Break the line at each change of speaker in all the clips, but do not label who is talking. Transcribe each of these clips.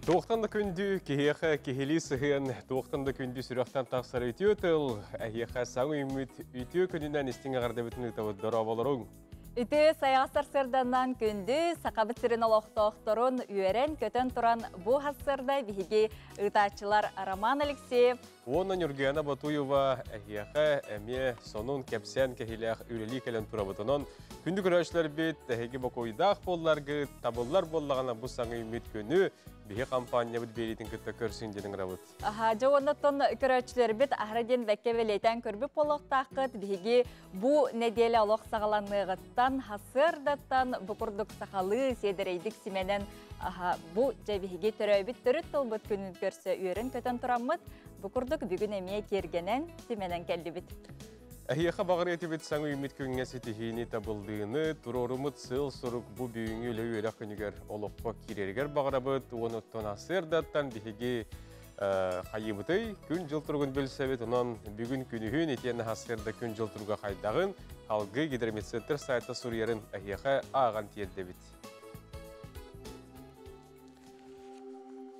Тоқтанда күнді кехеха кехели сығын, тоқтанда күнді сүріқтен тақсар өтеу тыл, әйеха саңы үміт өтеу күнінен істің ағарда бүтін ұтауы дұра болырың.
Үті саяғастар сырданнан күнді сақабыт сірін олықтоқтырын үйерен көтен тұран бұл хасырда бейге ұтачылар Роман Алексеев.
Онын Юргена Батуева әйеха әме сонун кәпсен кехелех үрелі кәлін тұрабытынан күнді күрәшілер бет әйеге бақойдақ болларғы табылар боллағана бұл саңы үміт күні бейе компания бұд беретін күтті көрсін денің рабыт.
Жауыннаттон көрәшілер бет ахраден бәкке велейтен көрбі полықтақыт бейге бұл неделі олық сағаланығыттан хасырдаттан бұқырдық сақалы седірейдік сименен бұл жәбеге түрәйбіт түріт толбыт күнін көрсі үйерін көтен тұрамыд бұқырдық бүгін әмей кергенен сименен кәлді біт.
Әйеха бағыр етебет саңы үміт күнге сетихейні табылдığını, тұрорымыт сыл сұрық бұ бүйіңі өлі өлі күнігер олыққа керергер бағырабыт, оны тонасырдаттан бігеге қайыбытай күн жыл тұрғын бөлсәбет, онан бүгін күнігін етені хасырда күн жыл тұрға қайдағын, алғы гидрометцентр сайты сұрыерін әйеха аған тиеддебет.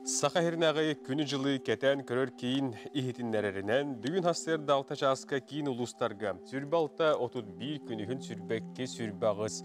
Сақа хернағы күні жылы кәтән көрір кейін ихетінлерінен бүгін хастырда алта жасқа кейін ұлыстарға сүрбі алта 31 күнігін сүрбәкке сүрбағыз.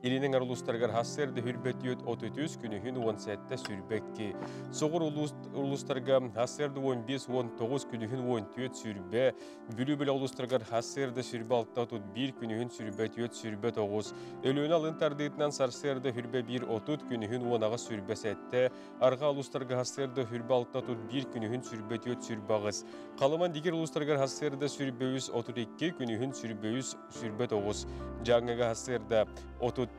Илінің ұлыстарғар хастырда хүрбәт өт 33 күнігін 17 сүрбәкке. Соғыр ұлыстарға хастырда 15-19 күнігін 14 сүрбә. Бүлі-бүлі ұлыстарғар хастырда сүрбі алта 31 күнігін сүрбәт өт сүрбә 9. Өліні алын тардығытынан сарсырда хүрбә 1-30 күнігін 10-ға сүрбә сәтті. Арға ұлыстарға хастырда хүрбә алта 31 күнігін сүрбәт өт сүрбағыз. Қалыман дегер ұлыстарға хастырда сүрбә 32 күнігін сүрбә 9. Жаңыға хастырда 37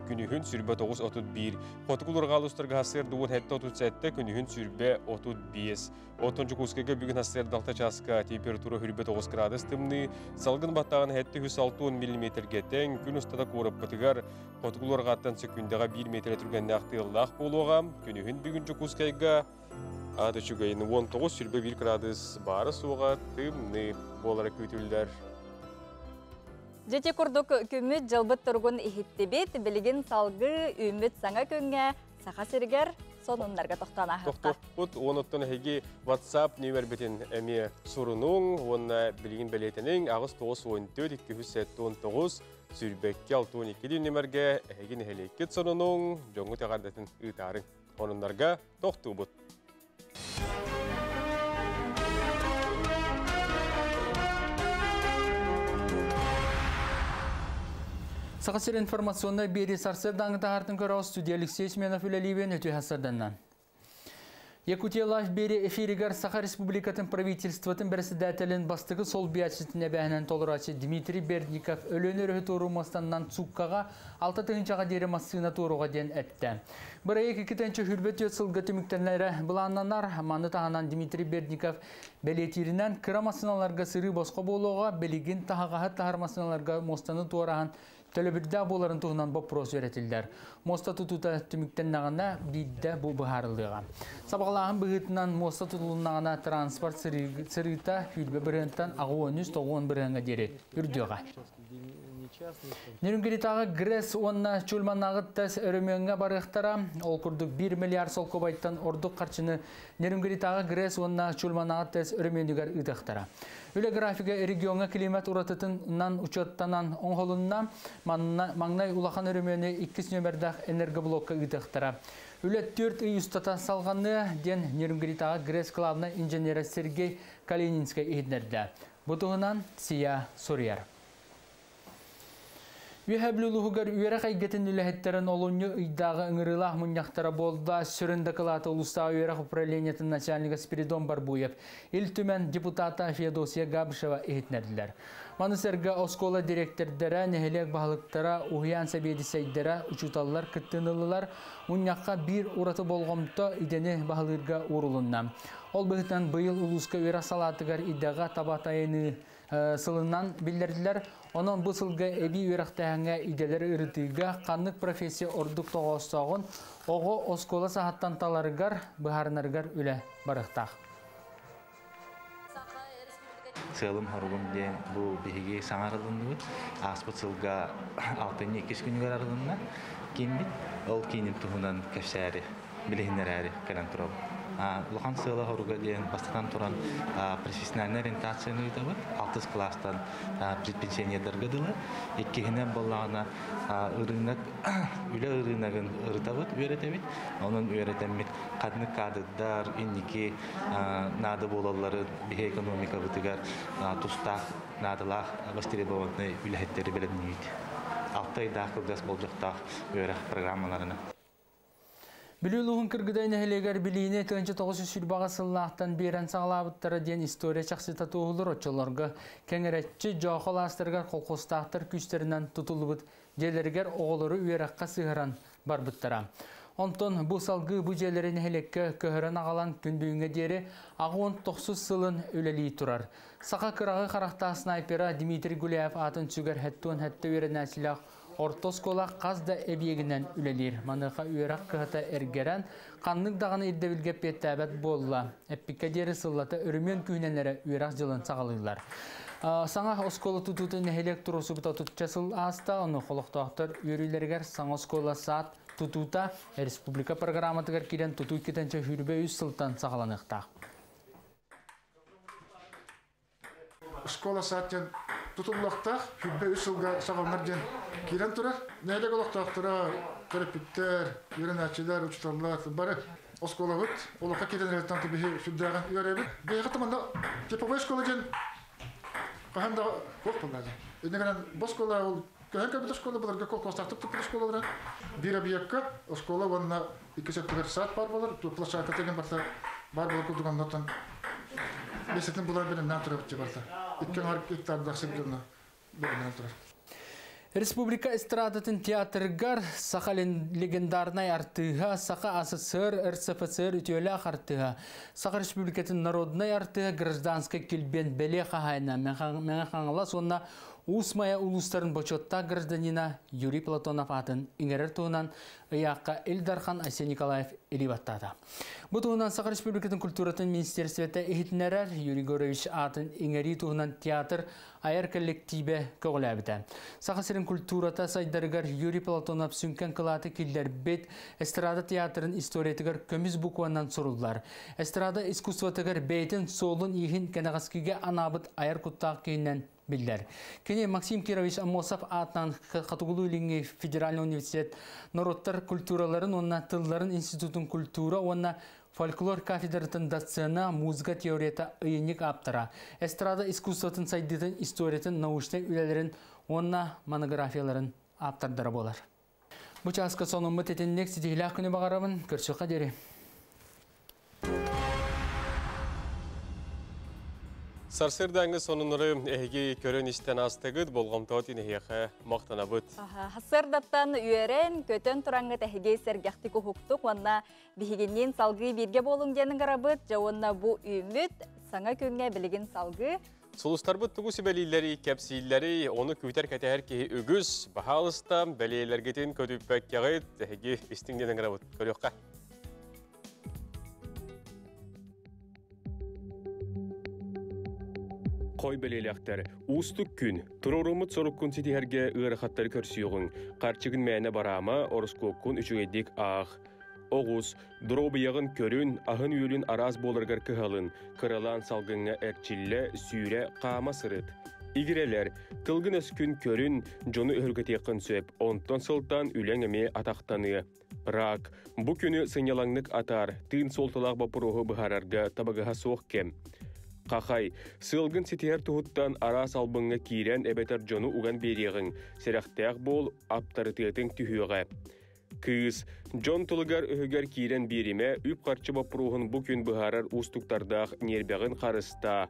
күнігін сүрбә 9-31. Қотықылырға ұлыстарға хастырда 17-37 күнігін сүрбә 35. 10-cı kuskega бүгін хастырда алта жасқа температура хүрбә 9 градус тымны. Салғын баттағын 7-6 мм гетен күн ұстада көріп бұтығар. Қотықылырға аттан секундага 1 метр түрген нақтығылақ болуға. Күнігін бүгінчі кускайға ады чүгайын 19 сүрбә 1 градус бары суға тымны болары көтілдер.
Жеке күрдік күміт жылбыт тұрғын ихиттебет, білігін салғы үміт саңа көнгә, сақа сіргер, сонындарға тоқтан ағыққа.
Тоқтық оныттың әйге WhatsApp нөмір бетін әме сұрының, оны білігін білетінің ағыз 9-14-219 сүрбәкке 6-12 нөмірге әйген әйлекет сұрының жоңғы тәғардатын ұйтарын. Онындарға тоқты бұд.
Сақасыр информационный бері сарсыр даңғыта артын көрі студия Алексей Сменов үләлейбен өте хасырданнан. Якутия лайф бері эфиригар Саха Республикатын правительствотын бірсідәтелін бастығы сол биятшысына бәхінен толырачы Дмитрий Бердников өлөнер өтуырумастаннан цуккаға 6 тығынчаға дері массына туыруға ден әтті. Бірайы кекетенші хүрбет өт сылғы түміктенлері бұланнанар маны тағанан Дмитрий Бердников бәлетирінен кыра массыналарға сыры босқа болуға белігін тағаға тағар массыналарға мостаны туараған төлөбірді боларын туғынан бопрос өретілдер. Моста тұтута түміктеннағына бидді бұл бұхарылдыға. Сабағылағын бұғытынан моста тұтылынағына транспорт сырыта хүлбе бірінттен ағы 13-9 бірінға дері үрдіға. Нерүнгеритағы Грес онна чулманағыт тәс өріменге барықтара, ол күрдік 1 миллиард сол көбайттан ордық қарчыны Нерүнгеритағы Грес онна чулманағыт тәс өріменігер ұтықтара. Үлі графика регионға климат ұратытынан ұчаттанан оңғолынна маңнай улахан өрімені 2 нөмірдақ энергоблокқа ұтықтара. Үлі 4 үй ұстата салғаны ден Нерүнгеритағы Грес клабына инженері Сергей Калининскай үйдерді. Бұтығынан Сия Сурьяр. Үйәбіліліғығар үйәрі қайгетін үләхеттерін олуны ұйдағы ұңырылақ мұнияқтара болды сүрінді қылаты ұлыста үйәрі управлениятын начальника Спиридон Барбуев, ил түмен депутата Феодосия Габышева ехетнерділер. Манысырға оскола директордері, нәхелек бағылықтара, ұғиян сәбеді сәйдері, ұчуталылар, күттінілілер, мұнияққа бір ұраты болғымты идені бағылырға ұрылынна. Ол бұғытан бұйыл ұлысқа үйәрі салатығар идаға табатайыны сылынан білдерділер. Onun bu sılga ebi üyektəğine iделері ürütüge qanlık profesiya orduk toğustağın oğu oskola sahattan talarıgar, bıharınarıgar üle barıqtaq.
Sığılım harugum den bu bihige sanarılındı. Aspıt sılga 6-2 günü aralığında kendi ol kenim tuğunan köşeri билигиннери кэлэн тураб. Улахан сыла хоруга диэн бастан туран профессиональный ориентацияны үтәбит. 6 класстан предпенсионердерге дылы. Иккеһинен боллагына ырынак үле ырынагын ырытабыт үйрәтәбит. Onun үйрәтәмит кадны кадыдар инники нады болалары бихе экономика бытыгар тустак надылах востребованный үләһеттери беленнит. 6 айда кылдас болжактак үйрәк программаларына.
Білуілуғын кіргідайны әлегер білейіне 1900 сүрбаға сыллақтан берен сағалабыттары ден история чақсыта туғылыр отчыларға кәңіретчі жоқыл астырғар қолқостақтыр күштерінен тұтылыбыт желергер оғылыры үйераққа сығыран барбыттара. Онтон бұл салғы бұл желерін әлекке көхірін ағалан күндігіңе дері ағуын 90 сылын өлелей тұрар. Сақа қырағы қарақта снайпера Дмитрий Гуляев атын сүгер әттуын әтті өрін әсілақ Ортос кола қазда әбиегінен үлелер. Маныққа үйерақ қығыта әргерен, қанның дағаны еддевілге петтәбәт болла. Әппікке дері сыллаты үрімен күйнелері үйерақ жылын сағалыйлар. Саңа оскола тұтуты нәхелек тұрысы бұта тұтчасыл аста, оны қолықтақтыр үйерілергер саңа оскола саат тұтута республика программатығар керен тұту кетенче хүрбе үз сылтан сағаланықтақ.
Школа сааттен тутуллактах хүббе үсүлга сагалнарден кирен турар. Нәдәг олактактыра терапевттер, юринатчылар, учтарлар бары оскола бит. Олакка киренлерден тибе сүддаган үйрәбит. Бейгә таманда типовой школа ден каханда кок булды. Инегән боскола ул кәһәр кәбит школа буларга кок костактып тип школалар. Бир абиякка школа ванна 2 саат бар булар. Площадка деген бар булар кулдыган нотан. Бесетин булар белән натырып чыгарса. Иккен аркеттар дәхсәбедән белән натыр.
Республика эстрадатын театргар Сахалин легендарный артыга Саха СССР РСФСР ütөөлө артыга Саха республикатын народный артыга гражданский килбен беле хагайна мен хаңла сонна Усмая улустарын бочотта гражданина Юрий Платонов атын иңерер туынан ыяққа Эльдархан Айсен Николаев элибаттады. Бұ туынан Саха республикатын культуратын министерствете эхитнерер Юрий Горович атын иңери туынан театр айар коллективе көғіләбіді. Саха сирин культурата сайдарыгар Юрий Платонов сүнкен кылаты киллер бет эстрада театрын историятыгар көміз букуаннан сұрылдар. Эстрада искусстватыгар бейтін солын ихин кенағаскиге анабыт айар куттақ кейінен билдер. Кене Максим Кирович Амосов атынан Хатугулу Илинги Федеральный университет народтар культураларын, онна тылларын институтын культура, онна фольклор кафедратын доцена музыка теорията ыйынник аптыра. Эстрада искусстватын сайдытын историятын научный үлелерін, онна монографияларын аптардары болар. Бұ часқа сонымы тетеннек сидейлі күні бағарабын, көршіқа дері.
Сарсырдаңы сонуныры әйге көрін істен астығыд болғамтауытын әйеқі мақтанабыд.
Сырдаттан үйерен көтен тұраңғы әйге сәргәқті көхуқтық, онна бігеннен салғы берге болың денің қарабыд, жауынна бұ үміт саңа көнге білігін салғы.
Сұлыстарбыд тұғу сібәлейлері, кәпсейлері, оны көйтер кәтәр кейі үгіз, бағалыста бәлейлергетін көтіппәк кәғыд әйге істің денің қарабыд. Көріққа. Қой белелектер, ұстық күн, тұрорымыт сорық күн сетихерге ұғырақаттары көрсіуғын, қарчығын мәне барама, орыскөккін үшігедік ақ. Оғыз, дұробияғын көрін, ағын үйілін араз болырғар кығалын, қыралан салғынға әрчілі, сүйре, қама сырыт. Игірелер, тылғын өскін көрін, жоны өргетеқін сөп, онтон сылтан үләңіме атақтаны. Рак, бұ күні сыңялаңнық атар, тыын солтылақ бапыруғы бұхарарға табығыға соқ кем. Қақай, сылғын сетер тұғыттан арас албыңға кейрен әбетер жону уған береғің, серақтақ бол аптарытығытың түйіға. Кыз, жон тұлығар үхігер кейрен береме, үп қарчы бапыруғын бұ күн бұхарар ұстықтардақ нербәғын қарыста.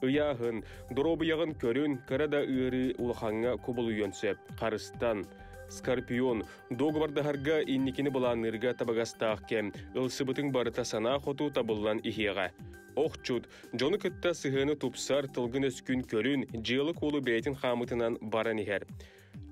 Ыяғын, дұробияғын көрін, қарада үйірі ұлғанға көбіл үйенсеп, қарыстан. Скорпион, доғбардағарға инникені бұланырға табағастақ кем, ылсыбытың барыта сана қоту табылан ихеға. Оқчуд, жоны күтті сығыны тұпсар тылғын өскін көрін, жылы қолы бәйтін қамытынан баран ехер.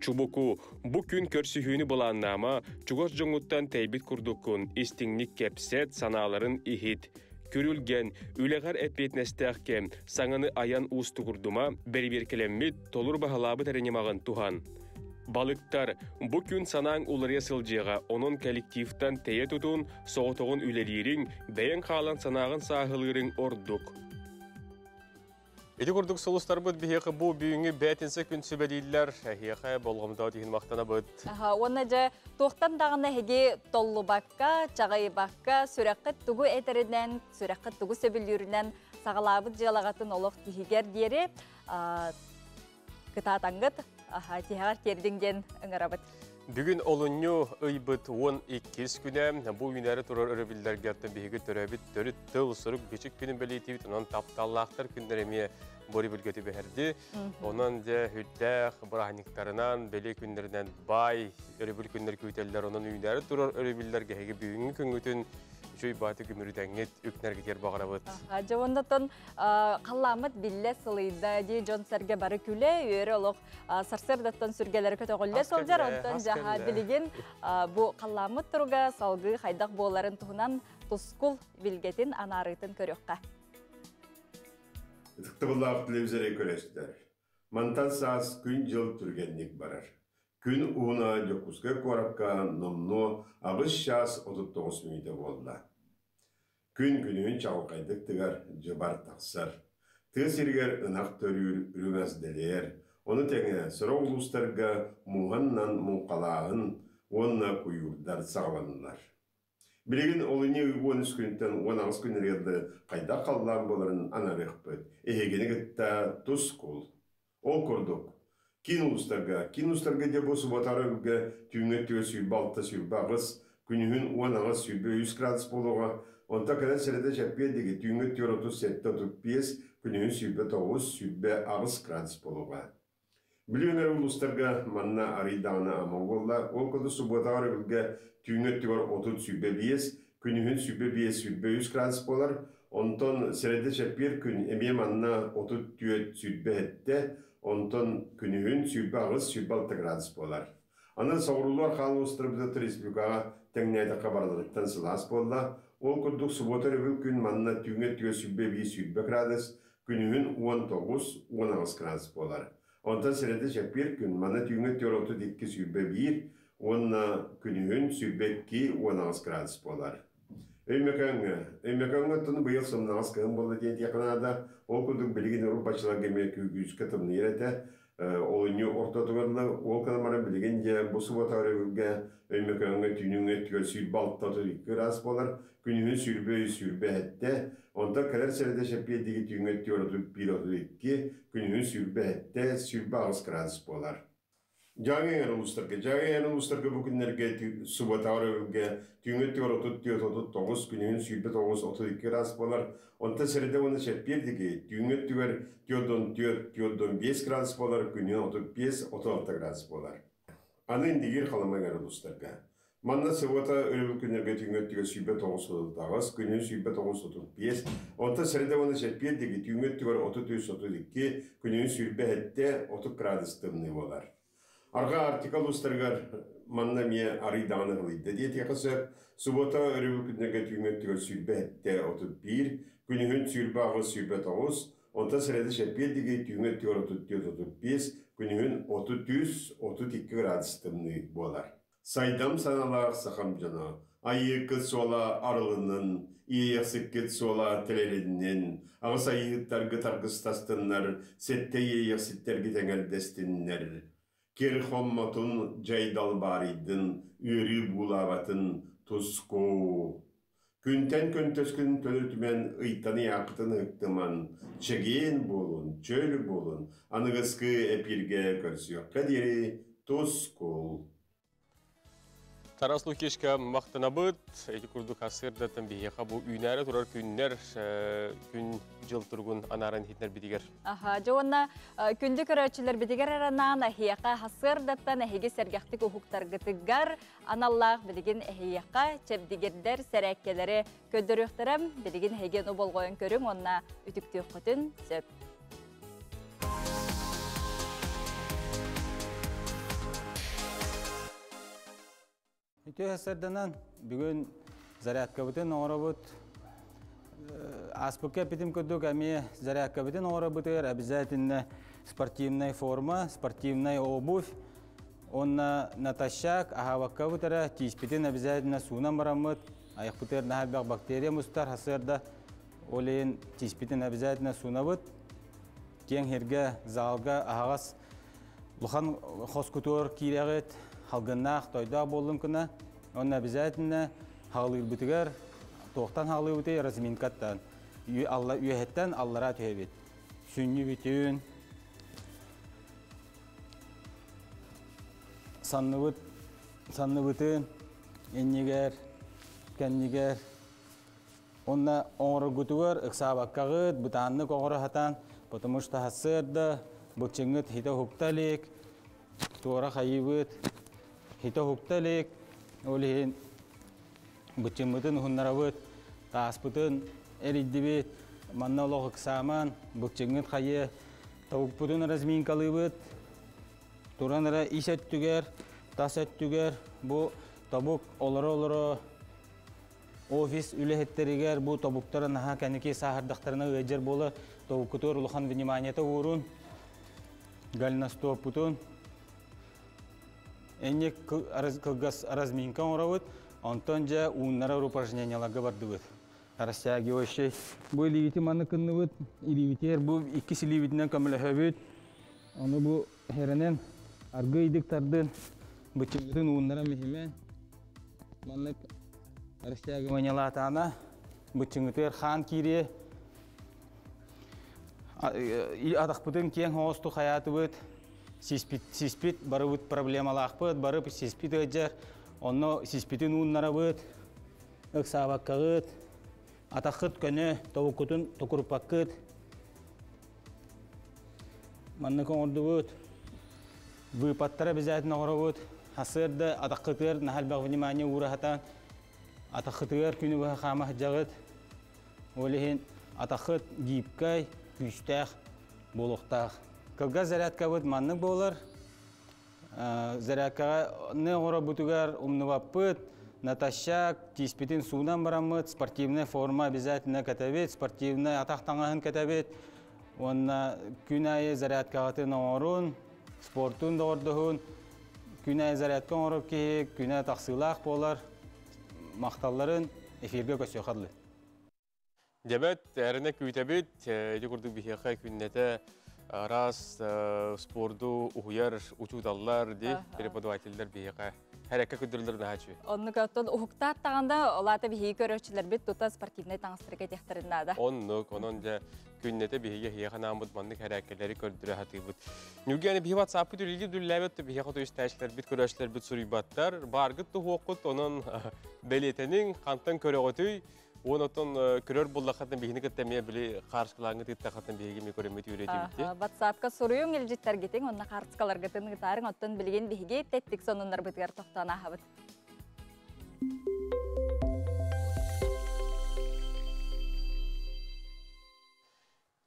Чубуку, бұ күн көрсіхүйіні бұланнама, чуғас жоңыттан тәйбіт күрдіккін, истіңнік кәпсет саналарын ихит. Көрілген, үлеғар әппетнәстәқ кем, саңыны аян ұсты күрдіма, бәріберкелеммет толыр бағалабы тәрінемағын туған. Балыктар, бу күн санаң улария сылжыға, onun коллективтан тәйе тұтун, соғытығын үлелерін, бәйін қалан санағын сағылырын ордук. Эти курдук солустар бут бихеқы бу бүйіңі бәтінсі күн сөбәдейлер, әхеқы болғымда дейін мақтана бұд.
Оны жа тоқтан дағына хеге толлу баққа, чағай баққа, сүрәққыт тұғы әтерінен, сүрәққыт тұғы сөбілерінен сағалабыд жалағатын олық тихигер дері кытатаңғыт, тихағар кердіңден ұңырабыд.
Бүгін олыню ұйбыт 12 күнә, бұл үйнәрі тұрар өрөбілдер гәрттен бейгі төрәбіт төрі тыл сұрық бечік күнін бәлейтевіт, онан тапталлақтар күндереме бори білгеті бәхерді. Онан де хүлдәқ бұрағаниктарынан, бәле күндерінен бай өрөбіл күндер көйтелдер, онан үйнәрі тұрар өрөбілдер гәхеге бүгінгі күнгітін жөй баты күмірудәңет үкнәрге тер бағарабыд.
Жауындатын қаламыд білі сылыйда де жон сәрге бары күлі, өйірі олық сарсырдаттан сүргелері көті қолы солжар, онтан жаға білеген бұл қаламыд тұруға салғы қайдақ боларын тұғынан тұскул білгетін анарытын көріққа.
Тұқтыбылақ тілевзері көрестер. Мантан саас күн жыл түргеннік барар. Күн уына жокузга коракка номно агыс шас 39 минуты болды. Күн күнін чауқайдық тігар жыбар тақсар. Тыз ергер ынақ төрір үрімәзділер. Оны тәңіне сұрау ұлыстарға мұғаннан мұңқалағын онына көйірдар сағаланылар. Білеген олыне ұйғын үскүнттен 10 күнерді қайда қалдан боларын анарық бұд. Егені күтті тұс қол. Ол көрдік. Кин улустарга де босу батарыгы түйіңе түйе сүйбалта сүйбағыз, күнігін 10 сүйбе 100 градус болуға, онта кәден сәреді жәппедегі түйіңе түйе 37-35, күнігін сүйбе 9 сүйбе 6 градус болуға. Біліңер улустарга манна аридағына аман болла, ол көді субатарыгы түйіңе түйе 30 сүйбе 5, күнігін сүйбе 5 сүйбе 100 градус болар, онтон сәреді жәппер күн әме манна 30 түйе сүйбе әтті, онтон күнігін сүйбе ағыз сүйбе 6 градус болар. Анан сауырулар қалы ұстырыбыды республикаға тәңнәйді қабарлығыттан сылас болла. Ол күрдік сұботары бұл күн манна түйіңе түйе сүйбе 5 сүйбе градус, күнігін 19-10 градус болар. Онтан сәреді жәпер күн манна түйіңе түйе 32 сүйбе 1, онна күнігін сүйбе 2-10 градус болар. Өймекаңға тұны бұйыл сымнағыз кығын болды дейін тияқынада, ол күрдік білген ұрып бачылар кеме күйгізгі тұмны ереті, олыны орта тұғырлы, ол қанамары білген де бұсы батары үлге өймекаңға түйініңе түгел сүйірбе 6-32 градус болар, күнігін сүйірбе әтті, онда кәлер сәреді шәппедегі түйініңе түгел 31-32, күнігін сүйірбе әтті, сүйірбе 6 градус болар. Жаңын ұлыстарға бүкіндерге субатары үлге түйінгі түгір 30-39 күнігін сүйбе 9-32 градус болар. Онта сәрді оны шәппердегі түйінгі түгір 4-5 градус болар, күнігін 35-36 градус болар. Анын дегер қаламайғар ұлыстарға. Манна субата өрібі күнерге түйінгі түгір сүйбе 9-39, күнігін сүйбе 9-35. Онта сәрді оны шәппердегі түйінгі түгір 30-32, күнігін сүйбе 30 градус тымны болар. Арға артикал ұстарғар манна ме арыдағаны ғылыйды дейті қысып, сұбота өрібі күнерге түйінгі түгір сүйбе 31, күнігін сүйбе ағыз сүйбе 9, онта сәреді шәппелдегі түйінгі түгір 34-35, күнігін 30-32 градус тымны болар. Сайдам саналар сақам жана, айықы сола арылының, иеяқсықкет сола тәлелінен, ағыз айықтарғы тарғыстастынлар, сәтті иеяқсыттергі тәңердестінлер. Кер хомматын жайдал баридын, үрі булаватын тұско. Күнтен күнтөскін төлітімен ұйтаны яқытын ұқтыман, чеген болын, чөл болын, анығысқы әпірге көрсіяқ кәдері тұскол.
Тараслу кешка мақтана бұд, әйті күрдік асырдатын бейеқа бұл үйнәрі тұрар күннер күн жыл тұрғын анарын хетнер бедігер.
Жоғына күнді көрәтшілер бедігер аранан әхияқа асырдаттан әхеге сәргәқтік ұхуқтар ғытығар аналлақ білеген әхияқа чәбдігердер сәрәккелері көдіріқтірім білеген әхеген ұбол қойын көрім онына үтікті құтын сөп.
Өтөһәсәрдәнән бүген зарядка бутын орабут аспыкка питим көдүк әме зарядка бутын орабутыр обязательно спортивная форма, спортивная обувь, онна наташак ахавакка бутара тиспитин обязательно сунан барамыт. Аяқ бутер нахалбақ бактерия мустар хасырда олейін тиспитин обязательно сунабыт. Кен херге залга ахагас лухан хоскутур кирегет халгыннақ тойдақ болым кына. Онна обязательно хағылыр бүтігер, тоқтан хағылыр бүті разминкаттан. Үйәхеттен аллара түйебет. Сүнні бүтін, санны бүтін, еннегер, кәннегер. Онна оңыры күтігер, ұқсабаққағыд, бұтанны қоғыры хатан, потому что хасырды, бұқчыңыд хита хукталек, туара хайыбыд, хита хукталек, олейін бұқчыңмытын ұхыннарабыд, тааспытын әриддібет, манна олығы қысаман, бұқчыңыд хайы, тауықпытын разминкалыбыд, тураныра иш әттігер, тас әттігер, бұ табук олары офис үліхеттерігер, бұ табуктарын аға кәнеке сағырдақтарына өйджер болы, табуккутур ұлыған вниманиета орын, галинастуап бұтын. Әнек кылгас разминкан орауыд, онтон жа уыннара упражненияларға барды бұд. Растягивающий. Бұл ливити маны кынны бұд, ливитер, бұл иккisi ливитінен көмілі хөбід. Оны бұл херенен арғы идіктардың бұчығытын уыннара мехемен. Маннык растягиваниялатана, бұчығытыр хан кире. Адақпытын кен хоосту қаяты бұд. Сиспит бары бұд проблемалақ бұд, бары сиспит өджер. Оны сиспитін уыннара бұд. Үксабаққағыд. Атақыт көне тавукутун токурпаккыт. Манныкын орду бұд. Выпаттар обязательно ору бұд. Хасырды атақытыр нахалбақ внимание урахатан. Атақытыр күні бұға қамақ жағыд. Олейін атақыт гейіпкай, күштәқ, болуқтақ. Кылға зарядка бұд маннық болыр. Зарядкаға не ору бұтығар умнывап бұд. Наташак, тиспитин судан барамыд, спортивная форма обязательно катабет, спортивная атақтаңағын катабет. Онна күн айы зарядкағатын орын, спортун да ордығын, күн айы зарядкан орып кейік, күн айы тақсылақ болар, мақталарын эфирге көсі қадылы.
Дебет, әріне көйтәбет, әді күрді бігеқай күннеті арас спорду ұғыяр, ұчудалар де, преподавательдер бігеқай. Әрәкке күдірілдерін әчі.
Онны көттін ұхықта аттағанда олаты бігі көрөчілер бет тұта спортивный таңыстырға тектірінді.
Оннық, онын жа күннеті бігі хияқан амыд маңдық әрәккелері көрдірі хаты бұд. Нүгені бігі ватсапы дүрілге дүрләбетті бігі қоты өстәшілер бет көрөшілер бет сұрибаттар. Барғыт тұғы оқыт, оның бәлетінің қантын көрі қоты, онытын көрөр болдақатын бігіні кіттәмее білі қаршқылаңы тіттақатын бігіме көреметі үйреті бітті.
Ватсапқа сұрыйың елжеттер кетің, онына қаршқалар кітін ғытарын оттын білген бігі тәттік сонынлар бітігер тоқтана қабыт.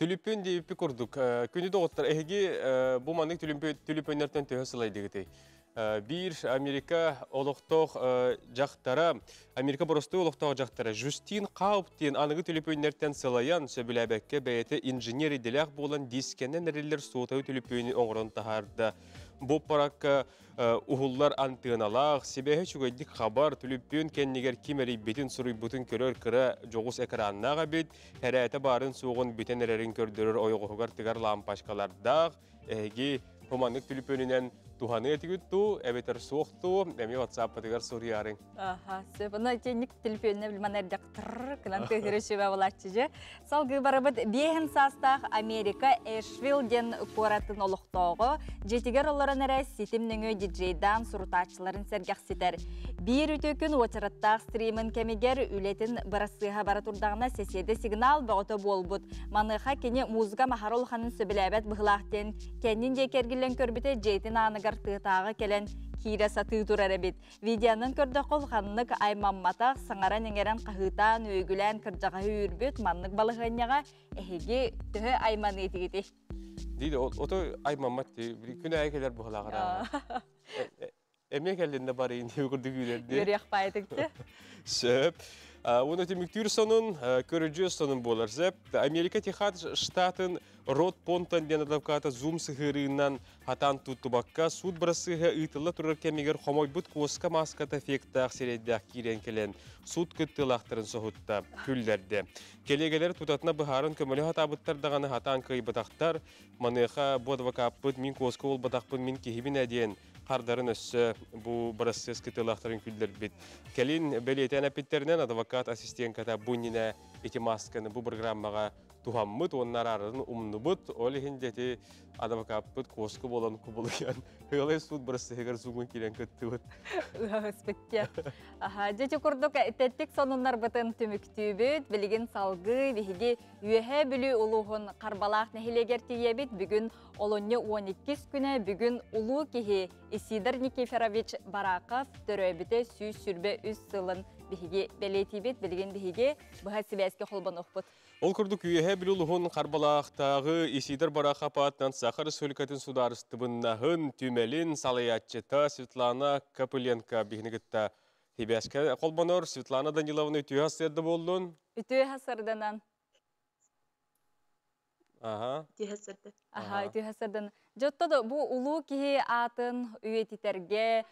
Түліппен дейіппі көрдік. Күні доғыттар әйге бұл маңдық түліппенлерден түйісілайды кетей. Bir Amerika oloqtoq jaqtara, Amerika borostu oloqtoq jaqtara. Justin Qauptin anıgı tülüpönlerden sılayan söbüləbəkkə bəyəti injineri dilək bolan diskenden ərilər soğutağı tülüpönü oğrun taharda. Bu parakka uhullar antınalaq, sebəhə çügəydik xabar tülüpön kenniger kimeri betin suruy bütün körör kıra joğuz ekranına qabit, hərəyətə barın soğun biten ərərin kördürür oyuğuğugar tıgar lampaşkalardaq, əgi Humanlık tülüpönünen tuhanı etiküttü, ebeter soğuktu, emi WhatsApp'a tıgar soruyarın.
Aha, buna jenik tülüpönüne bilman erdek tırrrr, kılan köhürüşübe olatçıcı. Salgı barabıd, beyhen sastaq Amerika Asheville'den koratın oluqtoğu, jetiger olaran әрі sitimnöngö DJ-dan surutaçıların sergaqsiter. Bir ütökün oçarattaq streamin kemiger ületin barasıha baraturdağına sesiyede signal bağıta bolbud. Manıqa keni muzika mahar olğanın söbüləbət bıhlaqten, kendin jekergilen körbüte jeytin anıgar tığtağı kelen kire satı turar ebit. Videonun körde qolğanlık aymammataq sаңара nengeren qahıtan öygülen kırcağı ürbüt manlık balığınyağa ehegi tühü aymanı etiketi.
Deydi, oto aymammat deydi, küne aykeler bıhlaqıra. Emek elinde bari indi gördük ülerdi.
Yürüyək baydıqdı.
Söp. Оны теміктер сонын, көріджі сонын болар. Зәп, Америка Техас штатын Род Понтан ден адвоката зум сығырынан хатан туттубакка суд бірасыға ұйтылы тұрыр кәмегер қомой бұд қосқа маската фектақ середдәқ кирен келен суд күттілақтырын соғытта күлдерді. Келегелер тутатына бұхарын көмілі хатабыттардағаны хатан күй бұтақтар, маныға бұ адвокаппыд мен қосқа ол бұтақпын мен кехібін әден қардарын өссі бұ бірасыз күттілақтырын күлдер бет. Келін бәлетен әпеттерінен адвокат ассистентката бұніне еті масканы бұ программаға тухаммыт, оннар арын умныбыт, олы хендеті адвокаппыт қосқы болан күбылыян. Хылай суд бірістігер зуғын келен күтті бұд.
Үспекте. Жеті күрдік әттеттік сонынлар бұтын түміктүйбіт, білген салғы, вихиге үйе білі ұлуғын қарбалақ нәхилегер тиебіт, бүгін олонне 12 күні бүгін ұлу кеге Исидор Никифорович Барақов түрөбіті сүй сүрбе үз сылын бихиге бәлетибіт, білген бихиге бұға сібәске қолбан оқпыт.
Ол күрдік үйе білі ұлуғын қарбалақтағы Исидор Барақов атынан Сахар Республикатын сударыстыбыннағын түмелін салаятчыта Светлана Капыленко бігінігітті Хебеске қолбанор Светлана Даниловна үтіе хасырды болдың?
Үтіе хасырдынан.
Үтіе
хасырдан. Жоттады бұл ұлу кеге атын үйетітерге,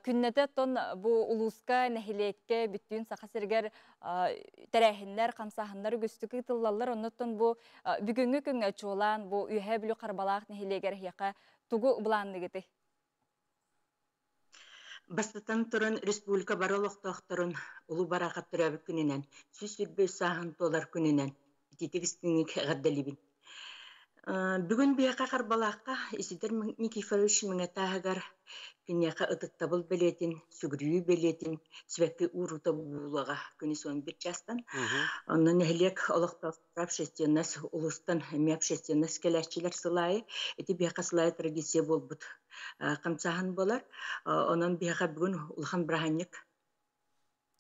күннеті тон бұл ұлысқа нәхилекке бүттін сақасыргер тәрәхінлер, қамсағынлар көстікі тыллалар, оннаттан бұл бүгінгі күнге чолан, бұл үйе білі қарбалақ нәхилегер хеқа тұғы ұбыланды кеті.
Бастатан тұрын республика баралықтақтырын ұлы барақат түрәбі күнінен, сүз сүрбе сағын толар күнінен, тетегістіңік ғаддалибін. Бүгін бияқа қарбалаққа Исидор Никифорович мыңатағығар күнеқа ұтықтабыл білетін, сүгірүй білетін, сүбәкті ұрута бұлаға күні сон бір жастан. Онын әлек олықтақтырап шестеннас ұлыстан мәп шестеннас кәләшчілер сылайы, әті бияқа сылайы традиция бол бұд қамсағын болар. Онын бияқа бүгін ұлған бірағанек.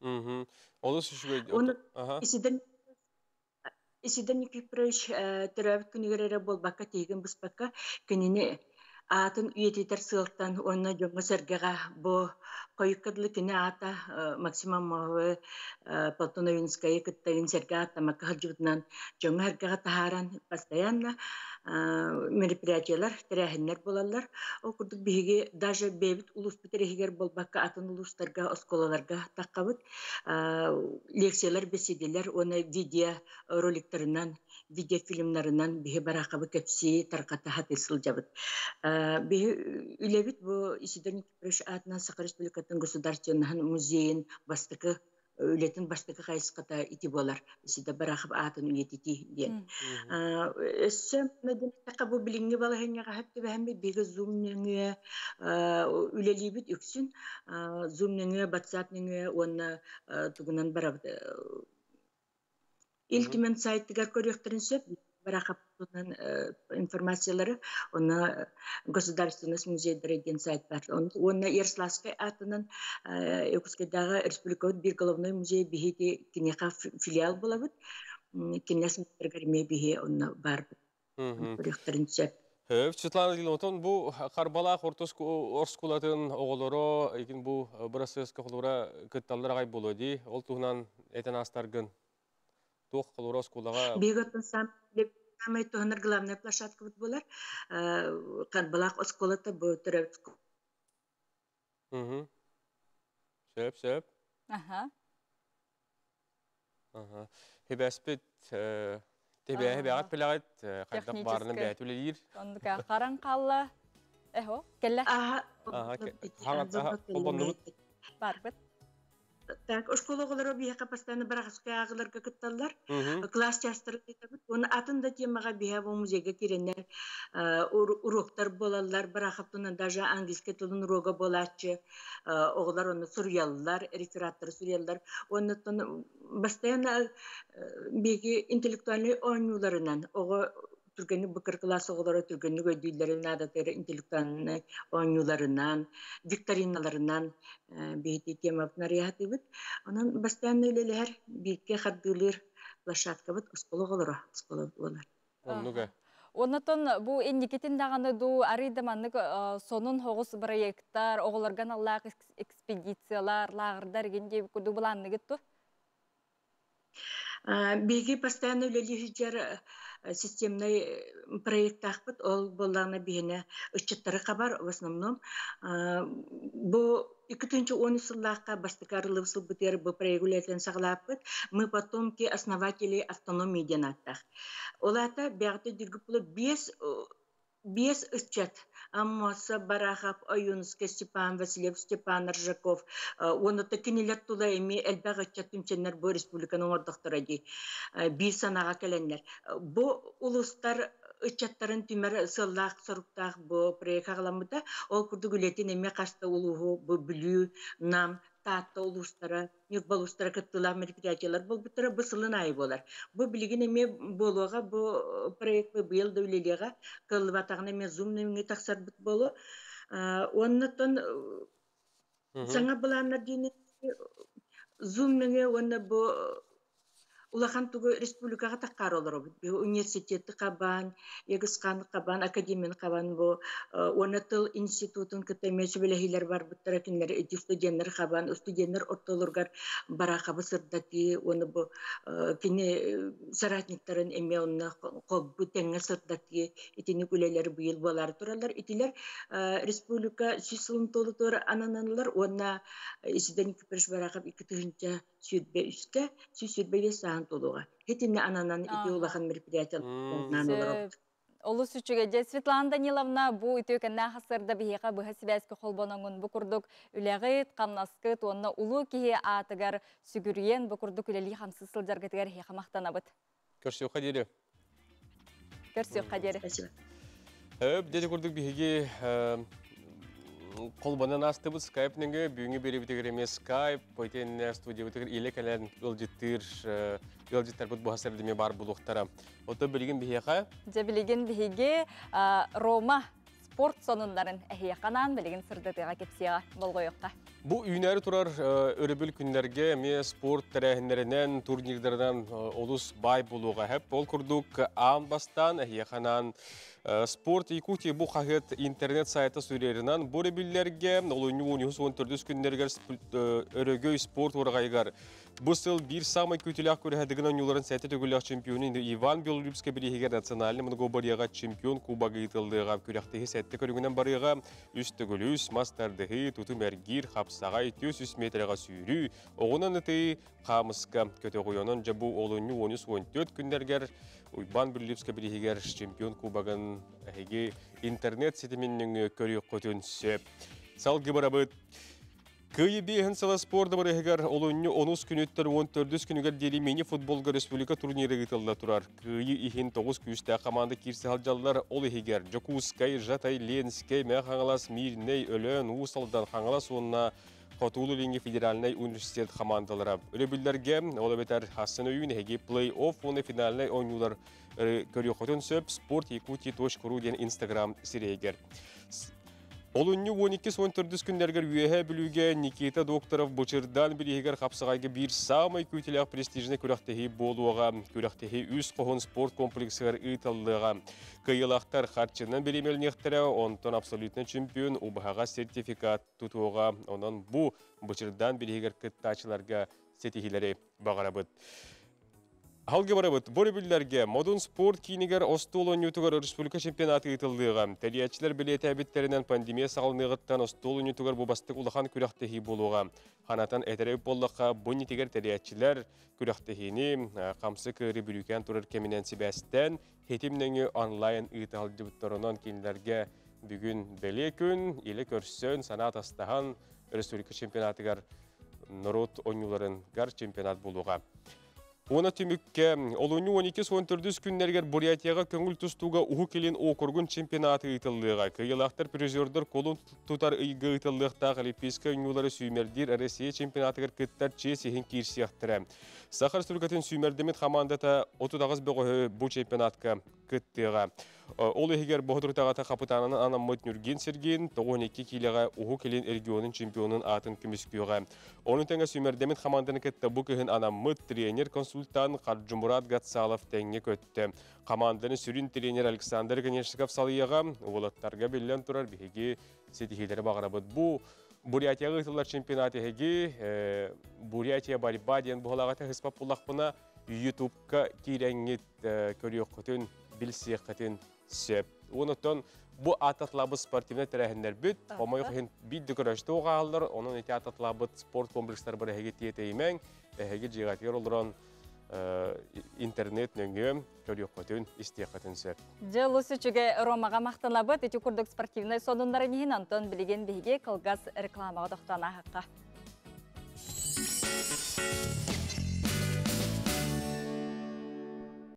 Олы сүшігі...
Исидор Никифорович түрәбіт күнігерері болбаққа тейген бұспаққа күніне атын үйететер сылықтан онына жоңғы сәргеға бұ қойыққыдлы күні ата Максимум Мағуы Полтоновинская күттайын сәрге аттамаққа ғылжығынан жоңғы әргеға тахаран постоянно мероприятиялар, тәрәхінлер болалар. Ол күрдік бігі даже бейбіт ұлыс бітерегер болбаққа атын ұлыстарға, осколаларға таққабыт. Лекциялар, беседелер, оны видео роликтерінен, видеофильмларынан бігі барақабы көпсі тарқаты хатысыл жабыт. Бігі үлебіт бұл Исидор Никифорович атынан Сахар Республикатын государственный музейін бастықы өлетін баштығы қайсықата ити болар. Исидор Барақов атын үйететі ден. Өссі мәденеттіққа бұл біліңгі балағынға хәтті бәхімбе бегі зумныңы үлелейбіт үксін. Зумныңы, батсатныңы, оны тұғынан барабды. Илтімен сайттығар көректірін сөп, Барақовтың информациялары, оны государственный музейдері ден сайт бар. Оны Ерславскай атынан Якутскайдағы республикалық бір головной музей бігеде кенеқа филиал болабыд. Кенес мектергерме біге оны бар көректерін сөп.
Светлана Дилонтон, бұл қарбалақ орскулатын оғылыры, екен бұл бұрасы өскіқылыра күтталыр ағай болу дей, ол тұғынан әтен астарғын. Тоқ қылура скулаға...
Беготтың самай тұғыныр главная площадка бұд болар. Қарбалақ осколата бұл түрәбіт.
Сөп. Хебәспет, хебәғат пілағат, қайдақ барының бәйтілер.
Ондыға қаран қалла. Эхо, келі? Бар бұд.
Так, ошкологолары бияқа постоянно барақысқа ағыларға күтталар. Класс частыры етабыд. Оны атында темаға бия бұл музейге керенер уроктар болалар. Барақаптынан даже английский тілін урога болачы. Оғылар оны сурьялылар, рефераттары сурьялылар. Оны постоянно беги интеллектуальный ойнуларынан. Оғы Түргені бұқыр класс оғылары түргені көйдейлерін адатары интеллектуальный ойнуларынан, викториналарынан бейті темапнар яғаты бұд. Онын бастайын өлелер бейтке қардылыр площадка бұд, ұсколы ғылыра, ұсколы олар.
Оннуға?
Онытын бұл ендекетін дағаны ду аридаманнык сонун хоғыс проекттар, оғыларған Аллах экспедициялар, лағырдар генде күді бұланны кетту?
Биги постоянно үлелихиджер системный проекттахпыт, ол болларына бихіне үчеттері қабар, в основном. Бу 2010 сыллаққа бастыкарылы сыл бітері бұл проектулетін сағылаппыт, мы потомки основателей автономии денаттақ. Олата бәғді дүргі бұлы 5 үчет. Аммоса Барахов, Оюнский, Степан Васильев, Степан Ржаков. Он это кинелер туда ими эльбага чатунченер бо республиканың ордоктора ди. Bir санага келенлер. Бу улустар үчеттарын түмер сыллақ соруктақ бу проект агламыда ол курду гүлетин эме каста улугу бу бүлүү нам таатта улустара, юрбалустара кыттыла мероприятиялар бол бутара бысылын ай болар. Бу билигин эме болуга бу проект быйыл да үлелега кылбатагына эме зум немге таксар бут болу. Оннотон саңа буланнар дини зум немге онна бу улахан тугу республикага таккар олор. Университетти кабан, егисканы кабан, академияны кабан бу онатыл институтун кытайме сөбелехилер бар буттара кинлер студенттер кабан, студенттер ортолоргар барака бысырдати, оны бу кини соратниктарын эме онна колбу теңе сырдати, итини күлелер быйыл болар туралар. Итилер республика сүйсүлүн толутор анананлар, онна исиден кипреш барака 2-нче сүрбе үскө, сүрбе саан толуга. Хетинне ананан ити улахан мероприятиялар.
Олус үчүгө Светлана Даниловна бу үтөкеннә хасырда бихека бу хасибәске холбонаңын бу курдук үләгыт, камнаскыт, онна улу кихе атыгар сүгүрген бу курдук үләли хамсыз сылжаргытыгар хека мактанабыт.
Көрсөк кадире.
Көрсөк кадире.
Деде курдук бихеге Колбанан астыбы скайпныңы бүгінгі бері бітігір емес скайп, пөйтен студия бітігір елі кәлін өлжеттер бұд бұхасыр деме бар бұлықтара. Оты білген бігеға?
Білген бігеге Рома спорт сонындарын әхияқанан білген сырдытыға кепсияға болғойыққа.
Бұл үйінәрі тұрар өрібіл күндерге ме спорт тәрәхіндерінен, турнирдерінен олыс бай болуға әп. Ол күрдік ан бастан әхияқанан Спорт Якутия бұл қағыт интернет сайты сүрерінен бұл білерге олыны 14 күндергер өрігөй спорт орғайғар. Бұл сыл бір самай көтіліғ көрігідігін оңыларын сәті төгіліғ чемпионы Иван Белорюбский бірегер национальный мұнғобарияға чемпион кубағы етілдіға көріқтегі сәтті көрігінен барыға үстігіліс, мастардығы, тұтым әргер, қапсағай, 400 метрға сүйрі, оғынан үті қамысқа көті қойонын жабу олыны 13-14 күндергер Иван Белорюбский бірегер чемпион кубағын интернет сетіменнің көрі қөтінсі. Салғы барабыд. Күйі бейін сала спорды барығығар олыны 10 күнеттер 14 күнігер дели мені футболға республика турнирі ғытылда тұрар. Күйі ихін 9 күшті қаманды кирсі халжалылар ол егер Жокускай, Жатай, Ленскай, Мәхаңалас, Мирней, Өлен, Усалдан Хаңалас онына Қотулы Ленге федеральный университет командалары. Өлебілдерге олы бетер хасын өйін әге плей-офф оны финалный ойнулар көрі қотын сөп спорт Якутия.ру ден Инстаграм сирейгер. Олынны 12-14 күндергер үйеге білуге Никита Докторов бұчырдан білігер қапсығайғы бір самай көйтіліғ престижіне көріқтегі болуға, көріқтегі үз қоғын спорт комплексігер ұйталыға. Кыйылақтар қатшынан беремелінектері, онтон абсолютный чемпион ұбағаға сертификат тұтуға, онын бұ бұчырдан білігер күттачыларға сетихилері бағарабыд. Халғы барабыд, боребілдерге модун спорт кейінігер Остол ойнетугар республика чемпионаты ұйтылдыға. Тәлиятчылар білеті әбіттерінен пандемия сағылынығыттан Остол ойнетугар бұбастық ұлақан күріқтіғі болуға. Ханатан әтірі боллаққа бұнетігер тәлиятчылар күріқтіғіні қамсы көрі бүлікен тұрыр кемінен себәстен хетімніңі онлайн ұйталды бұттарынан кейіндерге бүгін бәле күн, елі көрсін санат астаған республика чемпионатығар народ ойнуларын ғар чемпионат болуға. Оны түмікке олуыны 12-14 күндергер Бурятияға көңіл тұстуға ұғы келен окургун чемпионаты ұйтылыға. Кыйылақтар призердер қолын тұтар ұйғы ұйтылықтағы олимпийска ұйнулары сүймердер Россия чемпионатығыр күттар чесехін кирсияқтыры. Сахар сүргетін сүймердемет командата 39 бұғы бұл чемпионатқа күттіға. Ол егер бұғдыртағата қапытанының анаммыт Нүрген Серген 92 келеға ұғы келен регионын чемпионын атын күміскүйіға. Оның тәңі сүймердемет команданы күтті бұл күйін анаммыт тренер консультан Қарджумурат Гатсалов тәңе көтті. Команданы сүрін тренер Александр Конечников салыяға олаттарға белілен тұрар бігеге сетихелері бағарабыд. Бұл Бурятия ытылар чемпионаты хеги, Бурятия борьба ден бұғалағаты хыспап бұлақпына YouTube-ка кейрәңгет көріек құтын, білсек құтын сөп. Онықтан бұл ататлабы спортивны тәрәхіндер бүт, омайық хен бейді көрәшті оғалылар, оның әте ататлабы спорт комплекстар бір әге тиеті емәң, әге жиғатер олыран интернет нөңгем көріек құтын, істек құтын сөп.
Жыл үсічіге Ромаға мақтанлабы, тәті күрдік спортивны сонындары нейін Антон білеген бейге қылғас рекламаға доқтан ағыққа.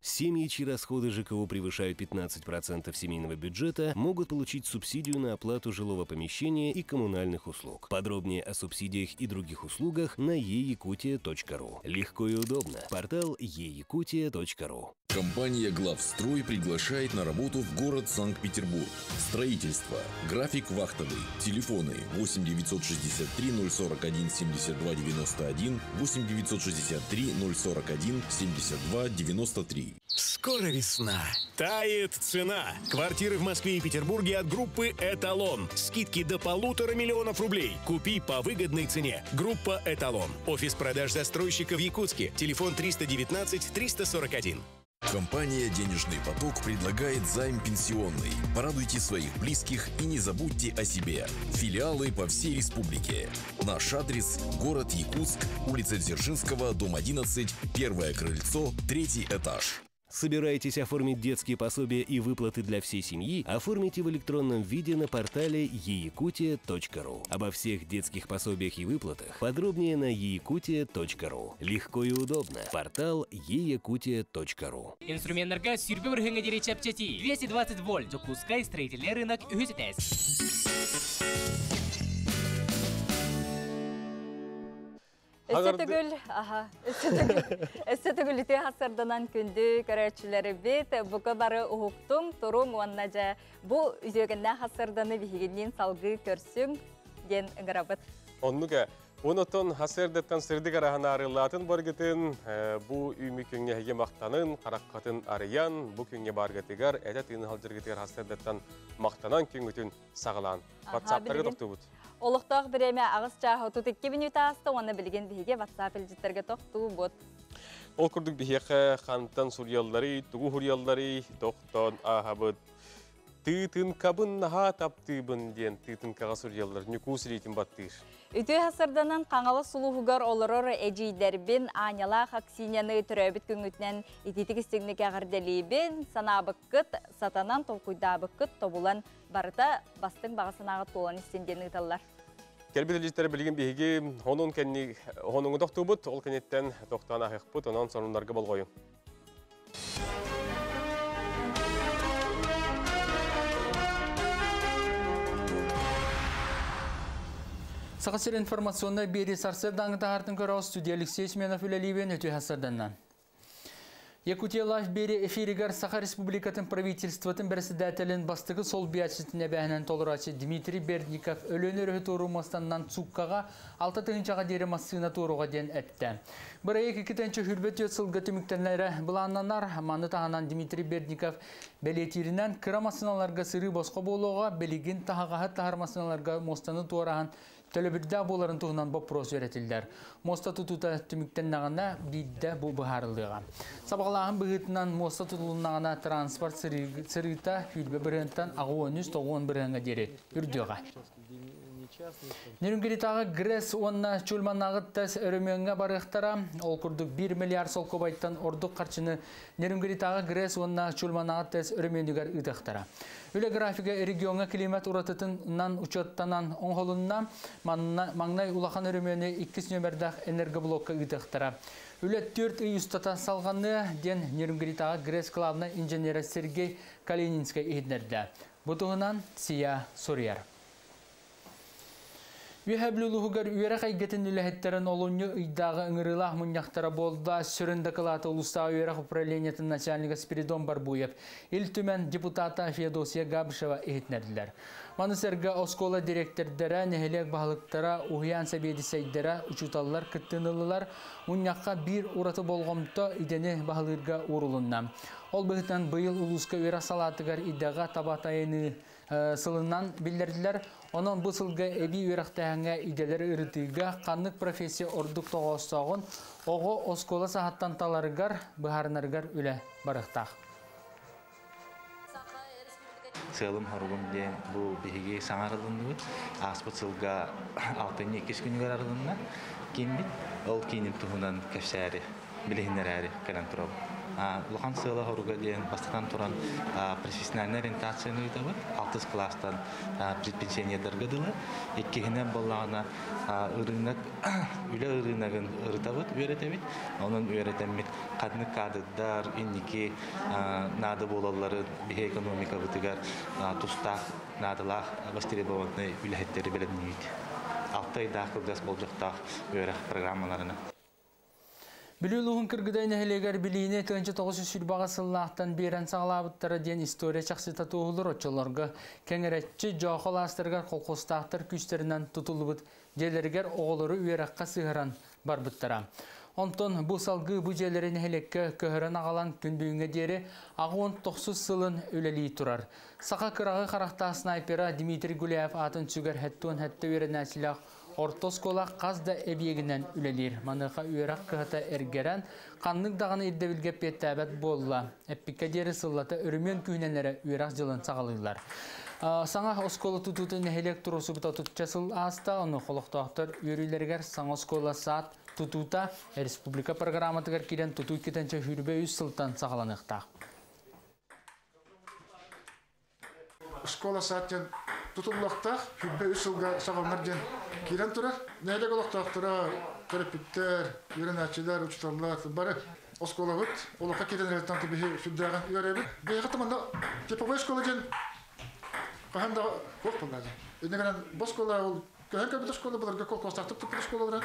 Семьи, чьи расходы ЖКО превышают 15% семейного бюджета, могут получить субсидию на оплату жилого помещения и коммунальных услуг. Подробнее о субсидиях и других услугах на eyakutia.ru. Легко и удобно. Портал eyakutia.ru.
Компания «Главстрой» приглашает на работу в город Санкт-Петербург. Строительство. График вахтовый. Телефоны 8 963 041 72 91, 8 963 041 72 93.
Скоро весна. Тает цена. Квартиры в Москве и Петербурге от группы «Эталон». Скидки до 1,5 миллиона рублей. Купи по выгодной цене. Группа «Эталон». Офис продаж застройщика в Якутске. Телефон 319 341.
Компания «Денежный поток» предлагает займ пенсионный. Порадуйте своих близких и не забудьте о себе. Филиалы по всей республике. Наш адрес – город Якутск, улица Дзержинского, дом 11, первое крыльцо, 3-й этаж.
Собираетесь оформить детские пособия и выплаты для всей семьи? Оформите в электронном виде на портале eyakutia.ru. Обо всех детских пособиях и выплатах подробнее на eyakutia.ru. Легко и удобно. Портал eyakutia.ru.
Инструментарга сүрбе бір хыңадері чапчати. 220 вольт. Жокускай строительный рынок үгізетес.
Өсі түгіл үте хасырдынан күнді көрәтшілері бет, бұқы бары ұғықтың тұрың уанна жа бұл үзегінна хасырданы бігігінен салғы көрсің ден ғырабыт.
Оннуға, онытын хасырдыттан сырды қарағына арылатын баргытын, бұл үймі күнге хеге мақтанын, қараққатын арыян, бұл күнге баргытығар, әдәтін халжыргытығар хасырдыттан мақтанан күнгітін сағылан. Ватсаптарға тоқты бұд.
Олықтақ біреме ағыз чағы тұт 2 минут асты, оны білген біге WhatsApp елжіттерге тоқты бұд.
Ол күрдік бігеқі қанттан сурьяллары, тұғы хурьяллары тоқтан ағабыд. Тытын кабын наға таптыбын ден тытын қаға сурьяллар нүкус рейтін баттыр.
Үті хасырданан қаңалы сұлуғығар олырыр әжейдербін Аняла Хаксиняны түрәбіт күнгітінен итетік істігінік ағырделейбін санабыққыт, сатанан толқуйдабыққыт тобулан барыта бастың бағасынағы толан істендені талар.
Кәрбетелістері білген бейге оныңы тоқты бұд, ол кәнеттен тоқтан ақиқ бұд, онан сонындарға бол қойын.
Сақасыр информационной бері сарсыр даңғыта артын көрі студия Алексей Сменов үләлейбен өте хасырданнан. Якутия лайф бері эфиригар Саха Республикатын правительствотын бірсідәтелін бастығы сол биятшетіне бәхінен толырачы Дмитрий Бердников өлөнер өті ұрумастаннан цуккаға 6 тығынчаға дері массына тұруға ден әтті. Бір әйек екітенші хүрбет өтсілгі түміктенлері бұланнанар маны тағанан Дмитрий Бердников бәлетірінен кыра массыналарға сыры босқа болуға белігін тағаға тағар массыналарға мостаны туараған Төлөбірді боларын тұғынан бопрос өретілдер. Моста тұтута түміктеннағына бейді бұл бұхарылыға. Сабағылағын бұғытынан моста тұтылынағына транспорт сырыта хүлбе бірінттен ағы 13-9 бірінға дері үрдіға. Нерүнгеритағы Грес онна чулманағы тәс өріменге барықтара, ол күрдік 1 миллиард сол көбайттан ордық қарчыны Нерүнгеритағы Грес онна чулманағы тәс өріменігер ұтықтара. Үлі графика регионға климат ұратытынан ұчаттанан оңғолынна маңнай улахан өрімені 2 нөмірдақ энергоблокқа ұтықтара. Үлі 4 үй ұстата салғаны ден Нерүнгеритағы Грес клабына инженері Сергей Калининскай үйдерді. Бұтығынан Сия Сурьяр. Үйәбіліліғығар үйәрі қайгетін үләхеттерін олуны ұйдағы ұңырылақ мұняқтара болда сүрінді қылаты ұлыстағы үйәрі управлениятын начальнығы Спиридон Барбуев, ил түмен депутата Феодосия Габышева ехетнерділер. Манысырға оскола директордары, нәхелек бағылықтара, ұғиян сәбедісейдері, ұчуталылар, күттінілілер, мұняққа бір ұраты болғымты идені бағылырға орылынна. Ол бұғытан бұйыл ұлысқа үйәрі салатығар идаға табатайыны сылынан билдердилер. Онон бу сылга эби үйрактагanga иделери ырытыга каннык профессия ордук тогостогон ого оскола сахаттан таларыгар быхарнарыгар үле барыктак.
Сылым хоргум ден бу биһиги саңарылынды. Аспыт сылга 6-2 күнгөр арылынна кимбит. Ол кинин туһунан кәшәри билегиннәре калан турабы. Лухан сыла хоруга ден бастан туран профессиональный ориентацияны үтәбит. 6 класстан предпенсионердер гыдылы. Иккегенен боллагына ырынак үле ырынагын ырытабыт үйрәтәбит. Онун үйрәтәмит кадны кадыдар инники нады болалары бих экономика битигар туста надылах востребованный үләһеттери белемнит. 6 айда кылдас болжоктак үйрәк программаларына.
Білуілуғын кіргідайны әлегер білейіне 9 сүрбаға сыллақтан берен сағалабыттары ден история чақсыта туғылыр отчыларға кәңіретчі жоқыл астырғар қолқостақтыр күштерінен тұтылыбыт желергер оғылыры үйераққа сығыран барбыттара. Онтон бұл салғы бұл желерін әлекке көхірін ағалан күндігіңе дері ағуын 90 сылын өлелей тұрар. Сақа қырағы қарақта снайпера Дмитрий Гуляев атын сүгер әттуын әтті өрін әсілақ Ортоскола қазда әбиегінен үлелер. Маныға үйерақ қығыта әргерен, қанның дағаны еддебілге петтәбәт болла. Әппікке дері сыллаты үрімен күйіненлері үйерақ жылын сағалыйлар. Саңа оскола тұтуты нәхелек тұрысы бұта тұтча сыл аста, оны қолықтақтыр үйерілергер саңа оскола саат тұтута республика программатығар керен тұту кетенче хүрбе үз сылтан сағаланықтақ.
Школа сааттен тутуллактах хүббе үсүлга сагалнарден кирен турар. Нелег олоктактыра терапевттер, үйренәчилер, учтарлар бары оскола бит. Олока киренлерден тибе сүддаган үйрәбит. Бейгә таманда типовой школа ден каханда коппалар. Инегән боскола ул кәһәкә бит школа буларга колкостактып тип школалар.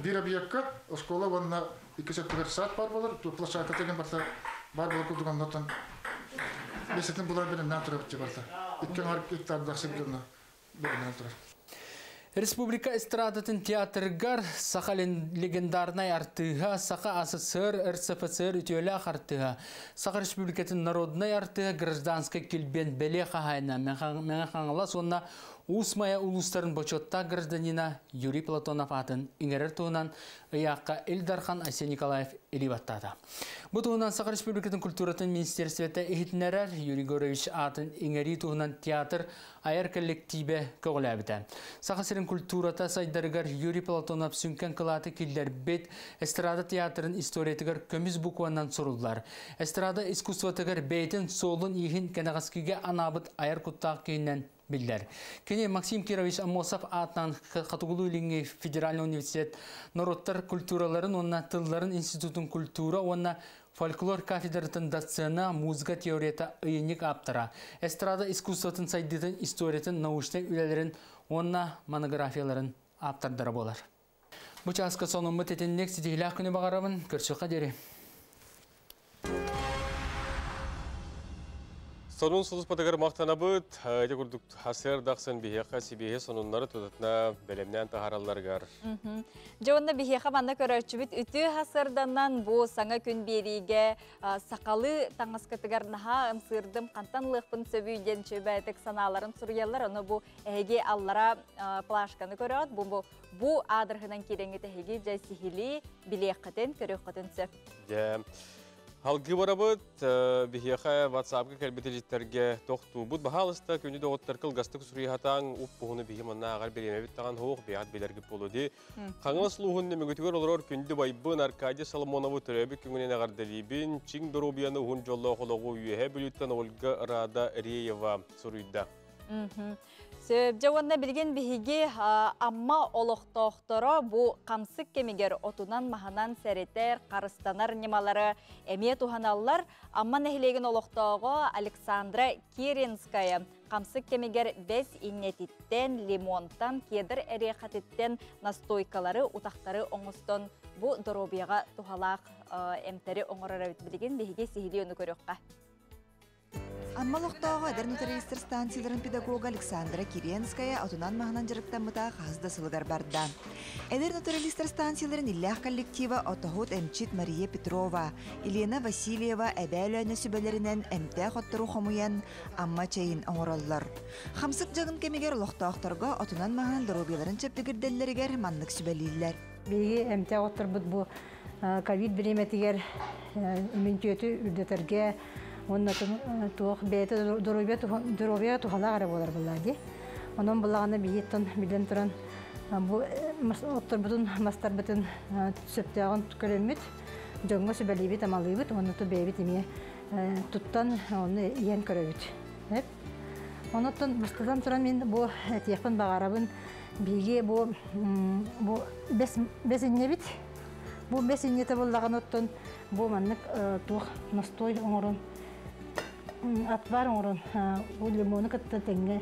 Бир объектка школа ванна 2 саат бар булар. Площадка теген барса бар булып курганнан Бесетин булар белән натурап чыгарса. 2 гектар дәхсеп генә белән натурап.
Республика эстрадатын театргар Сахалин легендарный артыга Саха СССР РСФСР ütөөлө артыга Саха республикатын народный артыга гражданский килбен беле хагайна мен хаңла сонна Усмая улустарын бочотта гражданина Юрий Платонов атын иңерер туынан ыяққа Эльдархан Айсен Николаев элибаттады. Бұ туынан Саха республикатын культуратын министерствета эхитнерер Юрий Горович атын иңери туынан театр айар коллективе көғіләбіді. Саха серин культурата сайдарыгар Юрий Платонов сүнкен кылаты килдер бет эстрада театрын историятыгар көміз букуаннан сорулар. Эстрада искусстватыгар бейтін солын ихин кенағаскиге анабыт айар куттақ кейінен билдер. Кене Максим Кирович Амосов атынан Катугулу илинге Федеральный университет народтар культураларын, онна тылларын институтын культура, онна фольклор кафедратын доцена музыка теорията ыйынник аптара. Эстрада искусстватын сайдытын историятын научный үлелерін, онна монографияларын аптардары болар. Бұ часка сонымы тетеннек сидейлі күні бағарабын, көршіқа дері.
Сонун сулус патагар мақтанабыт, айда күрдік хасер дақсын бейеқа себейе сонунлары тұтатына бәлемнен тағараларғар.
Жоғында бейеқа банда көрәтшібіт үті хасырданнан бұл саңа күн береге сақалы таңаскатығар наға ымсырдым қантан лықпын сөбүйден шөбәйтік саналарын сұрыялар. Оны бұл әйге аллара плашқаны көрәт. Бұл адырғынан кереңі тәйге жай сихили білеққатын көріққатын сөп.
Халгы барабыт, бихеха WhatsApp-га кәлбеті жеттерге тоқту. Бұд бағалыста көні доғыттар қылғастық сүрейхатаң ұп бұғыны бейімінна ағар беремебет таған хоқ бейат белергіп болуды. Қаңылас луғынны мүгітігер олар күнді байбын Аркадий Соломоновы түрәбі күңінен ағар дәлейбін Чин Доробияны ұғын жолы қолығы үйе біліттен Ольга Рада Реева сұруйда.
Жауанна білген бігі амма олықтоқтыры бұл қамсық кемегер отунан маханан сәреттер, қарыстанар немалары әме туханалар. Амма нәхілеген олықтоғы Александра Киринская қамсық кемегер 5 иннетиттен, лимонтан, кедір әрекатеттен настойкалары, утақтары оңыстон бұл Доробияға тухалақ әмтәрі оңырары білген бігі сихили өні көріққа.
Аммалықтағы әдір нотариалистер станцияларын педагога Александра Киренская отунан мағынан жырықтан мұта қағызда сылығар барда. Әдір нотариалистер станцияларын иллях коллектива отахут әмчит Мария Петрова, Елена Васильева әбәлі сөбелерінен әмті қоттыру қомуян амма чайын оңыралылар. Хамсық жағын кемегер лоқтақтарға отунан мағынан дұрубеларын чөптігірделлерігер манлық сөбелейлер.
Беги әмті қоттыр бұд бұ ковид біреметігер үмінтеті үрдетерге оннатын туох бейті дұрубия тухала ғара болар бұллади. Онын бұлағаны бейеттін білен тұран бұл оттыр бұтын мастар бұтын сөптеғын көріммет, жоңғы сөбәлейбет амалыйбет, оннаты бейбет еме тұттан оны ең көрөбет. Оннатын бұстадан тұран мен бұл текпін бағарабын бейге бұл бесінне бит. Бұл бесіннеті болдаған оттын бұл маннық туық настой оңырын атбар оңырын бұл лимоны кітті тәңге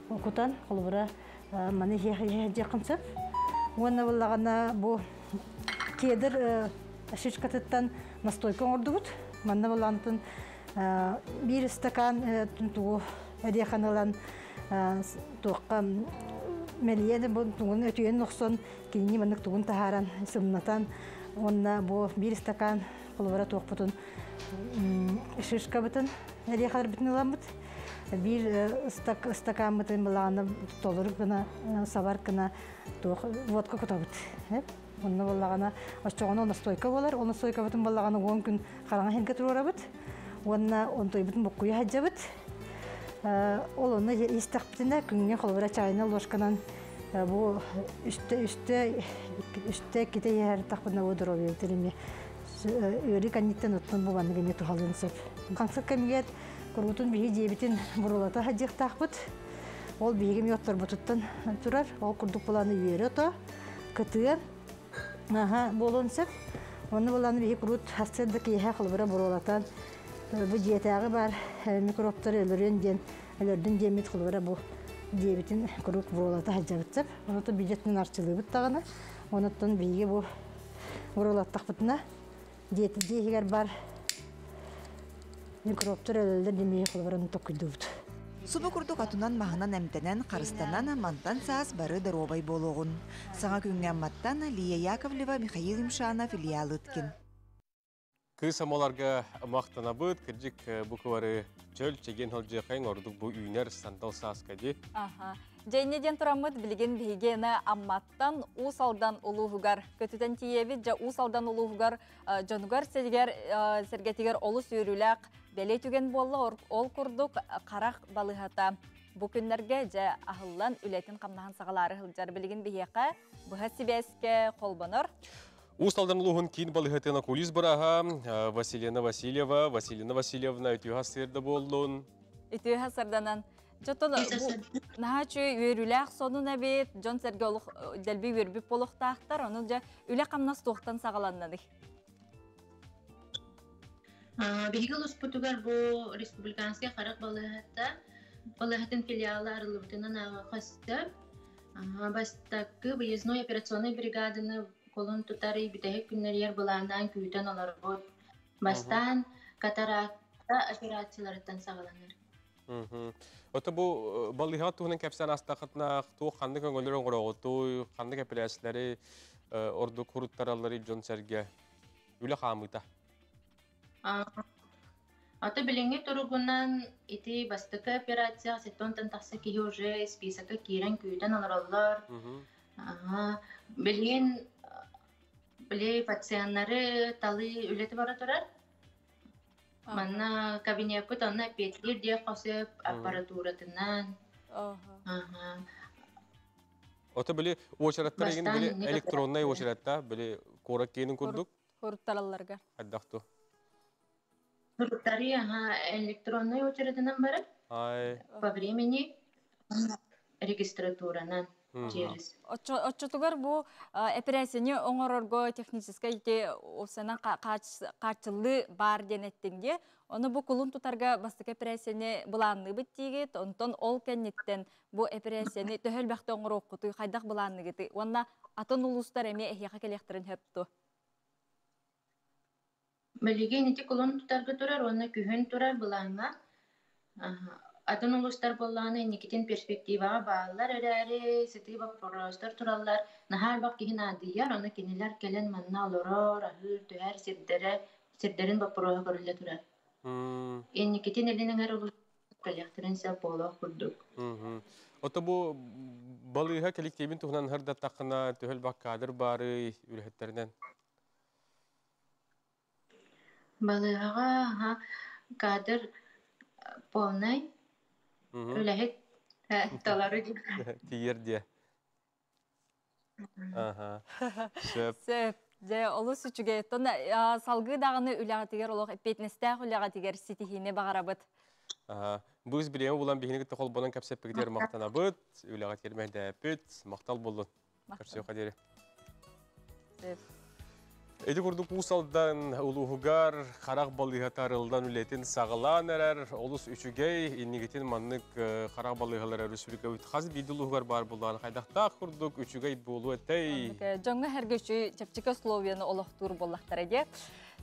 құтан қолыбыра маны жақынсып. Оны болдағана бұл кедір шыш кітіттен настойка оңырды бұд. Манны болдағанытын бір стакан тұғы әдеқанылан туыққа мәлиені бұл тұғын өтуен ұқсын кейіне маннық тұғын тахаран сымнатан. Онна бу bir стакан қолыбыра тоқ бұтын шишка бұтын әрі қадар бұтын ұлан бұт. Bir стакан бұтын бұлағаны толырып ғына, сабар ғына тоқ водка құта бұт. Онна бұлағана ашчоғаны оны стойка болар. Оны стойка бұтын бұлағаны 10 күн қараңа хенке тұруара бұт. Онна онтой бұтын бұққуя хаджа бұт. Ол оны естақ бұтында күнге қолыбыра чайына ложканан bu üstte kite yer takpına odur oluyor terimi. Öyle kanitten ottun bu bana gemi tuhalın sep. Kansak kemiget kurutun bir cebitin burulata hacık takpıt. Ol bir gemi yotlar bututtan turar. Ol kurduk bulanı yeri to. Kıtı. Aha bolon sep. Onu bulanı bir kurut hastalık yehe kılbıra burulatan. Bu ciyetağı var mikropları ölürün cemit kılbıra bu. Дебитин круг бурулата хаджабытсып, онуты бюджеттин арчылыгы буттаганы, онуттан бейге бу бурулаттак бутуна дейгер бар микроптор өлөлдөр демей кылбарын токуйдубут.
Субы курдук атунан махынан әмтенен қарыстанан мантан саас бары дыробай болуғын. Саңа күнген маттан Лия Яковлева, Михаил Имшана, филиалы өткен.
Кысамаларга мақтана бұд, кіржік бұқывары чөл чеген хол жеқайын ордық бұл үйнер сандал сааскади.
Жайнеден тұрамыд білген бейгені амматтан усалдан ұлуғығар. Көтітен тиевет жа усалдан ұлуғығар жонығар сергетігер олы сүйріләқ бәлей түген болы ол күрдік қарақ балығата. Бұл күнлерге жа ағылан үлетін қамнаған сағалары ғылжар білген бейеқа бұға себеске қолбаныр.
Усталдан лугун кин балыхатына кулис бараха Василина Васильевна ütüha sırda boldun.
Ütüha sırdanan. Jotun nahaçı yürülək sonun əbet Jon Serge oluq delbi yürübüp boluqtaqtar onu ja üle qamnas toqtan sağalannadı.
Бигелус Португал bu республиканский қарақ балыхатын филиалы арылыбытынан қасты. Бастакы выездной операционной бригаданы Колон тутары битеhe günler yer bulandan küyten olar bu. Bastan katarakta operasiyalardan sağlanır.
Ota bu ballihat tuhun kapsan astaqatna tu qandı köngölөр oğroğutu, qandı kapilasileri ordu kuruttaralları Jon Serge üle qamıta.
Ata bilingi turugundan iti bastıkı operasiya setontan taqsa ki уже списокка кирен küyten olarlar. Bilgin Beli pasienleri tali ületi bara turar. Mana kabineye put ona petlir dia kasep aparaturatından.
Ota beli oşarattara egin beli elektronay oşaratta beli korak kenin kurduk.
Kuruttarallarga.
Addaqtu.
Kuruttarı elektronay oşaratından bara. По времени регистратуранан.
Отчетугар bu операцияны оңорорго технический осынан карчылы бар денеттинге onu bu kulun tutarga bastık operasiyаны bulanны bittigi onton ol kennetten bu operasiyаны töhөл бакта оңор окуту кайдак bulanны гити онна атын улустар эме эхяка келектерин хөптү
Билген ити kulun tutarga турар онна күһүн турар буланга Атын улустар болланы никитин перспективага баалар өрәри, сети вопростар тураллар. Нахар бак кихин адыяр, оны кинилер келен манна олорор, ахыр, түһәр, сирдерин вопроса көрілі турар. Никитин элинен эр улустар коллекторинся боло курдук.
Ото бу балыга коллективин туһунан хырда тақына төһөл бак кадр бары үлһеттеринен.
Балыга кадр полный. Үләһет талары дип.
Тиер дия.
Сөп. Же олус үчүгө тон салгы дагыны үләгә тигер олог эпетнестә үләгә тигер ситихине багарабыт.
Быз билеме булан бихинеге тохол болан капсеппегдер мактанабыт, үләгә термәдә пет, мактал булды. Көрсө кадере. Эди курдук усалдан улугар харак балыга тарылдан үлетин сагылан эрер, олус үчүгей иннигетин маннык харак балыгалар республика хаз бидулугар бар булган кайдакта курдук үчүгей болу этей.
Жаңга хергөчү чепчика словияны олохтур боллактар эге.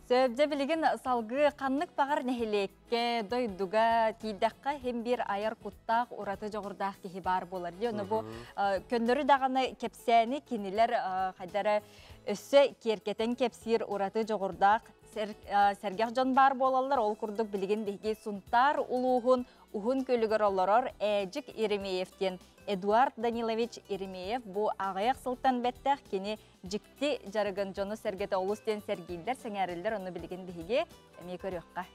Сөбде билеген салгы каннык багар нехелекке дойдуга тидакка hem bir ayar kuttак ураты жогордак кихи бар болар. Жана бу көндөрү даганы кепсәни кинилер кайдара өссө керкетен кепсир ураты жогордак сергех жон бар болалар. Ол курдук билеген деги сунтар улугун ухун көлүгөр олорор Эжик Иремеевтен Эдуард Данилович Иремеев бу агаяк сылтан беттах кини жикти жарыгын жону сергете олустен сергейлдер сеңәрелдер оны билген деге эме көрөкка.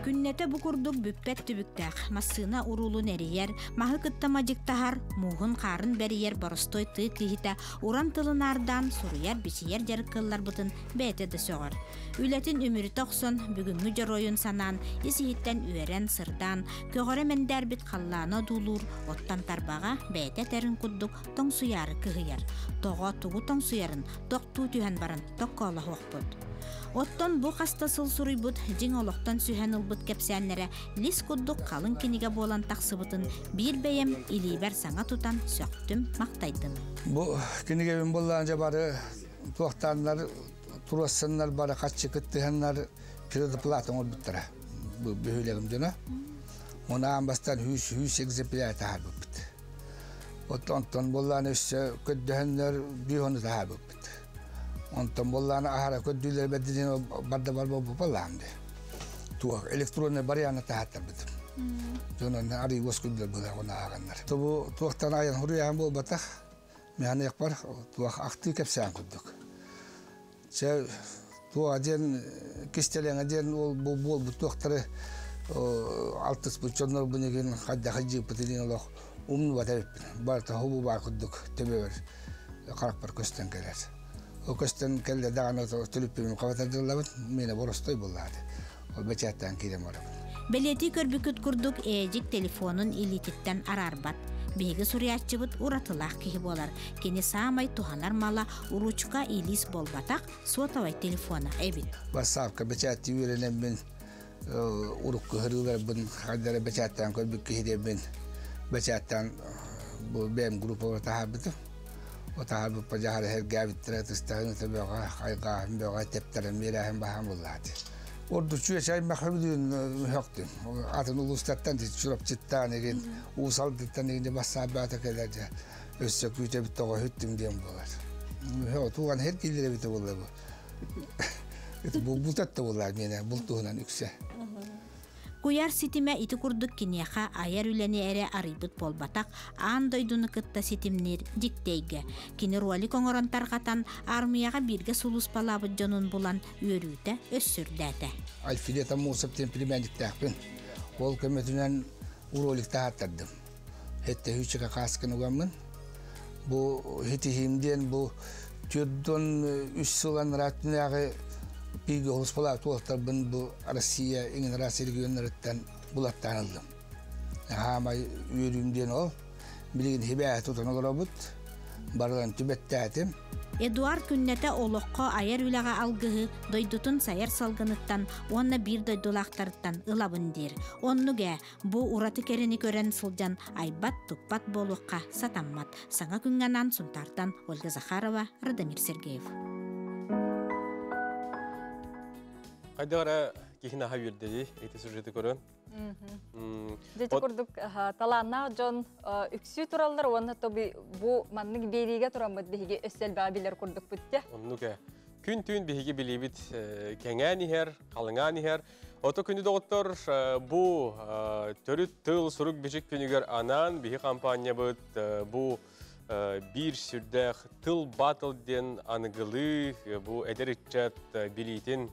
Күннете букурдук бүппет түбүктәк, массына урулу нәриер, махы кыттама жиктахар, муғын қарын бәриер боростой ты тихита, уран тылынардан суруяр бисиер жарыккыллар бутын бәйтеді соғыр. Үлетін өмірі тоқсын, бүгінгі жаройын санан, исихиттен үйерен сырдан, көгірі мендер бит қалланы дулур, оттан тарбаға бәйті тәрін құддук тоң суяры кығыяр. Тоға туғы тоң суярын, тоқ ту түйен барын, тоқ қала хоқпыд. Оттон бу хаста сылсурый бут, жин олоқтан сүйен ұлбыт кепсәнлері лис құддук қалын кенеге болан тақсыбытын бір бәйем илибер саңа тутан сөқтім мақтайдым.
Бу кенеге бен болан жабары туақтанлар, турассанлар бары қатшы күттіғанлар периоды платың олбыттыра. Бу бөхілегім дұна. Оны амбастан хүйс экземпляр тағар бұппыт. Оттон болан өссі көттіғанлар бүйоны тағар бұппыт. Ondan bollana ahara köddüler bedinin barda barba balamdı. Tuğ elektronik bariyana tahatta bidim. Jonon ari woskudlar bula ona aganlar. Bu tuğtan ayan huriyan bol batak. Mehane yapar tuğ aktif kepsen kudduk. Şey tuğ ajen kistelen ajen bol bu tuğları altıs buçonlar bunun hadda hacı pıtılın Allah vatabip. Barta hubu var kudduk tebever. Karakter kösten gelir. O kösten kelle dağına tülüpümün kavatardırlar, mene borostoy bulladı. O beçetten kirem oram.
Belediye körbüküt kurduk Ejik telefonun ilititten ararbat. Begi suriyatçıbıt uratılaq kihi bolar. Keni sağmay tuhanar mala uruçka ilis bolbatak sotavay telefona ebit.
WhatsApp'ka beçetti üyelenen ben uruk hırılar ben hadere beçetten körbük kihi ben beçetten bu benim grup olarak tahabbıtım. O tahabbı pajahar her gavittere tüstahını tabi kaygahım ve tepterim mirahım baham bulladı. Ordu çüye çay mahvudun yoktu. Atın ulustattan çürüp çıttan egin, usaldıktan egin basabatı kelerce. Össek yüce bir toğa hüttüm diyem bular. Tuğan her gillere biti bullar bu. Bu bultat da bullar yine, bultuğunan yükse.
Kuyar sitime iti kurduk kinyaha ayar üleni ere aribut bolbatak an doydunu kıtta sitimnir dikteyge. Kini ruali kongoran tarkatan armiyaga birge sulus palabı jonun bulan yörüde össürdete.
Alfileta Musa temprimendik tahpin. Ol kömetünen urolik tahattırdım. Hette hüçeka kaskın ugamın. Bu hitihimden bu türdün üst olan ratinağı bir hospala tuğlar ben bu Rusya İngiltere regionlarından bulattan aldım. Ama yürümden ol, bilgin hibaya tutan olurabut, bardan tübettetim.
Eduard künnete oloqqa ayar ülaga algıhı doydutun sayar salgınıttan onna bir doydulaqtarıttan ılabındir. Onnuge bu uratı kereni gören sılcan aybat tuppat boluqqa satammat. Sana künganan suntartan Olga Zakharova, Radamir Sergeyev.
Қайдағара кейін аға үйірдеді, әйті сюжеті көрін.
Дети курдук таланна жон үксү тураллар оны тоби бу маннык бериге турамыт биһиги өссел бабилер курдук бүтте.
Оннука күн түн биһиги билибит кеңән ихер, қалыңан ихер. Ото күнү доғыттор бу төрүт тыл сурук бешик күнүгер анан биһи компания быт бу бир сүрдәх тыл батыл ден аныгылы бу эдериччат билитин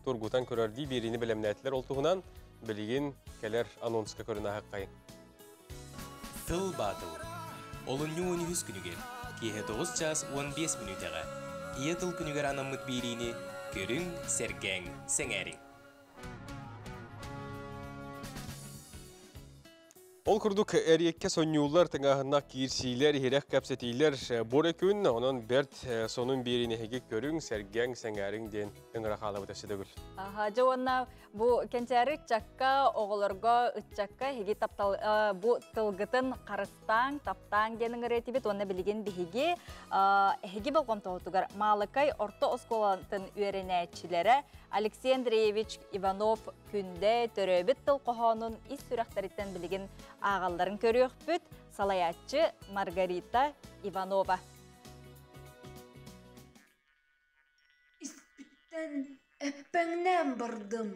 тургутан көрөрди бирини белемнәтләр олтугунан билигин келер анонска көрүнә хаккайын.
Тыл батыл. Олунню 12 күнүгер. Кеһе 9 час 15 минутага. Ие тыл күнүгер анамыт бирини көрүң сергең сеңәриң.
Ол күрдік әрекке сонюлар тыңағына кирсейлер, херек кәпсетейлер бұр күн, оның бәрт сонun беріне хеге көрің, сәргәң, сәңәрің ден үңірақ алабы тәсі дөгіл.
Жа онна бұ кәнчәрі чакка, оғылырға үтчакка хеге бұ тылғытын қарыстан, таптан денің ретібет, онна білген біхеге хеге болғам тоғытығар. Малықай орта осколантын үйеренәтшілері Алексей Андреевич Иванов күнде төрөбіт тыл қоғанын ис сүрәқтареттен білген ағаларын көріөк бүт салаятчы Маргарита Иванова.
Испіттен әппәңнен бардым,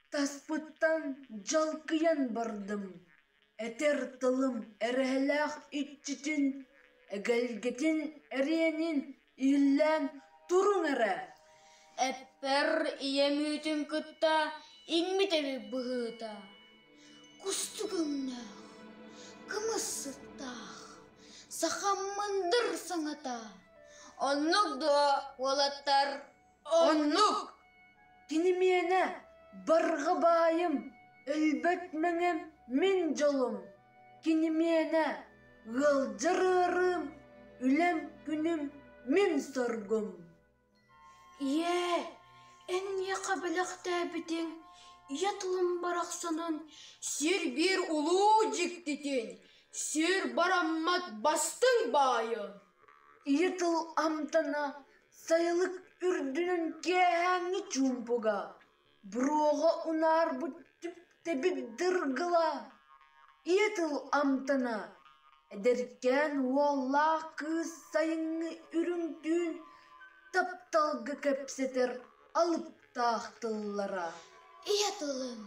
таспыттан жалкыян бардым. Әтер тылым әрәләқ үтчітін, әгәлгетін әренін үйіллән тұрың әрә.
Әппәр иемүтін күтта иңмітері бұғыта. Кустугымна, кымысыттақ, сақаммындыр саңата. Оннук дуа олаттар.
Оннук! Кенемені барға байым, өлбәт мәңім мен жолым. Кенемені ғылжырырым, үлем күнім мен соргым.
Эн яқабылақта бітен, ятылым барақсанын, сер бір ұлу жіктетен, сер бараммат бастың байы.
Ятыл амтана сайылық үрдінің кәңі чумпуға, бұруға ұнар бұттіп тәбіп дырғыла. Ятыл амтана әдеркен уалла қыз сайыңы үріңтін, тапталғы кәпсетер алып тақтыллара.
Иятылым,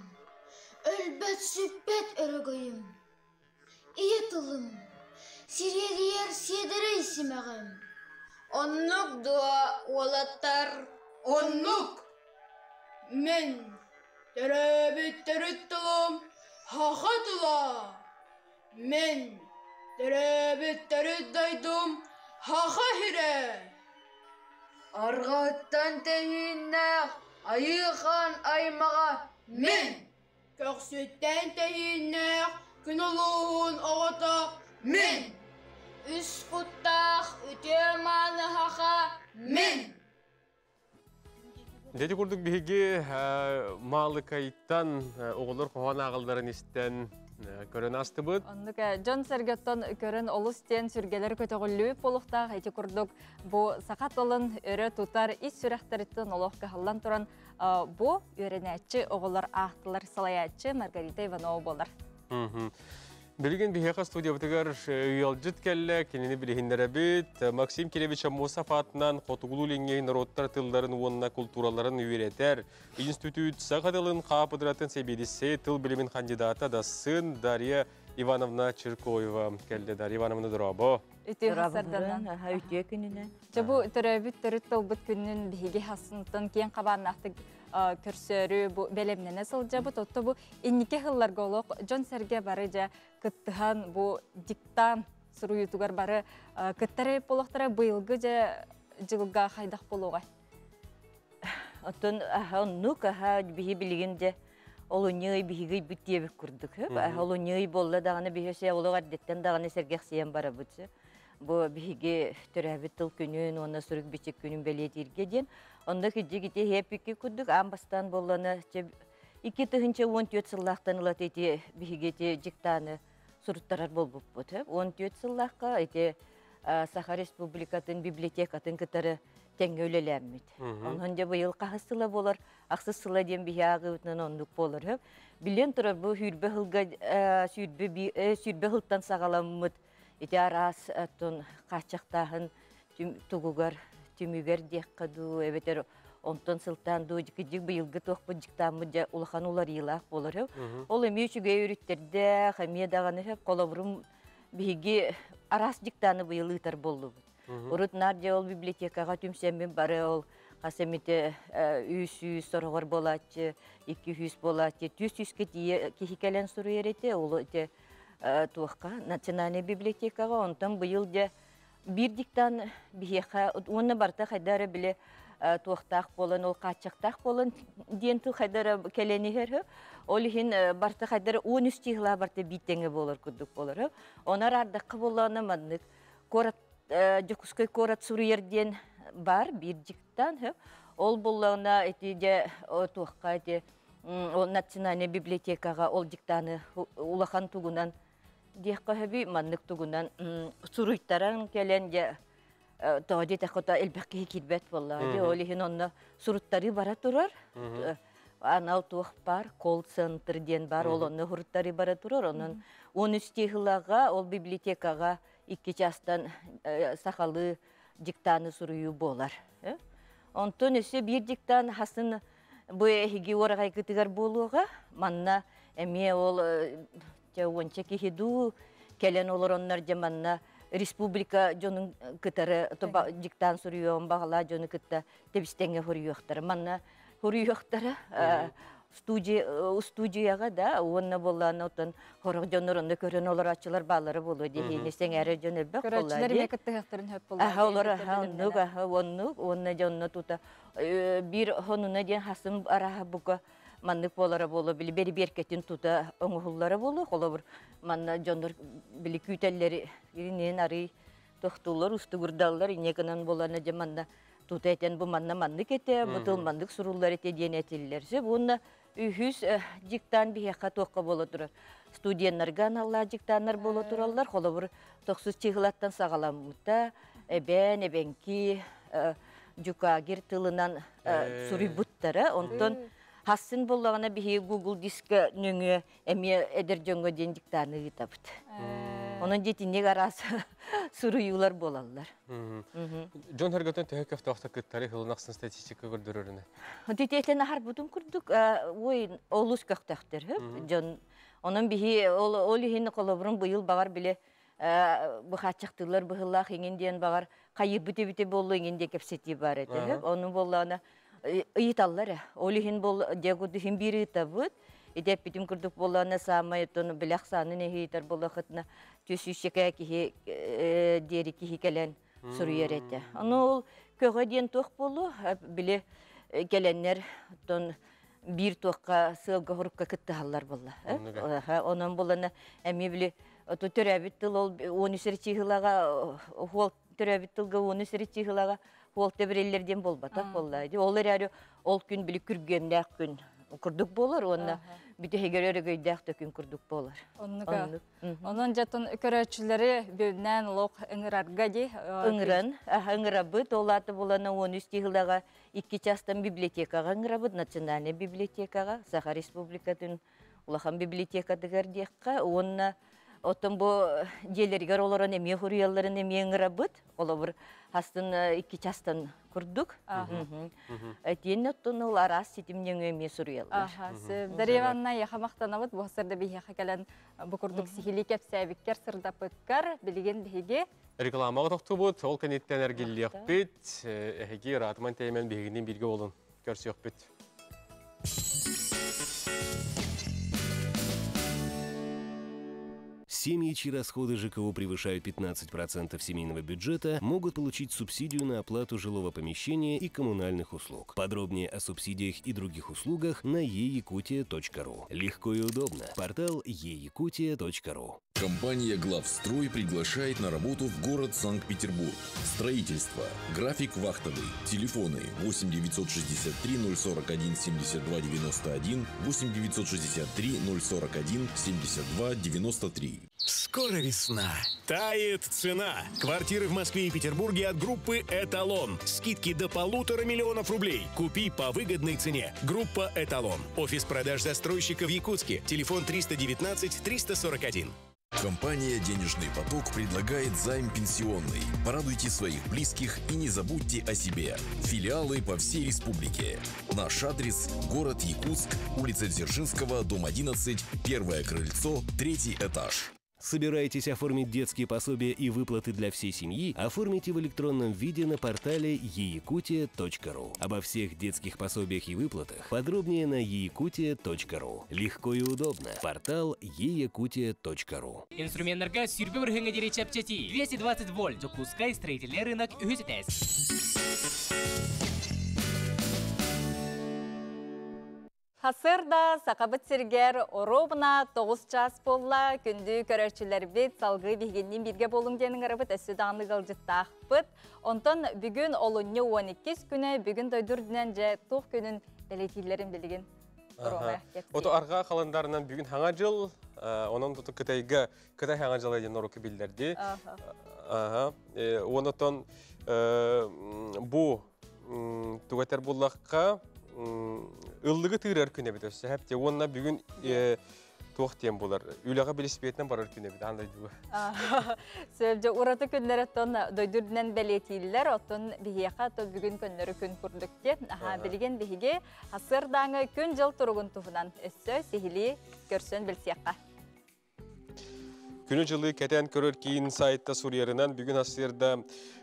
өлбәт сүппәт өрігойым. Иятылым, сирерiyер седірей симәғым. Оннук дуа олаттар.
Оннук!
Мен төрөбіт-төріттілім хақатыла. Мен төрөбіт-төріттайдым хақа хире.
Арғаттан тәйіннәқ, айыған аймаға мен.
Көксөттен тәйіннәқ, күн олуын оғыта мен. Үс құттақ, үте маны хақа мен.
Дети күрдік бігі малы кайттан оғылыр қоған ағылдарын істен көрін асты бұд.
Оннука Джон Сергеттон көрін олыс тен сүргелер көтіғілі полуқтақ әйті күрдік бұ сақат олын өрі тұтар ис сүрәқтарыттын олыққа халлан тұран бұ өренәтші оғылар ақтылар салаятчы Маргарита Иванова болар.
Білген бігеға студия бұтығар үйалжыт кәлі, кенені білігіндері біт, Максим Келевич Амосов атынан қотығылу ленгейін роттар тылдарын онына культураларын үйретер. Институт сақадылын қапыдыратын себедісі тыл білімін кандидаты да сын Дарья Ивановна Чиркоева кәлді. Дарья Ивановна дұрабы.
Үтей қасарданан.
Үтей күніне.
Жабу түрәбіт түріт тылбыт күннің бігі хасынтын кен қабаннақтық көрсөрү бу белемнене сылжабы тотто бу иннике хылларга олок Джон Серге бары жа кыттыхан бу диктан суруютугар бары кыттары болохтара быйылгы жа жылга хайдах болуга.
Отон оннук биһи билигин же олуnyy биһиги бүттебик курдук. Олуnyy болла даганы биһесе олугар деттен даганы сергексиен бара бутсы. Бу биһиги төрәбит тыл күнүн, онна сурук бичек күнүн белетирге ден. Онда киджигите хепики курдук амбастан болланы 2 тыгынча 14 сыллактан улат эти биһигете жиктаны суруттарар болбуп бут. 14 сыллакка эти Саха Республикатын библиотекатын кытары теңге өлеләммит. Onun da bu yıl kahısıla bolar, aksısıla diyen bir yağıtının onluk bolar. Bilen turur bu hürbe hılga, sürbe hıltan sağalamıt. İti aras atın kaçaktahın tuğugar, tümüger dekkadu, eveter ondan sıltan du jikijik bu yılgı toq bu jiktamı ja ulakan ular yılaq bolar. Ol emi üçüge yürütterde, xamiye dağını hep kolaburum bihigi aras jiktanı bu yıl ıtar bollu. Urut narja ol bibliotekaga tümsemmin bari ol Kasemite 300 sorular bolatçı, 200 bolatçı, 100-100 kihikelen soru yerete, olu ite tuğka, Nasyonalny bibliotekaga, ondan bu yılca bir diktan biheka, onu barta haydara bile tuğtaq bolan, ol kaçaqtaq bolan, diyen tuğ haydara keleni her, olihin barta haydara 13 tihla barta bitenge bolar, kuduk bolar. Onar ardaqı bolana madnik, korat, Jokuskoy korat soru yerden var bir diktan ol bollağına etice o tuğka eti o Nasyonalny bibliotekaga ol diktanı ulakan tuğunan diyekka hebi manlık tuğunan suruytaran kelence tağdi takota elbette hikilbet vallahi olihin onna surutları bara turar anal tuğ var call center diyen var ol onna hurutları bara turar onun 13 tihılaga ol bibliotekaga iki çastan sakalı diktanı suruyu bolar. Ondan ise bir diktan hasın bu higi oraya gittiler boluğa manna emiye ol çavunçaki hidu kelen olur onlar zamanla Respublika jonun kıtarı diktan suruyu bağla jonu kıtta tebistenge huruyuqtar manna huruyuqtar studiyaga da onna bollan otan horog jonnorunda көрөн олар ачылар балары болу дегени сен эре жон элбек болла.
Көрөчүлөр мекетте хактарын хөп болду.
Олар онну жонно тута бир хонуна ден хасым араха бука маннык болара болу били бери беркетин тута оңуллары болу. Холобур манна жоннор били күтеллери иринен ары токтулар устугурдаллар инекенен болана жаманда тута этен бу манна маннык эте бутул мандык суруллар эте диен этиллерсе бунна үхүс диктан бихека тоққа боло турар. Студенттарга алла диктаннар боло тураллар. Холобур 9 чыгылаттан сагаламмыта эбенки жукагир тылынан сурибуттара. Онтон хасын боллагана бихи Google диске нөңө эме эдер жөнгө ден диктаны табыт. Onun jetine garas suruюлар болаллар.
Жон херготен төһөкөф тохта тарих ылнаксын статистика көрдөрөрүнө.
Дитетен ахар бутун курдук ой олус көктөктөр. Жон onun бихи олихин колобрун быйыл багар биле бу хачактылар быгылла хиңин диен багар кайы бите болду иңинде кепсети бар эте. Onun боллана ыйталлар. Олихин бол дегуду хим бири табыт. İdep bitim kurduk bolana samayetonu bilak sanı nehiter bolakatna tüsüşeke ki deri ki gelen suriyerete. Onu köge diyen toq bolu bile gelenler ton bir toqqa sığga hurukka kıttı hallar bolla. Onun bolana emi bile to törabit tıl ol 13 çiğlaga hol törabit tılga 13 çiğlaga hol tebrellerden bolbatak bollaydı. Onlar arı ol gün bile kürgenler gün kurduk bolar onda bir de hegerere göydak tökün kurduk bolar.
Onun jatın köröçülleri bölünen loq ıngırarga di.
Ыңырабыт, олаты болана 13 тиғылаға 2 частан библиотекаға ыңырабыт, Национальный библиотекаға, Саха Республикатын улахан библиотекадығар дейққа, онына отын бұл желергер оларын еме хурияларын еме ыңырабыт, ола бір хастын 2 частан курдук. Әтен оттон ол арас сетімнен еме суриялар.
Дареванна яхамақтанабыт, бұл сырды бейхеқа кәлін бұл курдук сихили кәпсәбіккер сырдапыткар, білген бейге
Рекламаға тоқты бұд, ол кәнеттен әргелілек бет, әхеге ратыман тәймен бейгінен бірге олын көрсек бет.
Семьи, чьи расходы ЖКУ превышают 15% семейного бюджета, могут получить субсидию на оплату жилого помещения и коммунальных услуг. Подробнее о субсидиях и других услугах на eyakutia.ru. Легко и удобно. Портал eyakutia.ru.
Компания «Главстрой» приглашает на работу в город Санкт-Петербург. Строительство. График вахтовый. Телефоны 8 963 041 72 91, 8 963 041 72 93.
Скоро весна. Тает цена. Квартиры в Москве и Петербурге от группы «Эталон». Скидки до 1,5 миллиона рублей. Купи по выгодной цене. Группа «Эталон». Офис продаж застройщика в Якутске. Телефон 319-341.
Компания «Денежный поток» предлагает займ пенсионный. Порадуйте своих близких и не забудьте о себе. Филиалы по всей республике. Наш адрес – город Якутск, улица Дзержинского, дом 11, первое крыльцо, 3-й этаж.
Собираетесь оформить детские пособия и выплаты для всей семьи? Оформите в электронном виде на портале eyakutia.ru. Обо всех детских пособиях и выплатах подробнее на eyakutia.ru. Легко и удобно. Портал eyakutia.ru.
Инструментарга сүрбе бүрхіңі дере чапчати. 220 вольт. Жокускай строительный рынок үхізетес.
Хасырда сақабыт сергер оробына 9 час болла күнді көрерчілер бет салғы бігеннен бірге болың денің арабыт әсі даңлы қалжыттақ бұт. Онтан бүгін олынне 12 күні бүгін дойдырдынан жа тоқ күнін бәлетейлерін білген.
Ото арға қаландарынан бүгін хаңа жыл, оның тұты кытайға кытай хаңа жыл әден орықы білдерді. Онытын бұ туғатар болаққа ыллығы тыырар күне бит өсі. Әпте онына бүгін тоқтен болар. Үйлаға біліспетінен барар күне бит. Андай дуы.
Сөбде ұраты күнлер оттон дойдырдынан бәлетейлер, оттон бігеқа то бүгін күнлері күн күрдікте. Білген бігеге асырдаңы күн жыл тұрғын тұғынан өссі сехілі көрсін білсеққа.
Күні жылы кәтен көрір кейін сайтта Сурьерынан бүгін асырда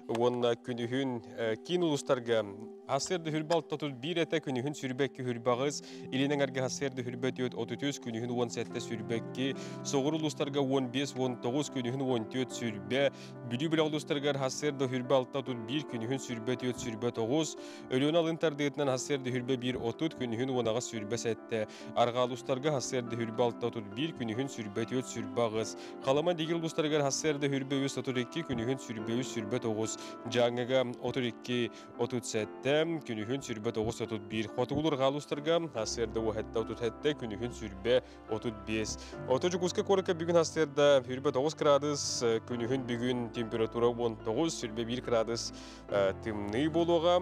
онына күнігін кейін ұлыстарға Hasırda hürbalt tutul bir ete günühün sürbekki hürbağız, ilinin erge hasırda hürbet yöt 33 günühün 17 sürbekki, soğur uluslarga 15-19 günühün 14 sürbe, büdü bile uluslarga hasırda hürbalt tutul bir günühün sürbet yöt sürbet 9, ölüğün alıntardıqından hasırda hürbe 1-30 günühün 10 sürbe sette, arga uluslarga hasırda hürbalt tutul bir günühün sürbet yöt sürbağız, kalama digil uluslarga hasırda hürbe 32 günühün sürbe 9, жаңыга 32-37 күнүхүн сүрбе 9-31 хотугулур галустарга асырда уһатта 37 күнүхүн сүрбе 35 отожукуска корка бүгүн асырда сүрбе 9 градус күнүхүн бүгүн температура 19 сүрбе 1 градус тымны болуга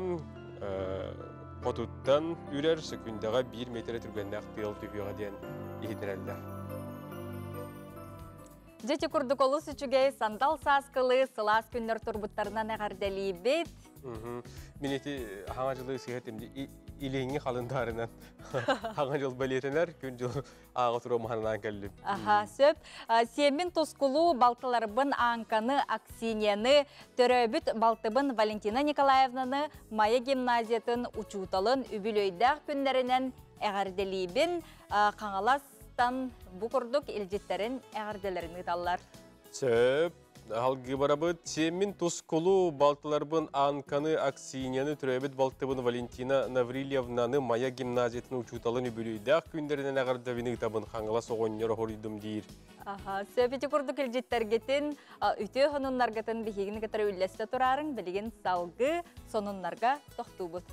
хотуттан үрер секундага 1 метр түргеннак тыыл түбүгө ден ийдирелдер.
Жеті күрдік олыс үшіге сандал саскылы сылас күннер тұрбыттарынан әғардәлі бет.
Мен еті хаңа жылы сүйетімді илеңі қалындарынан хаңа жыл бәлетінер, күн жыл аға тұру мағанынан кәліп.
Сөп, семін тұскулу балтыларбын аңқаны Аксинияны, төрөбіт балтыбын Валентина Николаевнаны Майя гимназиятын учуталын үбілөйдәқ күнлерінен әғардәлі бен қаңалас bu kurduk ilcitlerin əğərdələrini dallar.
Söp, halgı barabıt, semin tuskulu baltılarбын Анканы Аксинияны түрәбет балtıbын Валентина Наврильевнаны Майя гимназиятын учуталын үбілейдәқ күндерінен әғардәвіні табын қаңыла соғыннер оридым дейір.
Сөп, ете курдuk ilcitlergetin, үте хонунларгатын бігегіні кәтірі үлләсті тұрарын білген салғы сонунларға тоқту бұд.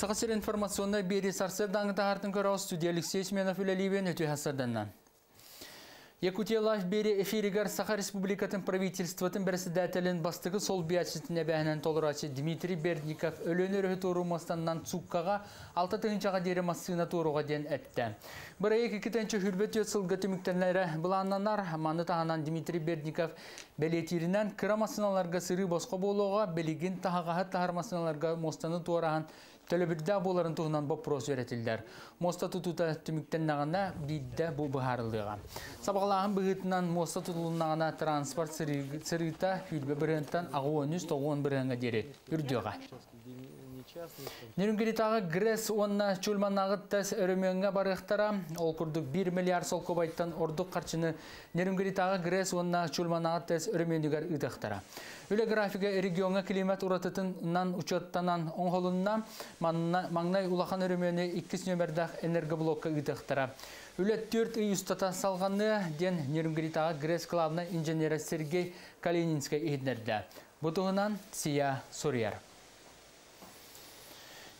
Сақасыр информационной бері сарсыр даңғыта артын көрі студия Алексей Сменов үләлейбен өте хасырданнан. Якутия лаш бері эфиригар Саха Республикатын правительствотын бірісі дәтелін бастығы сол биятшысына бәхінен толырачы Дмитрий Бердников өлөнер өтөру мастаннан цуккаға 6 тыңчаға дері массына торуға ден әтті. Бір әйек екітенші хүрбет өт сылғы түміктенлері бұланнанар маны тағанан Дмитрий Бердников бәлетирінен кыра масыналарға сыры босқа болуға белеген тағаға тағар масыналарға мостаны туараған Төлөбірді боларын тұғынан вопрос өретілдер. Моста тұтута түміктен нағына бейді бұл бұхарылыға. Сабағалағын бұғытынан моста тұтылынағына транспорт сырыта хүлбе бірінттен ағы 13-9 бірінға дері үрдіға. Нерүнгеритағы Грес онна чулманағы тәс өріменге барықтара, ол күрдік 1 миллиард сол көбайттан ордық қарчыны Нерүнгеритағы Грес онна чулманағы тәс өрімендігер ұдықтара. Үлі графика регионға климат ұратытынан ұчаттанан оңғылынна маңнай улахан өрімені 2 нөмірдақ энергоблокқа ұдықтара. Үлі 4 үй ұстата салғаны ден Нерүнгеритағы Грес клабына инженері Сергей Калининскай егінерді. Бұтығынан Сия Сурьяр.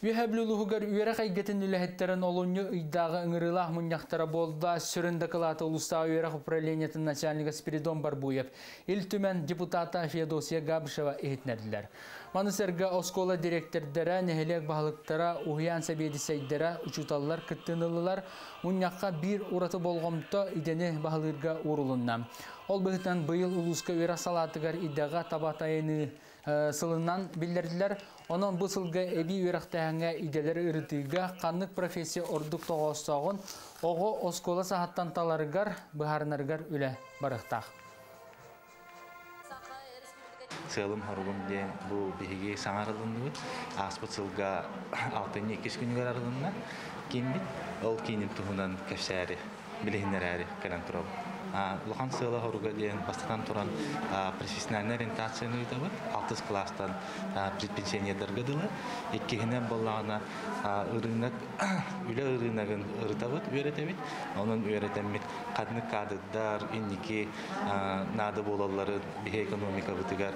Ühebluluğugar üyere kaygıtın ülehetlerin olunyu ıydağı ıngırılah munyaqtara bolda süründe kılata ulusta üyere upraleniyetin начальника Спиридон Барбуев, il tümen депутата Феодосия Габышева ehitnediler. Manısırga oskola direktörlere, nehelek bahalıktara, uhiyan sebediseytlere, uçutallar, kıttınılılar, munyaqqa bir uratı bolğomda ideni bahalırga uğrulundan. Ol bıhıtan bıyıl uluska üyere salatıgar iddağa tabatayını sılından bildirdiler. Onun bu sılga ebi üyrektağına ideleri ırıtıga kanlık profesiya orduk toğustağın oğu oskola sahattan talarıgar, bıharınarıgar üle barıqtaq.
Sığılım harugum diyen bu bihigi sanarılındı. Aspıt sılga 6-2 günü aralığında kimdi? Ol kinin tuhunan kefsari, bilehinleri kalan turab. Luhan sığılı haruga diyen bastıdan turan profesyonel orientasyonu var. 6 klastan предпенсионердерге дылы. Иккихинен боллағына ырынак, үлі ырынагын ырытабыт, үйретебит. Onun öğretemit kadını kadırlar, inniki nadı bolalları, bir ekonomika bıtıgar,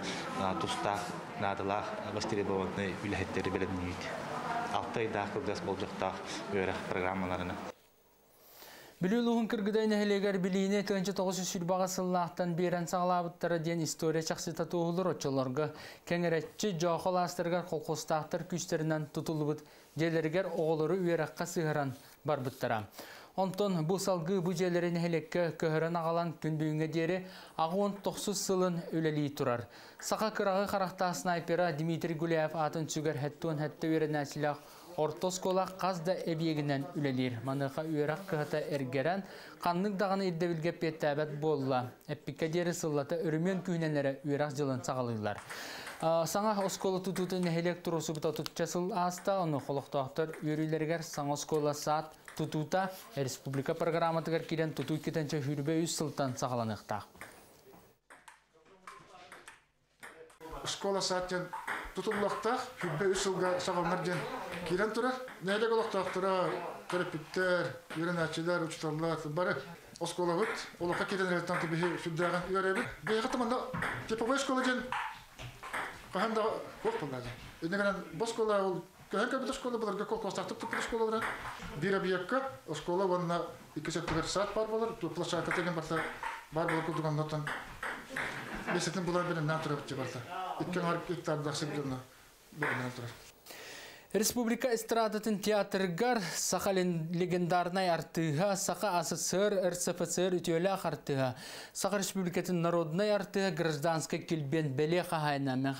tustaq, nadılar, bastiribovanı ülhetleri bilinmeydi. 6 ayda kılgas bolcaqtaq öğret programmalarını.
Biluluğun kırgıday neheleger biliğine tığınca 900 sürbağa sılağıttan beren sağlabıttara diyen istoriya çaksıta tuğulur oçalarga kengeretçi joğol astırgar kolkostağıttar küçlerinden tutulubut jelerger oğulları üyerakka sığıran barbıttara. Onton bu salgı bu jeleri nehelekke köhören ağalan kündüğüne deri ağuun 900 sılın öleliği turar. Saka kırağı karakta snaypera Dimitri Gulyaev atın süger hettuğun hette üyeren silah Ortoskola qazda ebiyeginden ülelir. Manıqa üyerak kıhata ergeren, kanlık dağını iddebilge pettəbət bolla. Eppika deri sıllata örümyen kühnenlere üyerak jılın sağalıylar. Sana oskola tututu nehelek turusu buta tutçasıl asta, onu xoloqtaqtır üyerilerger sana oskola saat tututa Respublika programatıgar kiren tutu kitençe hürbe 100 sıltan sağalanıqtaq.
Oskola saatjen tutullaqtaq, hürbe 100 sılga sağalanarjen kiren turar. Neyde qoloqtaqtıra, terapitler, yörenatçiler, uçutarlar, bari oskola bit, olaqa kirenlerden tabi süddağın üyerebit. Beyaqı tamanda tepovoy oskola jen Kahanda yok bunlar. Ünlüğün boskola ol, köhen kabit oskola bular, kolkostaqtıp tutup oskolalara. Bir abiyakka oskola vanna 2 saat var bular, plaşaka tegen barta var bular kudugan notan. Besetin bular benim nan turabıtçı barta. İkken harip iktar daqsı bilirna benim nan turar.
Respublika Estradatın teatrgar Sakhalin legendarnay artığa, Sakha АССР, РСФСР ütüyle artığa, Sakha Respublikatın narodnay artığa gражданска kilben bele khayna men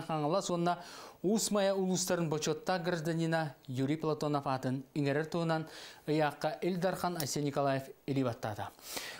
khangla sonna Усмая улустарын бочотта гражданина Юрий Платонов атын иңерер туынан ыяққа Элдархан Асия Николаев элибаттады.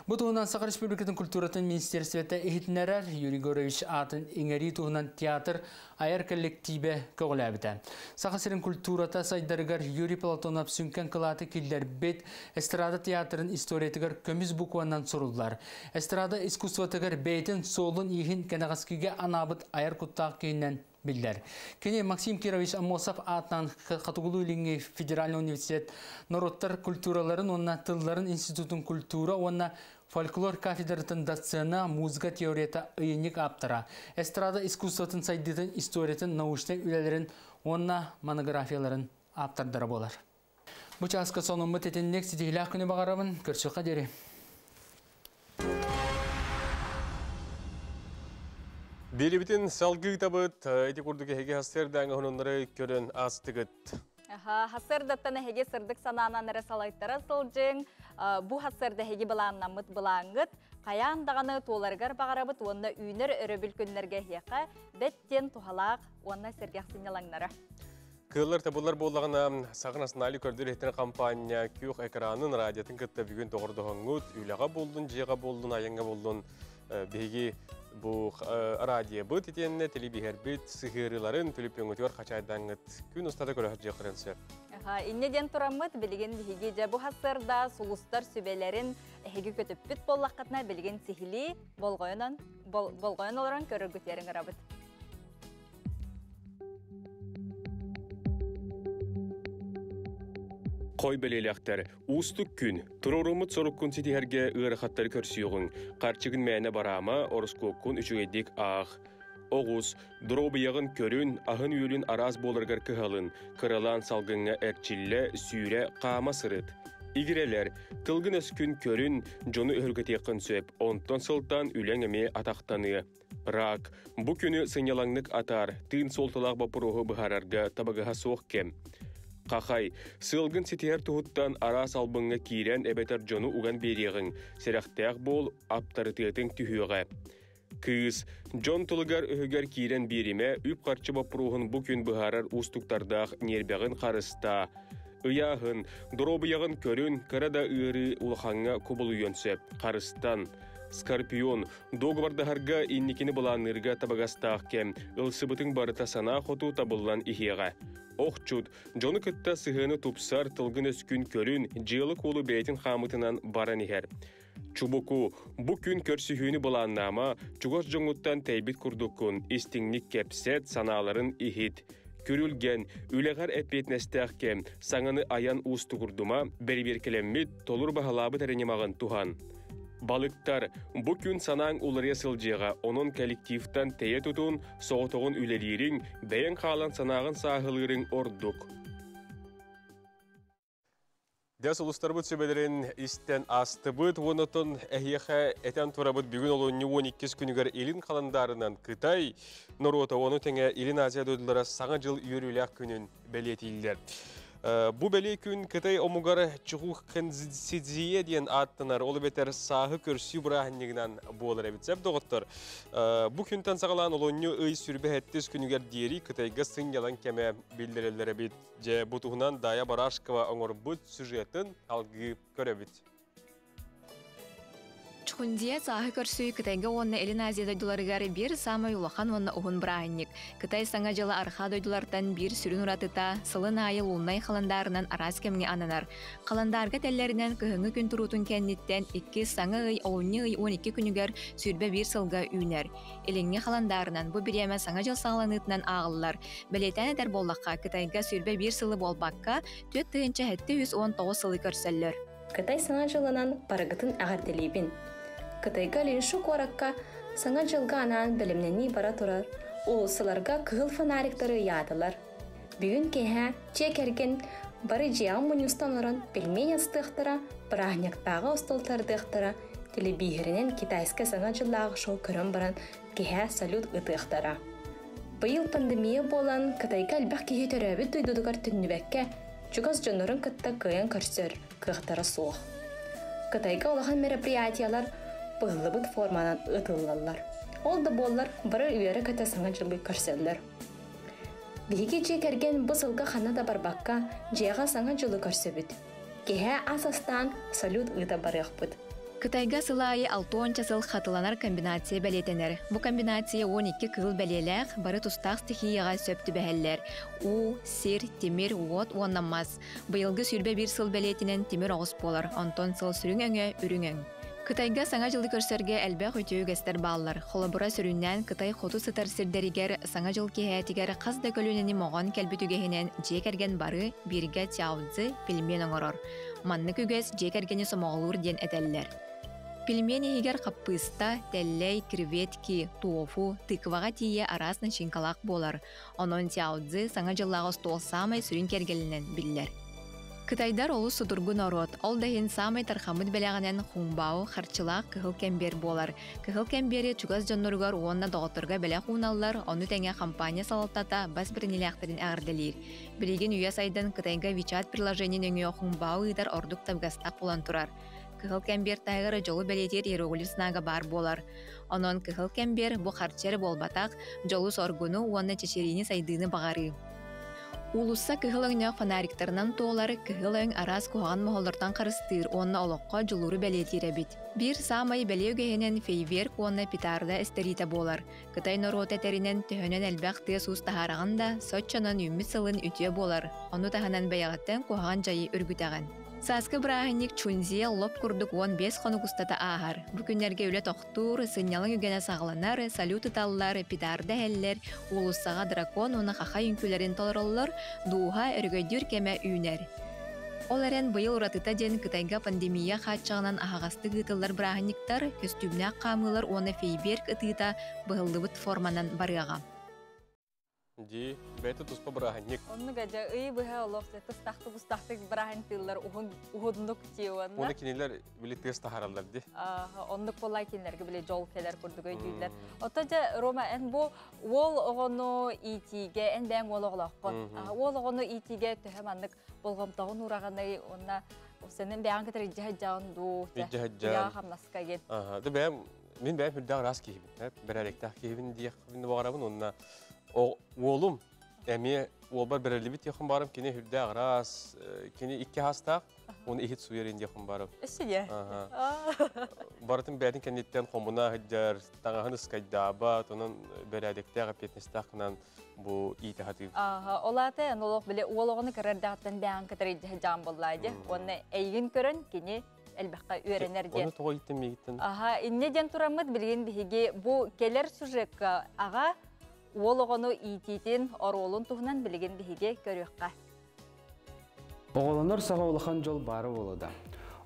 Бұл туынан Саха Республикатын культуратын министерстветі эхитінерер Юрий Горович атын иңери туынан театр айар коллективе көғіләбіді. Саха сірін культурата сайдарыгар Юрий Платонов сүнкен кылаты келдер бет эстрада театрын историятыгар көміз букуаннан сұрылдар. Эстрада искусстватыгар бейтін солын ихин кенағаскиге анабыт айар құттақ кейінен bildiler. Kene Максим Кирович Амосов атынан Катугулу Илинге Федеральный университет народтар культураларын, онна тылларын институтын культура, онна фольклор кафедратын доцена, музыка теорията ыйынник аптара. Эстрада искусстватын сайдытын, историятын, научтен үлелерін, онна монографияларын аптардары болар. Бұл часка сонымы тетенлек сидейлі күні бағарабын, көрсіқа дері.
Белебитин салгы табыт, эти курдуки хеге хастердаңы хононлары көрін астығыт.
Хасырдаттаны хеге сырдық сананан әрі салайттара сылжың, бұ хасырды хеге біланнамыт білаңыт, қаяндағаны толарғар бағарабыт, онына үйнер өрөбіл күнлерге хеқа, бәттен тухалақ, онына сергеқ синелаңнары.
Кыллар табылар болағына сағынасын али көрдір еттен компания күйіқ экранын радиотын күтті бүгін тоғырды ғыңғыт, үйліға болдың, жеға болдың, айынға болдың, бейге bu radyo bu titenne telebiharbit sihirlerin tülüpüngütüyor kaçaydanıt gün ustada görücü kırınsı.
İnneden turamıt bilgin higece bu hasırda sulustar sübelerin higi kötüpüt bollaqatna bilgin sihili bolgoyan olarak görügütlerin arabıt.
Koy belelekler, ustuk gün, tururumut sorukun sitiherge ığırıqatları körsüyoğun, qarçıgın məne barama, oroskokun üçügedik ağ, Oğuz, durobiyağın körün, ahın üyülün araz bolırgar kıhalın, kıralan salgınga erçille, sүйre, qama sırıt. İgireler, tılgın öskün körün, jonu örgüte yakın söp, onton sıltan ülen ataqtanı. Rak, bu günü sınyalanlık atar, tığın soltalaq bapuruhu bıhararga tabagaha soğuk kem. Qaqay, sılgın sitiher tuhuttan aras albınga kiren ebeter jonu ugan beriğin, seraqtaq bol aptarıtığın tühüge. Kız, John Tulugar öhüger kiren birime, üp qarçı bapuruhun bu gün bıharar ustuklardaq nerbağın qarısta. Iyahın, durobiyağın körün, karada ıırı ulxanga kubulu yönsep, qarıstan. Skorpion, dogbardaharga innikini bulanırga tabagastaq kem, ılsıbıtın barıta sana xotu tabıllan ihiga. Oqçud, jonu kıtta sıhını tupsar tılgın öskün körün, jılı kolu beytin xamıtınan baran iher. Çubuku, bu gün körsühünü bulanama, çugos jonguttan teybit kurdukun, istinglik kepset sanaların ihit. Kürülgen, ülegar etbetnestahkem, sanını ayan ustukurduma, beribirkelemmit, tolur bahalabı terenemağın tuhan. Balıktar, bu gün sanang ularya sılcığa, onun kollektiftan teye tutun, soğutuğun ülelirin, beyen kalan sanağın sahılırın orduk. Дәс улустарбыт сөбелерин истен астыбыт, онотон әйеха әтен турабыт бүгін олуынны 12 күнігер елін қаландарынан Қытай, Нұрота, оны тәңе Елін Азия дойдылары саңа жыл үйірілік күнін бәлетейлдер. Бу бәле күн Қытай омугары чуғуқ қынзидзие дейін аттынар, олы бетер сағы көрсі бұрағыннегінен болыр әбітсәп доғыттыр. Бу күнтен сағалан олуынны өй сүрбе әттіз күнігер дейірі Қытайға сын ялан кәмі білдірелері бет. Же бұтығынан Дая Барашкова оңыр бұт сюжетін алғы көребет.
Чхундия сағы көрсүй Кытайга онна Елін Азия дойдуларыгары бір самай улахан онна уғын бұрағынник. Кытай саңа жылы арха дойдулартан бір сүрін ұратыта, сылын айы луннай қаландарынан арас кемге ананар. Қаландарга тәллерінен көхіңі күн тұрутын кәнниттен 2 саңа ый, 10 ый, 12 күнігер сүрбе бір сылға үйнер. Еліңе қаландарынан бұ біреме саңа жыл сағаланытынан ағылылар. Бәлетән әдер боллаққа Кытайга сүрбе бір сылы болбаққа 4 тыынча 719 сылы көрсәллер.
Кытай саңа жылынан парагытын ағар делейбін. Кытайга линшу коракка саңа жылга анан білімнені бара тұрар. Улысыларға кығыл фонариктары ядылар. Бүгін кеха чекерген бары жиан мұнюстан орын пельмень астықтыра, бірахняктағы остолтардықтыра, телебихірінен китайска саңа жыллағы шоу көрін баран кеха салют ұтықтыра. Бұйыл пандемия болан Кытайга әлбәқ кеге төрәбі дойдудығар түннібәкке жүгіз жонырын кытта кыян көрсөр кықтары суық. Кытайга олаған мероприятиялар бұғылыбыт форманан ұтылалар. Ол да болар бары үйері көті саңа жылы көрселдер. Бігі жекерген бұл сылға қана да барбаққа жеға саңа жылы көрсөбіт. Кеге асастан салют ұйда барық бұд.
Кытайга сылайы 6 сыл қатыланар комбинация бәлетенер. Бұ комбинация 12 кыл бәлеләқ бары тұстақ стихияға сөпті бәхәлләр. У, сир, темір, от, оннамаз. Бұйылғы сүрбе бір сыл бәлетінен темір оғыз болар. Антон сыл сүрің өңі, үрің өң. Кытайга саңа жылы көрсөрге әлбәқ өтеу гәстер баллар. Холобура сүрүннән Кытай хоту сытар сирдеригер саңа жыл кеһәтигер қаз да көлүнені моған кәлбүтүгеһинен жекерген бары бирге тяудзы пельмен оңорор. Манны күгәс жекергені сомоғылур ден әтәлләр. Пельмен егер қаппыста, тәлләй, креветки, тофу, тыкваға тие арасын шинкалақ болар. Онон тяудзы саңа жыллағы стол самай сүрін кергелінен биллер. Кытайдар олу судургу народ, ол дайын самай тархамыд бәләғанен хумбау, харчылақ кығыл кәмбер болар. Кығыл кәмбері чугаз жонноргар уонна доғытырға бәлә хуналар, оны тәңе компания салаттата бас бірінеләқтірін әғірделер. Білеген үйе сайдан Кытайга WeChat приложенин өңе хумбау ыдар ордук табгастақ болан турар. Кығыл кәмбер тайғыры жолу бәлетер иероглифснага бар болар. Онон кығыл кәмбер бұ харчері болбатақ, жолу соргуну уонна чешерини сайдыны бағары. Улусса кыһылыңна фонариктарынан тоолары кыһылың арас куһаган моһоллортан карыстыр, онна олоққа жулуру бәлетире бит. Бир самай бәлеүгеһенен фейверк онна питарда эстерите болар. Кытай норота теринен төһөнен элбәк тыа суус тахараганда соччонан үммит сылын үтүө болар. Ону таханан бәягаттан куһаган жайы үргүтәгән. Саскы брахинник Чунзия лоп курдук 15 хонугустата аһар. Бу күннәргә үле тохтур, сыннялың үгәнә сагланар, салют италлар, питарда хәлләр, улуссага дракон уны хаха юнкүләрен толороллар, духа өргөйдүр кеме үйнәр. Ол әрен быйыл уратыта ден кытайга пандемия хатчағынан ағағасты гытылар браханиктар, көстүмнәк қамылар оны фейберг ытыта бұғылдыбыт форманан барыға.
Ди, бәті тұспа браханик.
Оны ғажа үй бұға олықсы, тұстақты брахан тылар ұғындық теуанна.
Оны кенелер білі тест тахаралар ди.
Ондық болай кенелерге білі жол келер күрдігі өйдейлер. Отажа, Рома, ән бұл ол оғыны итиге, ән бәң ол оғылақпын. Ол оғыны итиге түхем андық болғымтағын ұрағаны, онна сенің бәң кітір иджахаджауын ду. Иджахаджауын.
Мен бәң хүрдәң рас кейбін. Бір әректақ кейбін дейін бағарабын, онна оğlum әме ол бар бірәлі бит яқын барым, кені хүрді ағырас, кені икі хастақ, оны ихет суерен яқын барым.
Үсі де?
Барытын бәдің кәнеттен қомына ғыджар, таңағын ұскайдабат, оның бірәдіктәғі петнестақ қынан бұл иеті хатып.
Олаты, олық біле, олығыны кәрердіғаттан бәң кітір жан боллайды. Оны әйгін көрін, кені әлбәққа үйренер ден.
Оны тоға еттен мегіттен.
Иннеден тұрамыд білген бігі, бұл келер сүржек аға ол оғыны итетін оролын тұғынан білген бігі көріққа.
Оғыланар саға олыған жол бары олыда.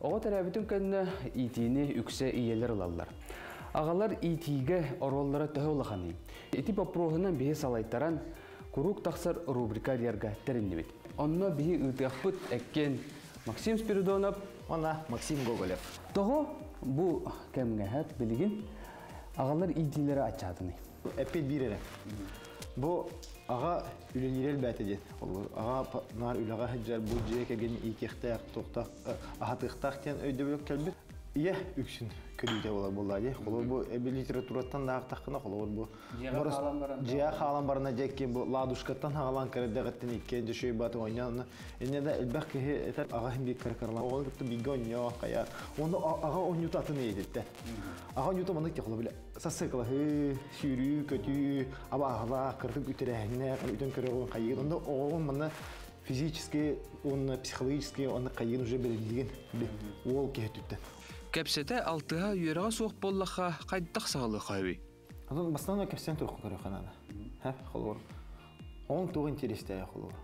Оғы тәрәбітін кәнні итіні үксе иелер ұлалар. Ағалар итиге ороллары түхі олығаны. Ити попроғынан бігі салайттаран күрік тақсыр рубрика дерға тәрінді бет. Онына бігі ұтықпыт әккен Максим Спиридонов,
она Максим Гоголев.
Тоғы бұл кәмгәхәт білген ағалар итилері ачадыны.
Әппет бирері. Бұл аға үлелерел бәті дед. Аға нар үліға хәджар бұл жек әген икектәк, тоқтақ, ағатықтақ тен өйді бөлік кәлбет. Ие үксін көдейді болады. Қолыр бұл әбі литератураттан дағықтаққына қолыр бұл. Жия қалан барына жеккен бұл ладушкаттан ағалан кәрдіғаттен еккен жөшөй баты ойнаны. Әне де әлбәқ кеге әтәр аға хімбек кәркарлан. Оғыл күпті бигі ойна, қая. Оны аға ойнюты атын ейдетті. Аға ойнюты маңдық те қолы біле. Сасықылы, сүйрі, көті, абағыла, қыртып үтірәңіне, үтін көрі оғын қайығын. Онда оғын маңна физически, психологически, оны қайығын уже белгілеген ол кеге
Кәпсеті алтыға үйеріға соқ боллаға қайдақ сағылы қайбей?
Одан бастан да кәпсетен тұрқы көрі қанады. Қолуыр. Оң туғы интересті әй қолуыр.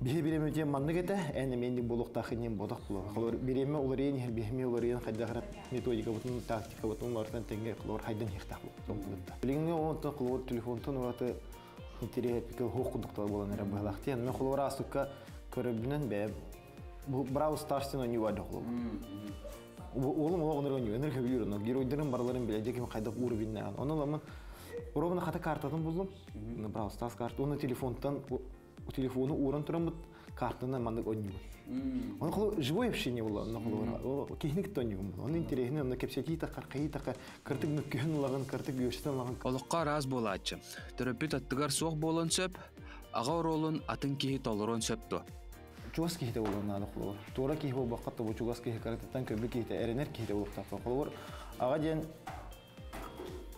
Біре-біреме өтен маңды кәті, әні менді болуқтақынен бодақ қолуыр. Қолуыр біреме олар ең, бейме олар ең қайдағырап методика бұтын, тактика бұтын, олардан тәңге қолуыр хайдан ектақ бұл. Білігінге оңты қолуыр телефонтын оғаты интерепікіл хоққындықтар болан әрі бағылақты. Мен қолуыр асыққа көрібінен бәй, Brawl Stars'ın oynuyor vardı қолуыр. Oğlum oğlanlar oynuyor. Enerji biliyorum. Геройдарын барларын bilecek mi kaydak uğru bilmeyen. Onun zaman orada hata kartını buldum. Brawl Stars kartı. Onu telefondan o telefonu uğran turan kartından mandık oynuyor. Onun kolu живое общение было. Onun kolu kehnik oynuyor. Onun interesini onun kepseki takar, kayı takar, kırtık mükühün lağın, kırtık göğüsten lağın.
Olukka raz bolatçı. Töröpüt attıgar soğuk bolan söp, ağa rolun atın kehi tolron söptü.
Чугас кихте болон нады холор. Тора ких бо бакатта бо чугас ких караттан көбү кихте эренер кихте болуп тапты холор. Ага ден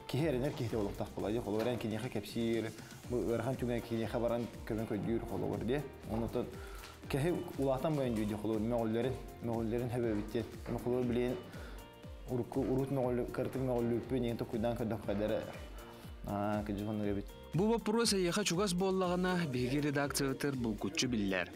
ких эренер кихте болуп тапты холор. Холор эн кинеха кепсир, бу верхан чуган кинеха баран көбөн көдүр холор де. Онотон кехе улатан боен жүйдү холор. Мөөллерин хебебитте. Аны холор билен урут мөөл картык мөөллүпү ненто куйдан көдөп кадары. Кыжыгын ребит.
Бұл вопрос аяға чугас боллағына беги редакциятыр бұл күтчі білілер.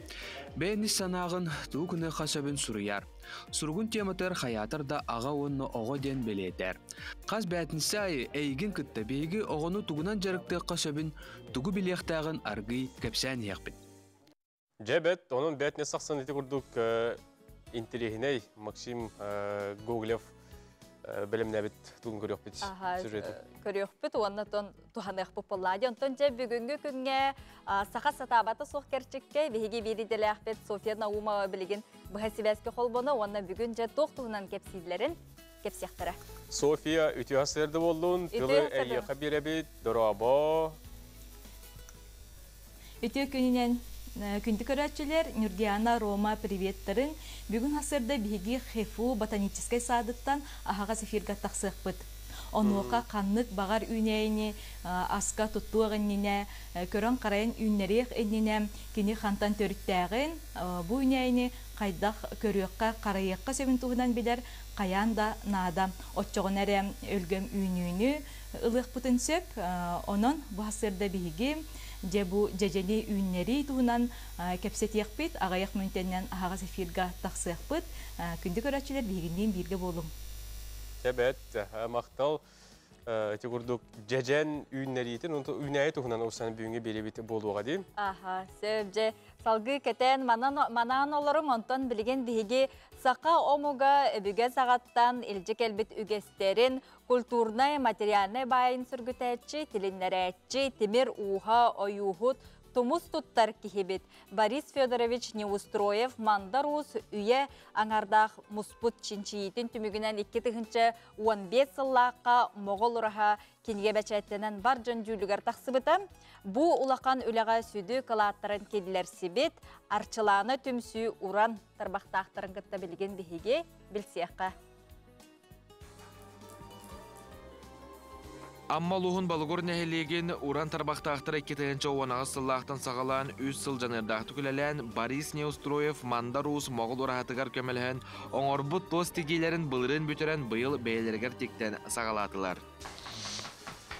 Бәйіні санағын тұу күні қасабын сұрыяр. Сұрғын тематыр хаятыр да аға онны оғы ден белетер. Қаз бәтінісі айы әйгін күтті беги оғыны тұғынан жарықты қасабын тұғы білектағын арғы көпсән еқпін.
Жәбәт, оның бәтіне сақсан еті күрдік интерегіней Максим Гоголев біліміне біт тұғын көрек біт сюжеті.
Көрек біт, оннатон тұханық бұпылады. Онтон жа бүгінгі күнге сақа сатабаты соқ керчікке бейге беределі ақпет София Наумова білеген бұхасибәске қолбоны, онна бүгін жа тоқтығынан кепсидлерін кепсияқтыры.
София, үті асырды болуын, түлі әйеқа бере біт, дұрабо.
Үті күнінен күнді көрәтшілер Нурдиана Рома приветтарын бүгін асырды бейге Хефу ботаническай садыттан ағаға зефирға тақсық бұд. Онуға қаннық бағар үйнейіне, асқа тұттуағыннене, көрін қарайын үйнерек әніне, кені қантан төріттәғын, бұл үйнейіне қайдақ көріққа қарайыққа сөбін туғынан білер, қаян да нада. Отчоғын әрі өлгім үйнейіні ұлық бұтын сөп, оның бұл асырды бейге же бу жежени үйнери туунан кепсетиякпит агаяк мүнтеннен агас эфирга таксыякпыт күндү көрөчүлөр бигинден бирге болум.
Себет мактал тегурдук жежен үйнеритин онто үйнәйт тугунан усан бүгүнгө беребит болууга дейм.
Аха, себже салгы кетен манан олорун онтон билген биги сака омуга бүге сагаттан илжек элбит үгестерин культурный материальный байын сүргүтәчи, тилиннерәчи, тимир уха оюхут Тумус туттар кихибит. Борис Федорович Неустроев мандарус үйе аңардақ муспут чинчиитин түмігінен 2-15 сыллаққа моғол ұраға кенге бәчәттенен бар жон жүлігер тақсыбыта. Бу улақан үліға сүді кылаттарын кеділер сибет, арчыланы түмсүй уран тарбақтақтарын кітті білген бігеге білсеққа.
Аммалуғын балығыр нәхелеген уран тарбақтақтыр 2-ші оғанағы сыллақтан сағалан 3 сыл жанырдақты күлелен Борис Неустроев мандарус моғыл ұрағатығар көмелген оңорбұт тоз тегейлерін бұлырын бүтерен бұйыл бәйлергер тектен сағалатылар.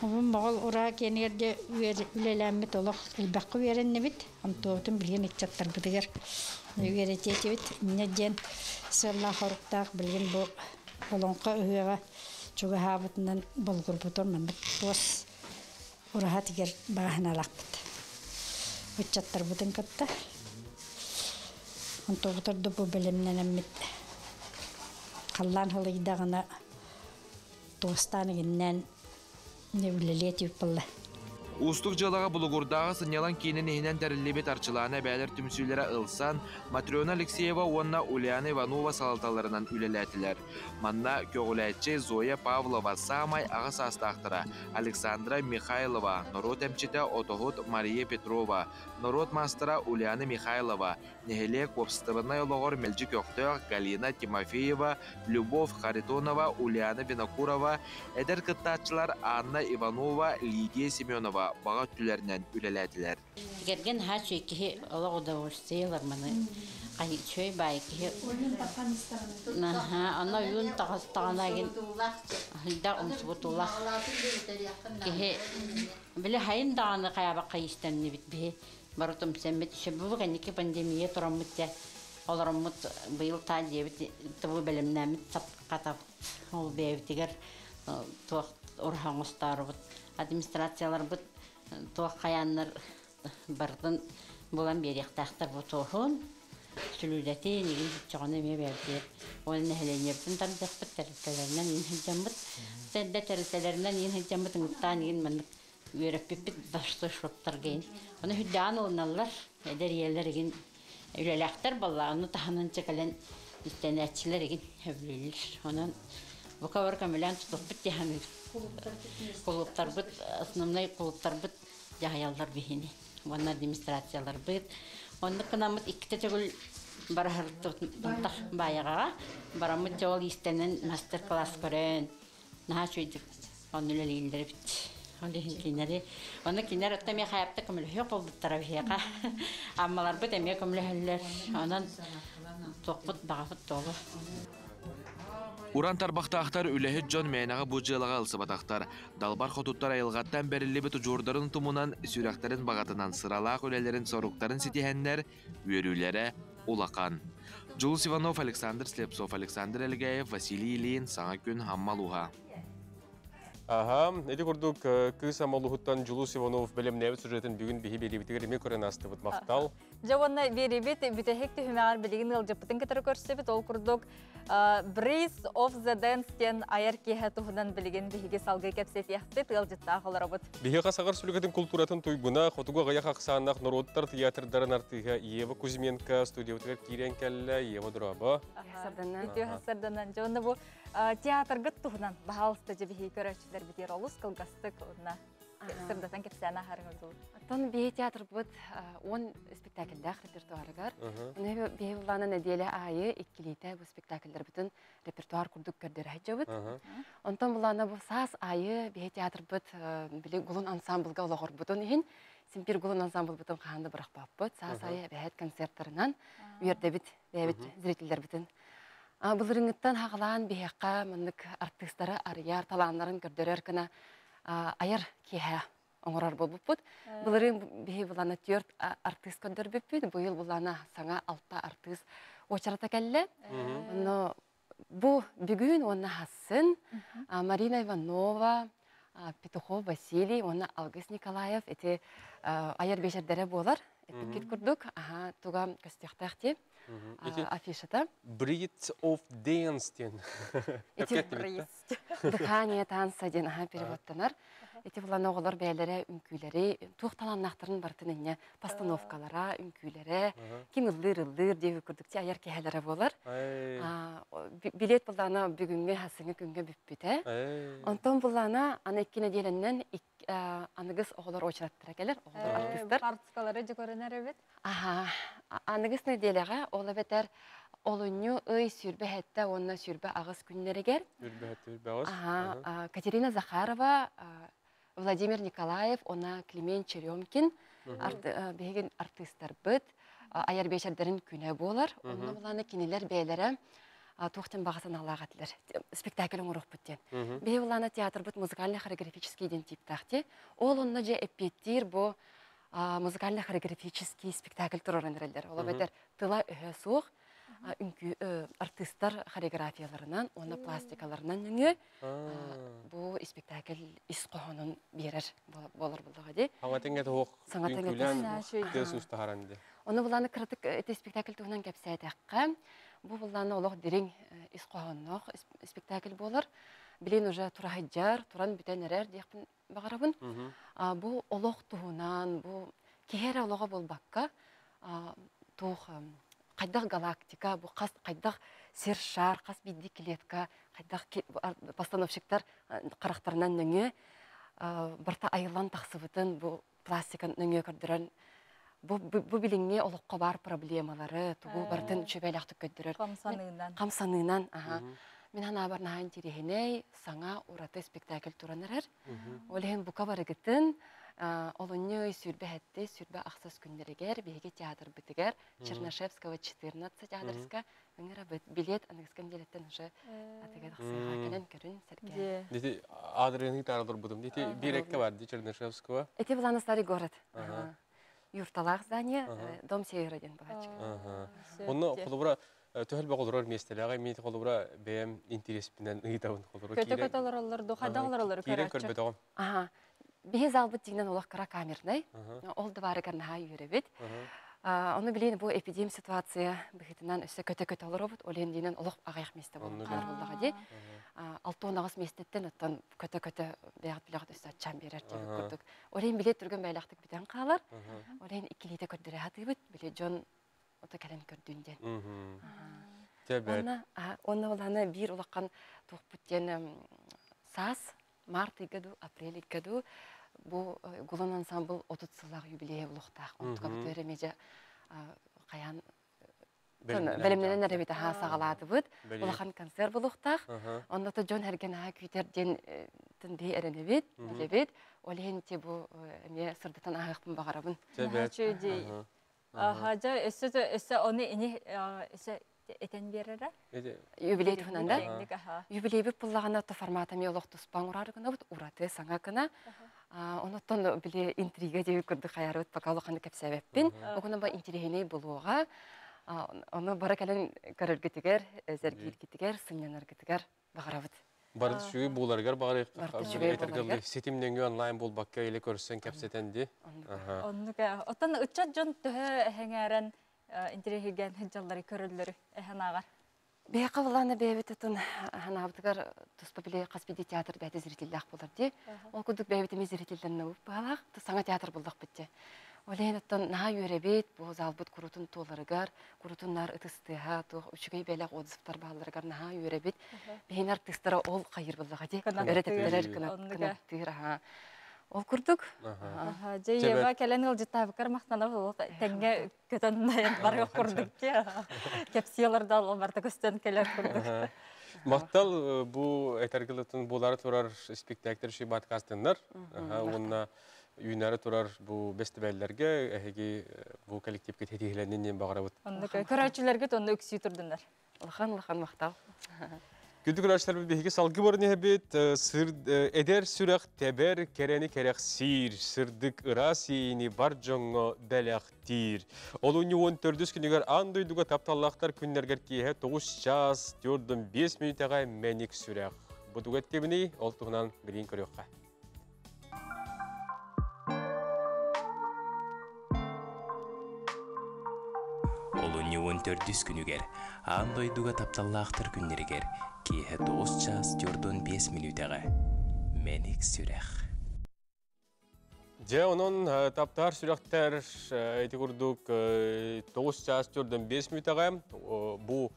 Оғын моғыл ұраға кенерде үлеләмет олық үлбәққы веренне бит, антуғытын білген итчаттар бұдығыр үйерететі бит. Мінеден сылла қорықтақ білген бұл олонқа үйеға Чуга хабытынан болгор бутор мамбет тос ураха тигер багана лакпыт. Учаттар бутын катта. Онто бутор дубу белемнен аммит. Қаллан хылыйдағына тостаны геннен невлелет юппылла.
Устук жалаға бұлығырдағы сынялан кейінен ехінен тәрілебет арчыланы бәлір түмсүйлері ылсан, Матриона Алексеева онна Ульяна Иванова салаталарынан үлеләтілер. Манна көгіләтче Зоя Павлова самай ағыс астақтыра, Александра Михайлова, Народ әмчеті Отохот Мария Петрова, Народ мастыра Ульяна Михайлова, Нехелек обстывынай олығыр Мельчи Көқтөк, Галина Тимофеева, Любовь Харитонова, Ульяна Винокурова, әдір кыттатчылар Анна Иванова, Лидия Семенова баға түлерінен үлеләділер.
Gergen ha çöki ola udavuştular mını. Ay çöy bay ki. Aha ana yun tağına gin. Hilda umsubutullah. Ki bile hayın dağını kayaba kayıştanını bitbi. Barutum semmet şebu ki pandemiye turamut ya. Olaramut bu yıl tadiye bit tabu belimnamit katap ol bevtiger. Tuğ orhan ustarı administrasiyalar bu tuğ kayanlar bardın bulan bir yaktaqtar bu tohun sülületi nigin çoğuna me verdi. Onun nehleniyeptin tarıdaqpıt tarıtlarından inhicamıt. Tedde tarıtlarından inhicamıt nguttan in manık yörepipit başta şoptar geyin. Onu hüddan olunallar eder yerlergin ülelaktar balla onu tahanan çekalen istenetçilergin hevlilir. Onun bu kavar kamelan tutup bitti hani kuluptar bit основной kuluptar bit jahayallar bihini. Onlar administrasiyalar bit. Onu kanamut ikide tegul barahar tuttak bayağa. Baramut jol istenen master class gören. Naha çocuk onu leliler bit. Onu kinler atmaya hayapta kamil yok oldu tarafıya. Ammalar bit emye kamilhaller. Onun tokput bağıt dolu.
Уран тарбақтақтар үләхет жон мәйнаға бұжылаға алсыбатақтар. Далбар хотуттар айылғаттан бәрілі біті жордарын тұмынан сүрәқтарын бағатынан сыралақ үләлерін соруқтарын сетихәннер өрілері улақан. Жулус Иванов, Александр Слепцов, Александр Элгаев, Василий Ильин, Саңа күн Хаммалуға.
Ага, эти курдук кыз амалухуттан Жулус Иванов белем небет сюжетін бүгін бихи беребитігер еме көрен асты бұд мақтал.
Жауанна беребет бүтәхекті хүмәғар білеген ғылжыптың кетері көрсебет ол курдук Breeze of the Dance-тен айар кейхі тұғынан білеген бихиге салғы кәпсет яқтет ғылжытта ағылар бұд.
Бихи қасағар сүлігетін культуратын тұйбына, қотуға ғаяқ ақсанақ Народтар театрдарын артыға Ева Кузьменко, студия өтігер Кирен кәлі, Ева Дұрабы.
Хасарданан. Жауанна бұл театрғы тұғынан бағалысты жебихи көрәчілер бітер олыс қылғасты көдіна. Сырдатан кепсәна харыңызыл.
Тон бие театр бут 10 спектакльдә репертуарыгар. Уны бие буланы неделе айы иккилите бу спектакльдер бүтән репертуар курдук көрдер хаҗабыт. Онтан буланы бу сас айы бие театр бут биле гулун ансамблга олагыр бутын ин. Симпир гулун ансамбл бутын канды бирак баппыт. Сас айы бәһәт концертларынан үердә бит зрительләр бүтән. Булырыңыттан хагалан биякка мындык артистлары арыяр таланнарын көрдөрөр кына аяр киһә оңорар болбуппут. Буларын бихи булана төрт артист көндөрбүппүт. Быйыл булана саңа 6 артист очарата келле. Но бу бүгүн онна хасын Марина Иванова, Петухов Василий, онна Алгыс Николаев эти аяр бешердере болар. Эпикет курдук. Туга көстөктакти. Афишата.
Bridge of Dance ден.
Дыхание танца ден переводтанар. Эти буланы оголор бәйләре, үмкүләре, тукталаннактырын бартынынне постановкалара, үмкүләре, ким ыллыр деп күрдүк те аяр кәһәләре булар. Билет буланы бүгүнгө хасыңы күнгө бүппүтә. Онтон буланы аны иккене деленнән аныгыз оголор очраттыра келер, оголор артисттар.
Артисткалары жекөрөнөр бит.
Аныгыз неделеге ола бетер олуню ый сүрбе хәтта онна сүрбе агыс күннәрегер. Катерина Захарова, Владимир Николаев, она Климент Черемкин, беген артисттар бит, аяр бешердерин күнә болар. Онна буланы кинелер бәйләре туктан багасын алагатлар. Спектакль урук биттен. Бе буланы театр бит музыкально-хореографический идентификатти. Ол онна же эпеттир бу музыкально-хореографический спектакль турарындырылар. Ола бетер тыла өһө артисттар хореографияларынан, оны пластикаларынан нөңе бу спектакль исқоһонун берер болар булдыга ди.
Аңатыңа тоқ үңкүлән төсүс таһаранды.
Оны буланы критик эти спектакль тугунан кепсәтәккә. Бу буланы олог дирин исқоһоннох спектакль болар. Билен уже турахаҗар, туран бүтәнәрәр диякпин багарабын. Бу олог тугунан, бу кеһәр олога булбакка тух кайдах галактика, бу кайдах сершар, кас бидди клетка, кайдах постановщиктар карактарынан нөңе барта айылан таксыбытын бу пластикан нөңе көрдөрөн. Бу билиңне олокка бар проблемалары, тугу бартын чөбәләктүк көддөрөр. Камсанынан. Мен ана барнаһын тирехеней саңа ураты спектакль туранырыр. Олен бука барыгытын олонню сүрбе хәтте сүрбе ахсас күннәрегәр беге театр битегәр Чернышевского 14 адреска өңгәр билет аныкскан билеттен уже атыга тахсыга келен көрүн сәргә.
Дите адресны таратыр будым. Дите биреккә бар ди Чернышевского.
Эти буланы старый город. Юрталах здание, дом Северодин багачка.
Онны холобра төһәл багылар местеләгә мин холобра бем интерес белән ыйтабын холобра.
Көтөкөтөлөр дохадалар
көрәчү.
Бе залбыт дигән улак кара камерный. Ол дивары карнаһа йөребит. Аны билен бу эпидемия ситуация бихитеннән өсә көтөкөтөлөр бит. Олен дигән улак агаяк месте булган булдыга ди. 6-9 местеттен оттан көтө-көтө бәгат билет өсә чам берер дип күрдүк. Олен билет турган байлыктык битен калар. Олен икилите көтөрә хатыбыт. Билет жон ота кален көрдүндән. Онна уланы бир улаккан тук биттен сас март году, апрель году бу Гулан ансамбл 30 сыллах юбилей улуктак. Онтуга бөтөрөмеже каян белемнен ребите ха сагалаты бут. Улахан концерт булуктак. Онда то Джон Херген ха күтерден тынды эренебит, лебит. Олен те бу эме сырдатан агыкпын багарабын.
Хажа эссе оны ини эссе этен берера.
Юбилей тугунанда. Юбилей бу пуллагана то форматами олох туспан урарыгына бут ураты саңа кына. Онотон биле интрига деп көрдүк хаярыт покалыканы кепсебеппин. Огуна ба интригеней булууга оны бара келен көрөргүтүгер, зергиргитигер, сыннанаргытыгер багарабыт.
Барды шуй буларгар багар этергелди сетимденге онлайн болбакка эле көрсөң кепсетенди.
Оннуга отан ычат жон төһө хәңәрен интригеген хәҗҗаллары көрөллөр эханагар.
Бейқа буланы бейбететін ханабытығар тұспа біле қаспеде театр бәйті зрителләқ болар де. Ол күдік бейбетіме зрителлеріне өп бағалақ, тұсаңа театр болдық бітті. Олейін ұттан наға үйребет, бұл залбыт күрутын толарығар, күрутынлар ұтыстыға, үшігей бәйләқ одысыптар бағаларығар наға үйребет. Бейін артыстары ол қайыр болдыға де, өреттілер кінаттыр. Ол күрдік.
Жейева кәлен ол жыттабықар мақтана бұл тәңге көтін барға күрдік де. Кепсияларда ол барда көстен кәлер күрдік.
Мақтал бұл әтергілітін бұлары тұрар спектактер шей баткастындар. Онына үйінәрі тұрар бұл бәсті бәлілерге әхеге бұл коллективке тетігіленінен бағара бұд.
Көрәчілерге тонды өксі тұрдыңдар.
Лыхан мақтал.
Güldük araçlar bir salgı var ne bit eder sürek teber kereni kerek sir sırdık ırasini bar jongo belaktir. Olunyu 14 günüger anduyduga taptallaktar günlerger kihe 9 час 4-5 minutaga menik sürek. Bu duget kebini oltuğunan bilin körüqqa.
Олунью 14 күнүгер, андойдуга тапталлаахтар күннеригер, киэхэ 9 час 4-5 минутага. Меник сүрэх.
Же onun taptar sürəklər eti kurduk 9 час 4-5 minutaga bu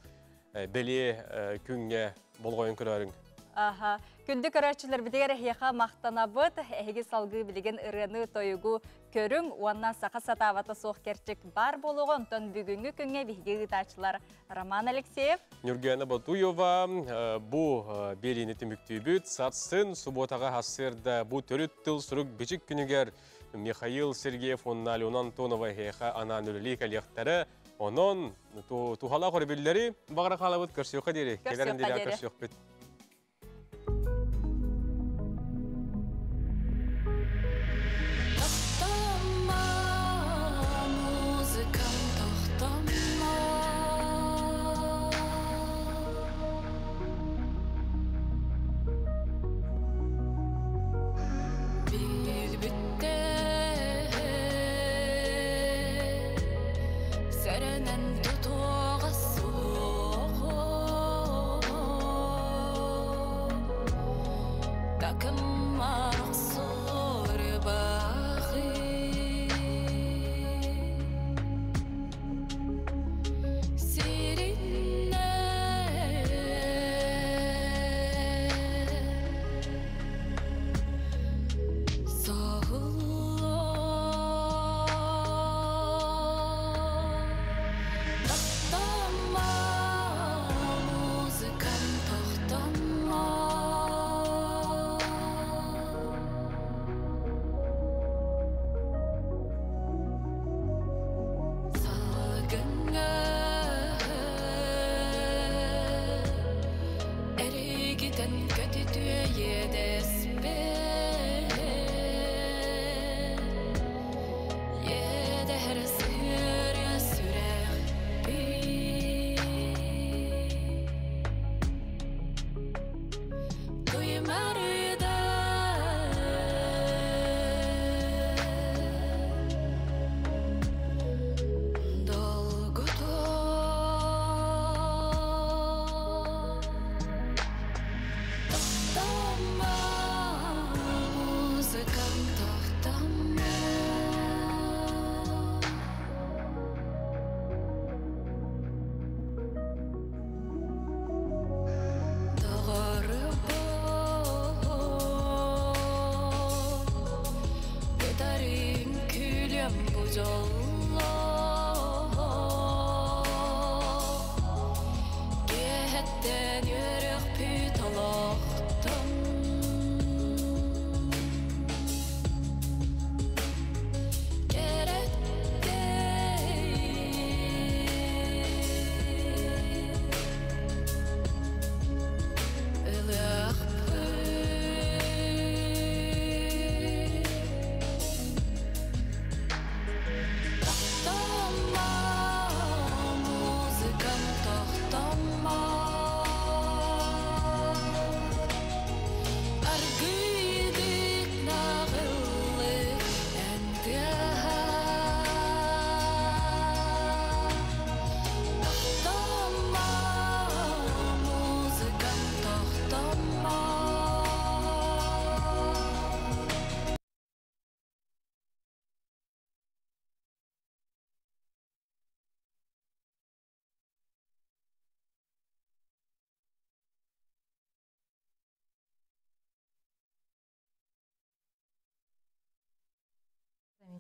beli künge bolgoyun kırarın.
Aha, küldük öğretçiler bir diğer hiyaka maqtanabıt, ehegi salgı bilgen ırını toyugu körün, ondan saqa satavata soğuk gerçek bar boluğun, ton bugünkü künge bihgi gıdaçılar Roman Alekseyev.
Nurgana Batuyova bu belini tümüktübüt, satsın subotaga hasırda bu törüt tıl sürük biçik günüger Mikhail Sergeyev onun Alyona Antonova hiyaka ananülülü kalyaktara, onun tuhala korubilleri bağıra kalavut körsiyokka deri. Kelerin dili körsiyok bit.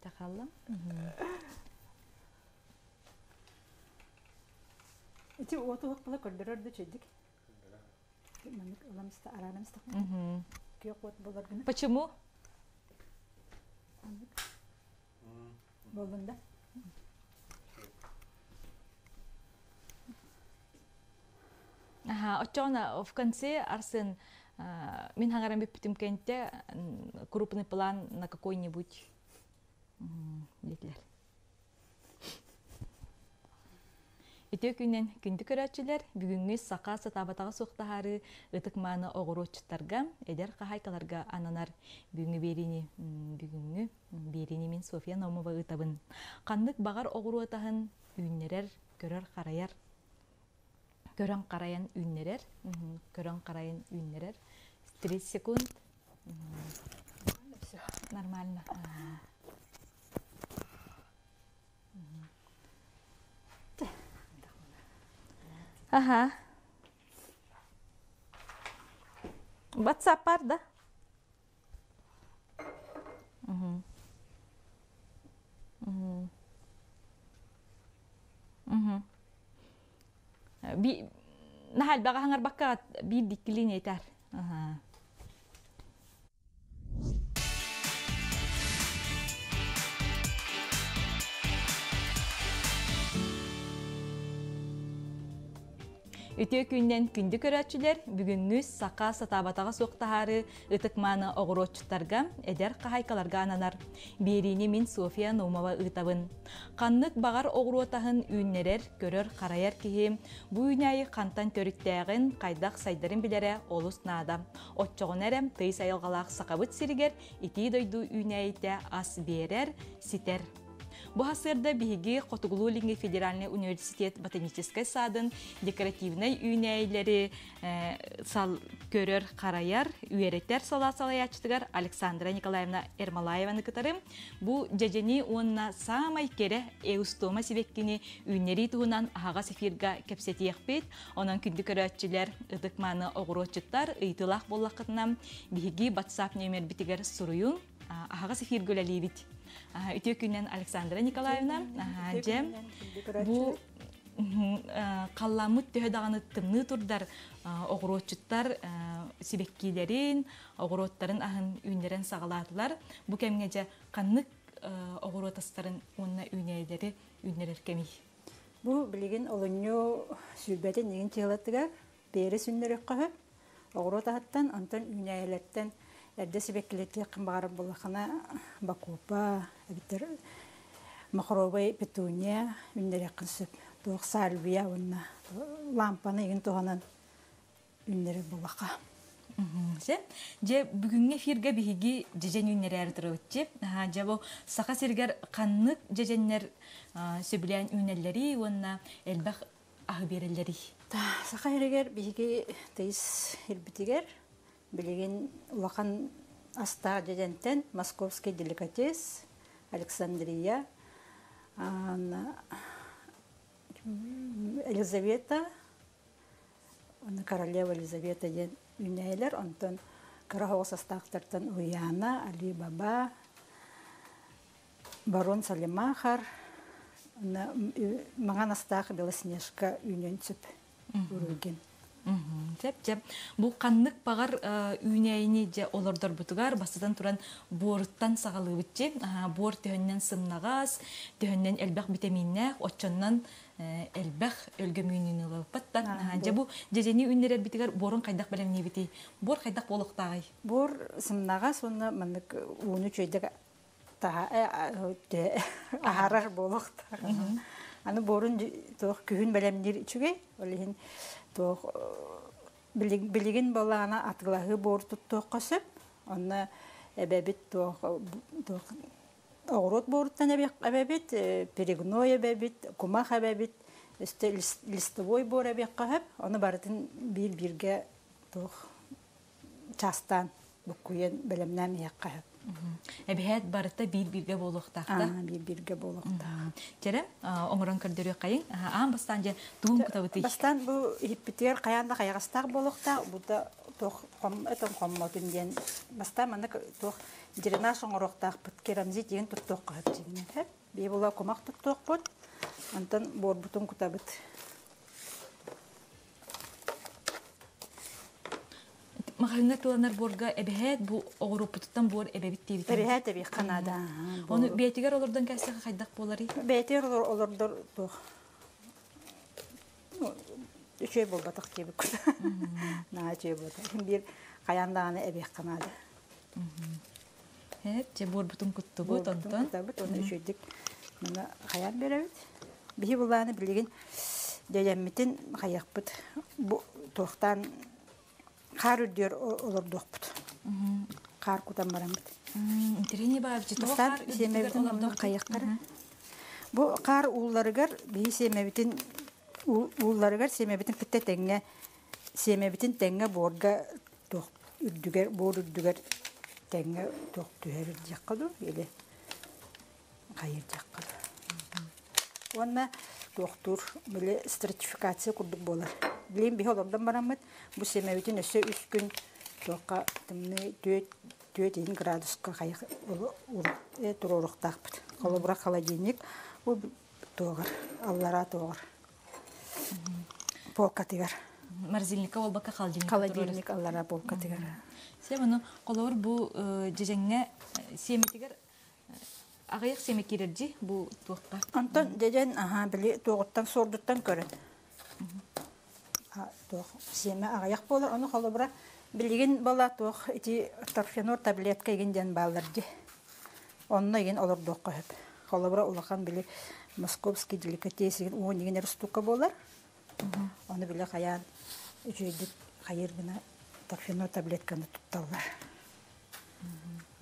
تخلم انت وقت بلا قدرر ده чедик منك الله مستعارة مستقبل كي قوت بلغنا
Почему?
Болында. Очоғына в конце арсын мен хаңарам беппітім кәнтте крупный план на какой-нибудь детлер. Итеу күнен күнді көрәтшілер бүгінгі сақа сатабатаға соқтағары ұтық маны оғыротчыттарға, әдер қағайқаларға ананар бүгінгі беріні мен София Наумова ұтабын. Қандық бағар оғыротағын үйінерер, көрер қарайар. Көрін қарайын үйінерер. 30 секунд. Нормально. Ага. WhatsApp бар, да? Нахал бага хаңар бакка бир диккилин етер. Үтө күннен күнді көрәтшілер бүгінгіз сақа сатабатаға соқтағары ұтықманы оғыротчыттарға, әдер қағайқаларға ананар. Беріне мен София Наумова ұтабын. Қаннық бағар оғыротағын үйінерер, көрер, қарайар кейім. Бұ үйнайы қантан төріттәғін қайдақ сайдарын білері олыс нада. Отчоғын әрім тый сайылғалақ сақабыт сирігер, ити дойду үйнайыта ас берер, ситер. Бу хасырда биһиги Хотугулу-Линге Федеральный университет ботанической садын декоративный үйнәйләре сал көрөр қараяр, үйереттер салаячтыгар Александра Николаевна Эрмалаеваны кытарым. Бу жажени онна самай кере эустома сибеккини үйнәри туһунан ага сефирга кепсетиякпет. Онан күнді көрәтчилер ыдыкманы оғыротчыттар ыйтылақ боллақытынан биһиги WhatsApp номер битигер суруюн ага сефиргөләлибит. Үтө күннен Александра Николаевна, бұл қалламыт төхедағаны тымны тұрдар оғыротчыттар сибеккилерін, оғыроттарын ағын үйнерін сағаладылар. Бұл кәмгеже қаннық оғыротастарын онына үйнерлері үйнерер кәмей.
Бұл білеген олыню сүрбәтін еген теғылаттыға бері сүннері қағы оғыротағаттан, антон үйнерлерттен Әрді себеккілетке қымбағары болақына бакупа, әбіттер мақробай петуния, үннері қынсып, тоқ сальвия, лампаны еген тоғанан үннері болақа.
Же бүгінге фирге бігі жежен үннері әрдірі өтчеп, же бұл сақа сергер қаннық жеженлер сөбілен үннерлері, онына әлбәқ ағы берелері.
Сақа ергер бігі тейіс елбітігер, Білеген улақан астағы жедентен Московский деликатес, Александрия, Елизавета, королева Елизавета ден үнәйлер, онтан Карахоғыс астақтартан Уяна, Али Баба, барон Салимахар, маған астағы Белоснежка үнен сүп үрілген.
Бұл қаннық бағар үйнәйіне же олардар бұтығар, бастыдан тұран борыттан сағалы бұтче, бор төхіннен сымнағас, төхіннен әлбәқ витаминнәқ, отчоннан әлбәқ өлгөмүйінін ұлапаттан. Же бұл жезені үйнерер бітігар борын қайдақ бәлеміне біті? Бор қайдақ болықтағай?
Бор сымнағас, оны мұндық уыны чөйдігі ағарар болықтағай. Аны борын күйін бәлемдер үчіге, олеген білеген балағына атылағы бор тұттық қосып, оны әбәбет оғырот борыттан әбәбет, перегной әбәбет, кумақ әбәбет, листовой бор әбәк қағып, оны барытын бір-бірге частан бүккүйен бәлемнәм еқ қағып.
Әбәйет барыта бір-бірге болуқтақта?
Bir-birge болуқтақ.
Жерем, оңырын көрдері қайын, аң бастан же туын күті бұты?
Бастан бұл хиппетер қаянда қайғастақ болуқтақ, бұлда әтін қомматын ден. Бастан маңда жеренаш оңырықтақ бұт керамзи деген тұттық қағып дегенен. Бей бұла комақ тұттық бұт, антын бор бұтын күті бұт.
Мағалыңа тыланар борға әбәйет бұл оғыру бұтыттан бор әбәбет дейбет?
Әбәйет әбәй қанада.
Оны бәйтігер олардан кәсіға қайдақ болары?
Бәйтігер олардар Üçe bulbatık gibi kut. Na üçe bulbatık. Bir kayandağını ebek kanadı.
Hep ce borbutun kuttu bu tonton.
Onu üçüydük. Bana kayan berevit. Bir bulanı bilgin dedemmitin kayakpıt. Bu tohtan kar ödüyor olur dokput. Kar kutan baramıt.
Treni var bir
Mustar semevitin onu kayakları. Bu kar uğullarıgar bir semevitin uğullarıgar semevitin pitte tenge semevitin tenge borga toh üddüger bor üddüger tenge toh tüher jakkadı ele kayır jakkadı. Ona doktor böyle stratifikasyon kurduk bolar. Bileyim bir olamdan baramıt bu semevitin öse 3 gün tohka temne 4 graduska kayık turoruk takpıt. Kala bırak kala genik bu doğar. Allara doğar. Polka tigar.
Marzilnika ol baka kaldinik.
Kala genik allara polka tigar.
Sen bunu kolor bu cecenge semetigar ağayak semekirerci bu tohka.
Anton dejen aha bili doğuttan sorduttan görün. Doğ seme ağayak bolar onu kala bırak bilgin bala doğ iti tarfenor tabletka ginden ballardı. Onunla yen olur doğka hep. Kala bırak ulakan bili Moskovski delikatesinin o negen rustuka bolar. Onu bile kayan üçüydük hayır gına tarfenor tabletkаны tuttallar.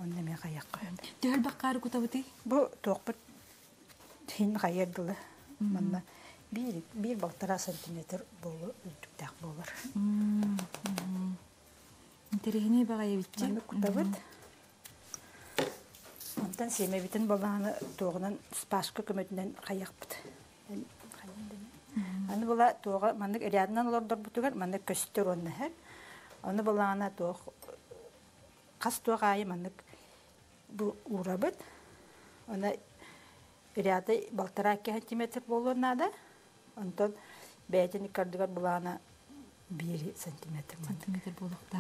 Onu me kayak koyun.
Döl bakar kutabıtı?
Bu toqput hin hayırdılı. Manna bir baktara santimetre bolu üldüktak bolar.
Terehine bagaya bitçi.
Manna kutabıt. Ondan semebitin balağını toğunan spaşkı kömetinden kayakpıt. Anı bala toğa mandık eriyadından olurdur butugar mandık köstür onu hep. Onu balağına toğ kas toğayı mandık bu uğrabıt. Ona eriyada baltara 2 santimetre boluna da. Ondan beyden ikardıgar balağına 1 santimetre
bolukta.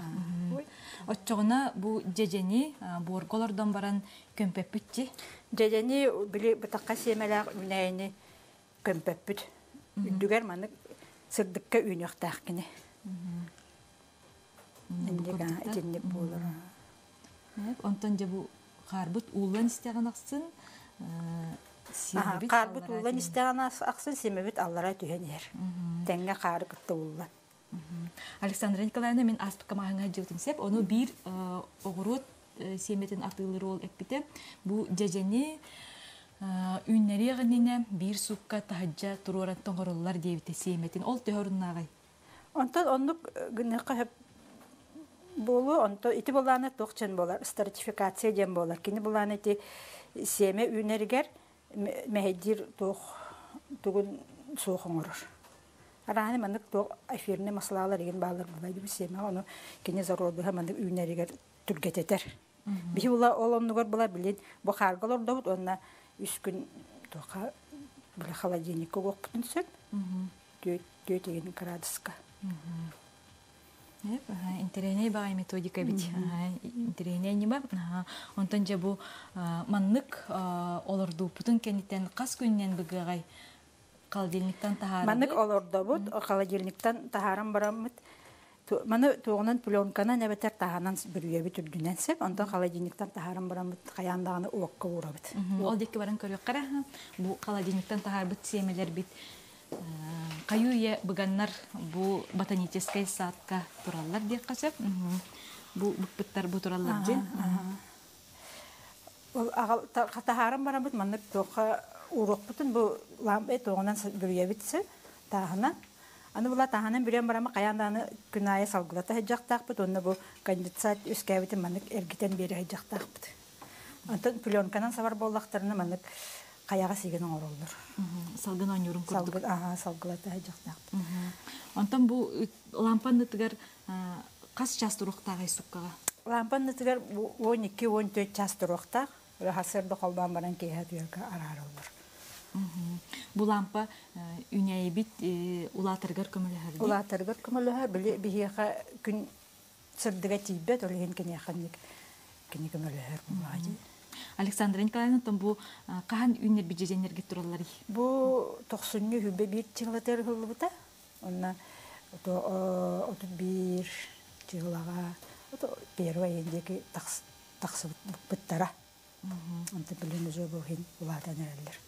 Oçoğuna bu ceceni borgolardan baran kömpepütçi.
Ceceni bili bıtakka semeler üneyini kömpepüt. Üddüger manık sırdıkka ünyak tahkini. Indiga itinlik bolur.
Ondan bu karbut ulan isteyen aksın.
Karbut ulan isteyen aksın semebit allara tühenir. Tenge karı kıttı ulan.
Alexandra Nikolaevna men aspıka mahanga jıltın sep. Onu bir oğurut semetin atılır ol ekbite. Bu ceceni ünleri yağınına bir sukka tahacca tururan toğurullar devite semetin. Ol tehorun ağay.
Ondan onluk gınıqı hep bolu, ondan iti bolağına toğçan bolar, stratifikasiya jen bolar. Kini bolağına iti seme üneriger meheddir tuğun soğun olur. Arahane mandık toğ efirine maslalar egen bağlar bulaydı bir seme. Onu kini zarurdu ha mandık üneriger türget eder. Bir ola olanlıgar bolar bilin. Bu kargalar da bu onna 3 gün toğa böyle холодильник koğuk putun sön. 4 graduska.
Hep interene bagay metodika bit. Interene ni bab. Ondan je bu manlık olurdu putun kenitten kas günden bigay kaldilikten taharı.
Manlık olurdu bu kaldilikten taharam baramıt. Mana toğunan plonkana nebeter tahanan bürüye bir türdünen sep. Ondan kaldilikten taharam baramıt kayandağını uakka uğrabıt.
Ol deki baran körüyor kara. Bu kaldilikten tahar bit semeler bit. Kayuya beganlar bu botanическая садка тураллар diye kasap. Bu bıkpıtlar bu turallar diye.
Taharam baramıt manlık toğa uğrak bütün bu lambe toğunan bürüye bitse tahana. Anı bula tahanan bürüyen barama kayandağını günaya salgılata hecek takpıt. Onu bu kanditsat üskeviti manlık ergiten beri hecek takpıt. Ondan plonkanan savar bollaklarını manlık kayağa sigin olur.
Salgın anıyorum kurduk.
Salgılata hecek takpıt.
Ondan bu lampanı tıgar kas çastırıqtağay sukkağa?
Lampanı tıgar 12-14 çastırıqtağ. Hasırda kolban baran keyhat yörgü arar olur.
Bu lampa ünyeyi bit ulatırgar kömülüher değil?
Ulatırgar kömülüher. Bihiyaqa gün sırdıga tibbet olehin kini yakınlık kini kömülüher bulaydı.
Alexandra Nikolaevna bu kahan ünler bicejenler getirurlar?
Bu 90'lı hübbe bir çığlatır hıllıbıta. Onunla 31 жылага первый эндеки таксы буттара. Анта билен өзө бохин улатан эрелер.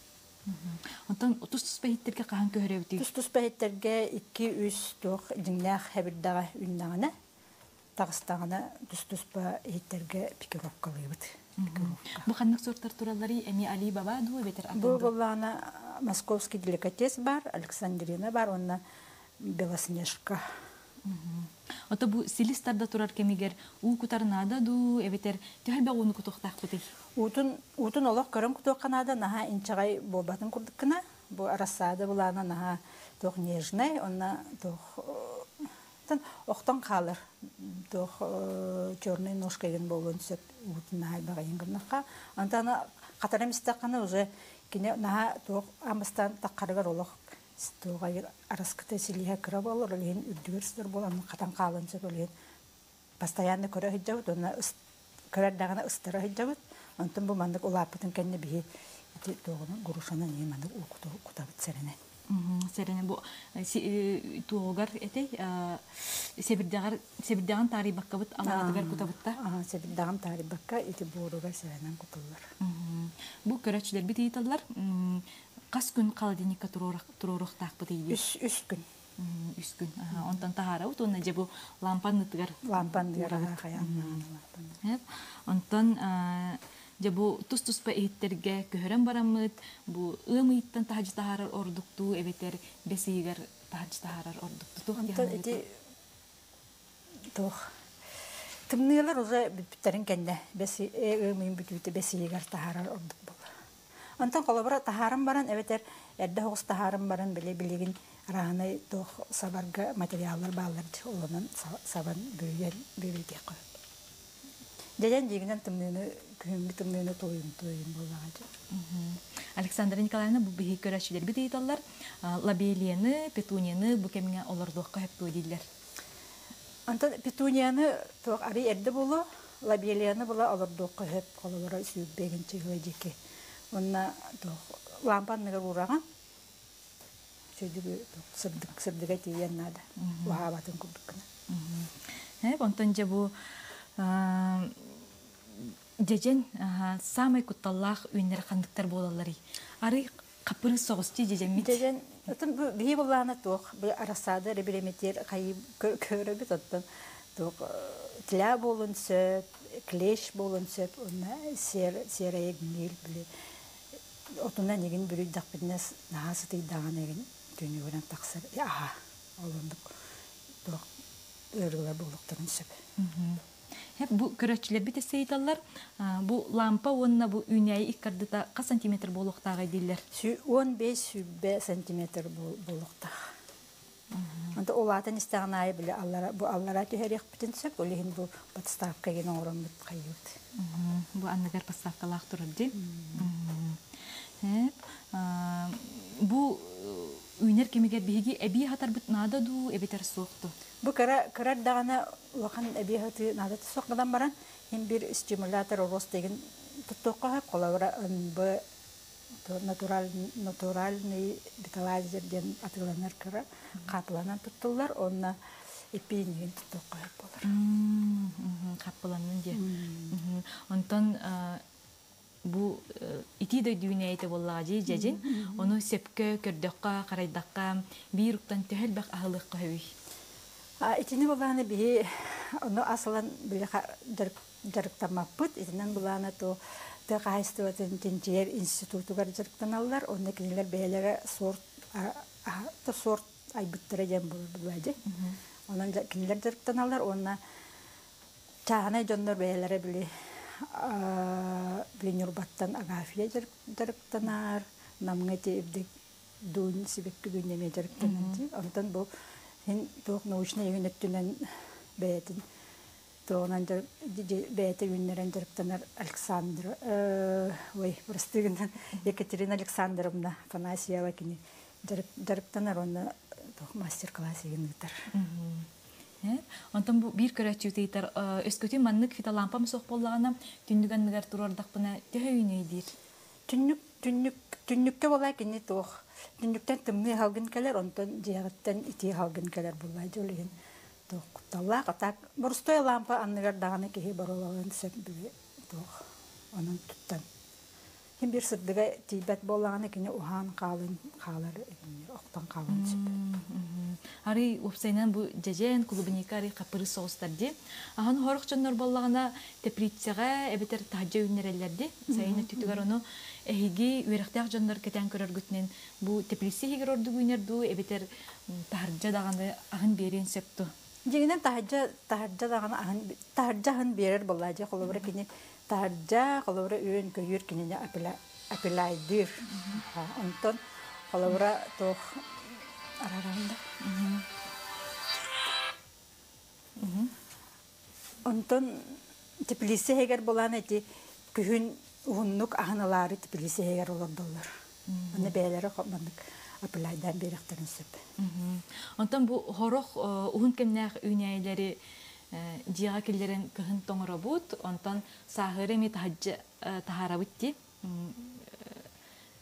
Онтон тус бейтерге кахан көрөбүтү.
Тус бейтерге 2-3 тох диннах хабирдага үннагына Тагыстагына тус-туспа эйтерге пикировкалыбыт.
Бу ханнык сорттар туралары эми Али Баба ду бетер атынды.
Бу булана Московский деликатес бар, Александрина бар, онна Белоснежка.
Ото бу силистарда турар кемигер у кутарнада ду эбетер төһөлбө уну кутуктакпыты.
Утун олох көрөн кутукканада наха инчагай болбатын курдуккана. Бу арасада булана наха тох нежный, онна тох Охтан қалыр. Черный ножка еген болуын сөп утын айбаға енгірнаққа. Антана қатар емістаққаны уже кене наға тоқ амыстан таққарығар олық тоға араскыты селиға кіра болыр, олеген үрдігер сіздер болан қатан қалын сөп олеген постоянно көрі хиджабыт, оны көрердағына ыстыра хиджабыт. Антын бұл мандық олапытын кәнне бейі тоғының ғұрушана не мандық ұқутабыт сәрінен.
Серене бу туогар этей себирдаган тарибакка бут алатыгар кутабытта.
Себирдаган тарибакка ити боруга серенен кутуллар.
Бу көрөчүлөр бит ыйталлар. Кас күн каладиникка туророхтак бут ийди.
3 күн.
3 күн. Онтан тахара ут онна же бу лампанытыгар.
Лампандыгар каян.
Онтан Жабу тус-туспа эйттерге көһөрөн барамыт, бу ымыйттан тахажы тахарар ордукту, эбетер бесигер тахажы тахарар ордукту.
Тымныйлар уже бүттерин кенде, ымыйын бүтүтө бесигер тахарар ордук болар. Онтан колобара тахарым баран, эбетер эрде хоғыз тахарым баран билеген арағынай тох сабарга материаллар баларды, олонан сабан бүйдек қойып. Деден дегенен тымныны тойын болағады.
Александра Николаевна бұл бігі көрәшілер бі дейталар. Лабелияны, петунияны бұл кәміне олардуаққа әп көйдейлер.
Антон петунияны ари әрді болу, лабелияны бұла олардуаққа әп қолыбыра сүйіп бәгін чеғылай жеке. Онна лампанныгар ұраған, сөйдігі сырдыға тейен нады. Уағабатын күрдіккіні.
Онтан жа бұл Жежен самай кутталлах үйнер қандықтар болалары. Ары қапыры соғысты жежен мит?
Жежен, бей болағына тоқ, арасады ребелеметер қайып көрібіт оттан. Тіля болын сөп, клеш болын сөп, онна сер егін ел біле. Отына неген бүрі дақпетінес нағасы тейдаған еген түйіне өрен тақсыр. Аға, олындық өргілер болықтарын сөп.
Бу көрөчүлөр бите сейталлар, бу лампа онна бу үйнәй иккардыта ка сантиметр болуктагы дилер?
15 сантиметр болуктаг. Анда олатын истаган ай биле бу аллара төһөрөк битен сөп, олеген бу подставка ген орын бит кайыт.
Бу аннагар подставкалар турар ди. Бу үйнер кемегер биги эби хатар бит нада ду эбетер сокту.
Бу карар дагана лохан эби хаты нада сокдан баран, hem bir стимулятор рост деген туттукка колабора бу натуральный беталайзерден атыланар кара капланан туттулар, онна эпинген туттукка болар.
Капланын же. Онтон бу ити да дүйнәйте боллагы жежин, оны сепкө көрдөккө карайдакка бир уктан төһөлбөк ахылык көй.
Итини боланы би оны асылан биле жарыктамаппыт, итинен буланы то кайстыбатын тенчер институтугар жарыктаналар, онда кинелер бээлере сорт айбыттыра жем булады. Онан кинелер жарыктаналар, онна чагана жондор бээлере биле Бленюрбаттан агафия жарыктанар, намгете эбдек дун сибекки дүнеме жарыктанар. Онтан бу тоқ научный юниттүнен бәйтін. Тоғынан бәйті юннерен жарыктанар Александр, простыгынан Екатерина Александровна Фанасьева кені жарыктанар, онна тоқ мастер-класс егіндіктер.
Онтан бу бир көрәчү тейтер өскөтү маннык фита лампа мусок боллагана түндүгәннәр турардак бына төһөйнөй дир.
Түннүк Түннүккө болай кине тох. Түннүктен тымны халгын келер, онтон жиягыттан ити халгын келер булай жолыгын. Тох кутталла катак борстой лампа анныгар даганы кеһи баролагын сеп биле тох. Онун туттан. Ким бир сырдыга тибет боллаганы кине ухан калын калар октан калын сеп.
Ари опсайнан бу жежен клубникари капыры соустарди. Ахан хорукчоннор боллагана теплицага эбетер тажа үннерелерди. Сайына түтүгөр ону эһиги үерехтәк жоннор кетен көрөргүтнен бу теплиси хигер ордугүнерду эбетер тажа даганы агын берен септу.
Жигинен тажа даганы агын хан берер боллажы холобра кине тажа холобра үен көйүр кине апелайдыр. Онтон холобра тох араранда. Онтон теплиси хигер болан эти күн ууннук аханалары теплиси хигер олордоллар. Аны бээлери копмандык апелайдан беректерин сөп.
Онтон бу хорох уун кемнах үйнәйләре жига киллерен кыһын тоңоробут, онтон сахыры ми тахарабытти.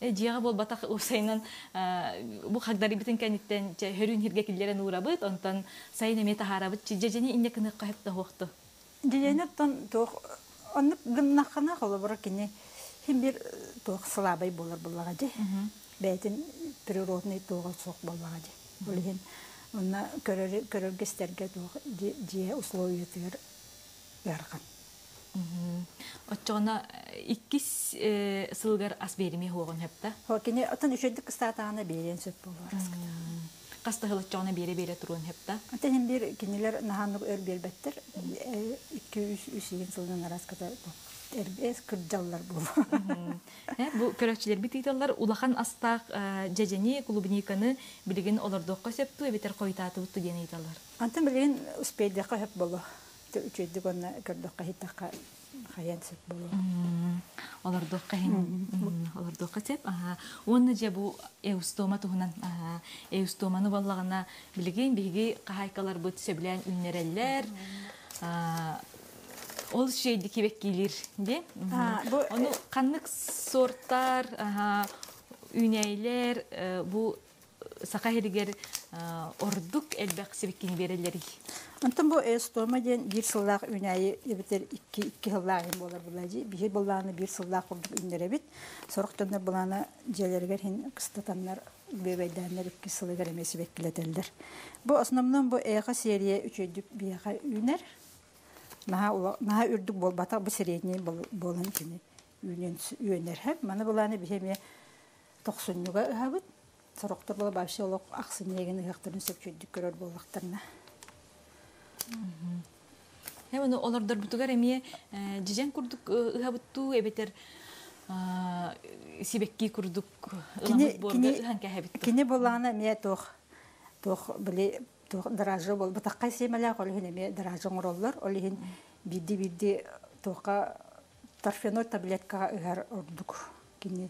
Жига бол батак усайнан бу хагдари битен кенеттен хөрүн хирге киллерен урабыт, онтон сайны ми тахарабыт жежени инде кыны кайыпта хохту.
Жеженеттен тох онны гыннахана холобора кине хим бир тох слабый болар буллагы. Бәйтин природный тогал сок боллагы. Булген онна көрөргестерге тох же условиятыр ярган.
Отчона иккис сылгар ас берими хогон хепта.
Хокине отан үшөдүк статаны берен сөп болар.
Каста хылычона бере турун хепта.
Атен бир кинелер наханлык өр бербеттер. 200-300 жылдан араскада эрбес кырдаллар бул.
Бу көрөкчүлөр бититалар улахан астак жежени клубниканы билген олордокко септу эбетер койтаты бутту дени айталар.
Антын билген успейде кайып боло. Үчөдүк онна көрдөккө хитакка хаян сеп боло.
Олордокко сеп. Онны же бу эустома туһунан эустоманы баллагана билген биги кахайкалар бут сөблән үннереллер. Ол şeydi kibek gelir de. Onu kanlık sortar, üneyler, bu sakahiriger orduk elbek sebekini verirler.
Antam bu estoma den bir sıldak üneyi ebeter iki hıllağın bolar bulacı. Bir bollarını bir sıldak kurduk ünlere bit. Soruqtanda bulana jelerger hin kıstatanlar bebeydenler iki sılı veremesi bekleteldir. Bu основном bu eğa seriye üçüdük bir üner. Наha үрдік бол бата bu средний болан кини үйөнер хеп. Маны буланы бихеме 90-га хабыт. Сороктор бола башы олоқ ақсын егін ұяқтарын сөп чөйдік көрөр болақтарына.
Оны олардар бұтығар әме жежен күрдік ұхабытту, әбетер себекки күрдік ұламыз борды ұханка хабытты.
Кини боланы әме тоқ біле даражы бол. Батаққа семелі қолығын әме даражың ороллар. Олығын бидді тоқа торфяной таблеткаға ұғар ордық. Кини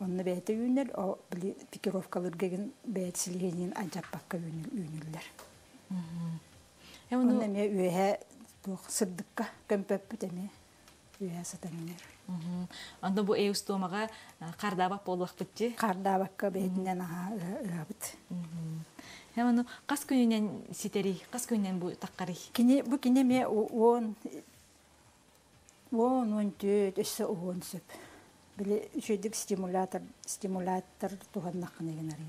онны бәйті үйінер, о біле пикировкалар геген бәйт сілігенен ажаппаққа үйінерлер. Онны әме үйе сырдыққа көмпөп бүт әме үйе сатан үйінер.
Онда бұл эустомаға қардабақ болуақ бүтті?
Қардабаққа бәйтінден ұға бүт.
Оны қас күнінен сетері, қас күнінен бұл таққары?
Бұл кіне ме 10-14 өсі 10 сөп. Біле үшөйдік стимулятор туғаннаққын еген арай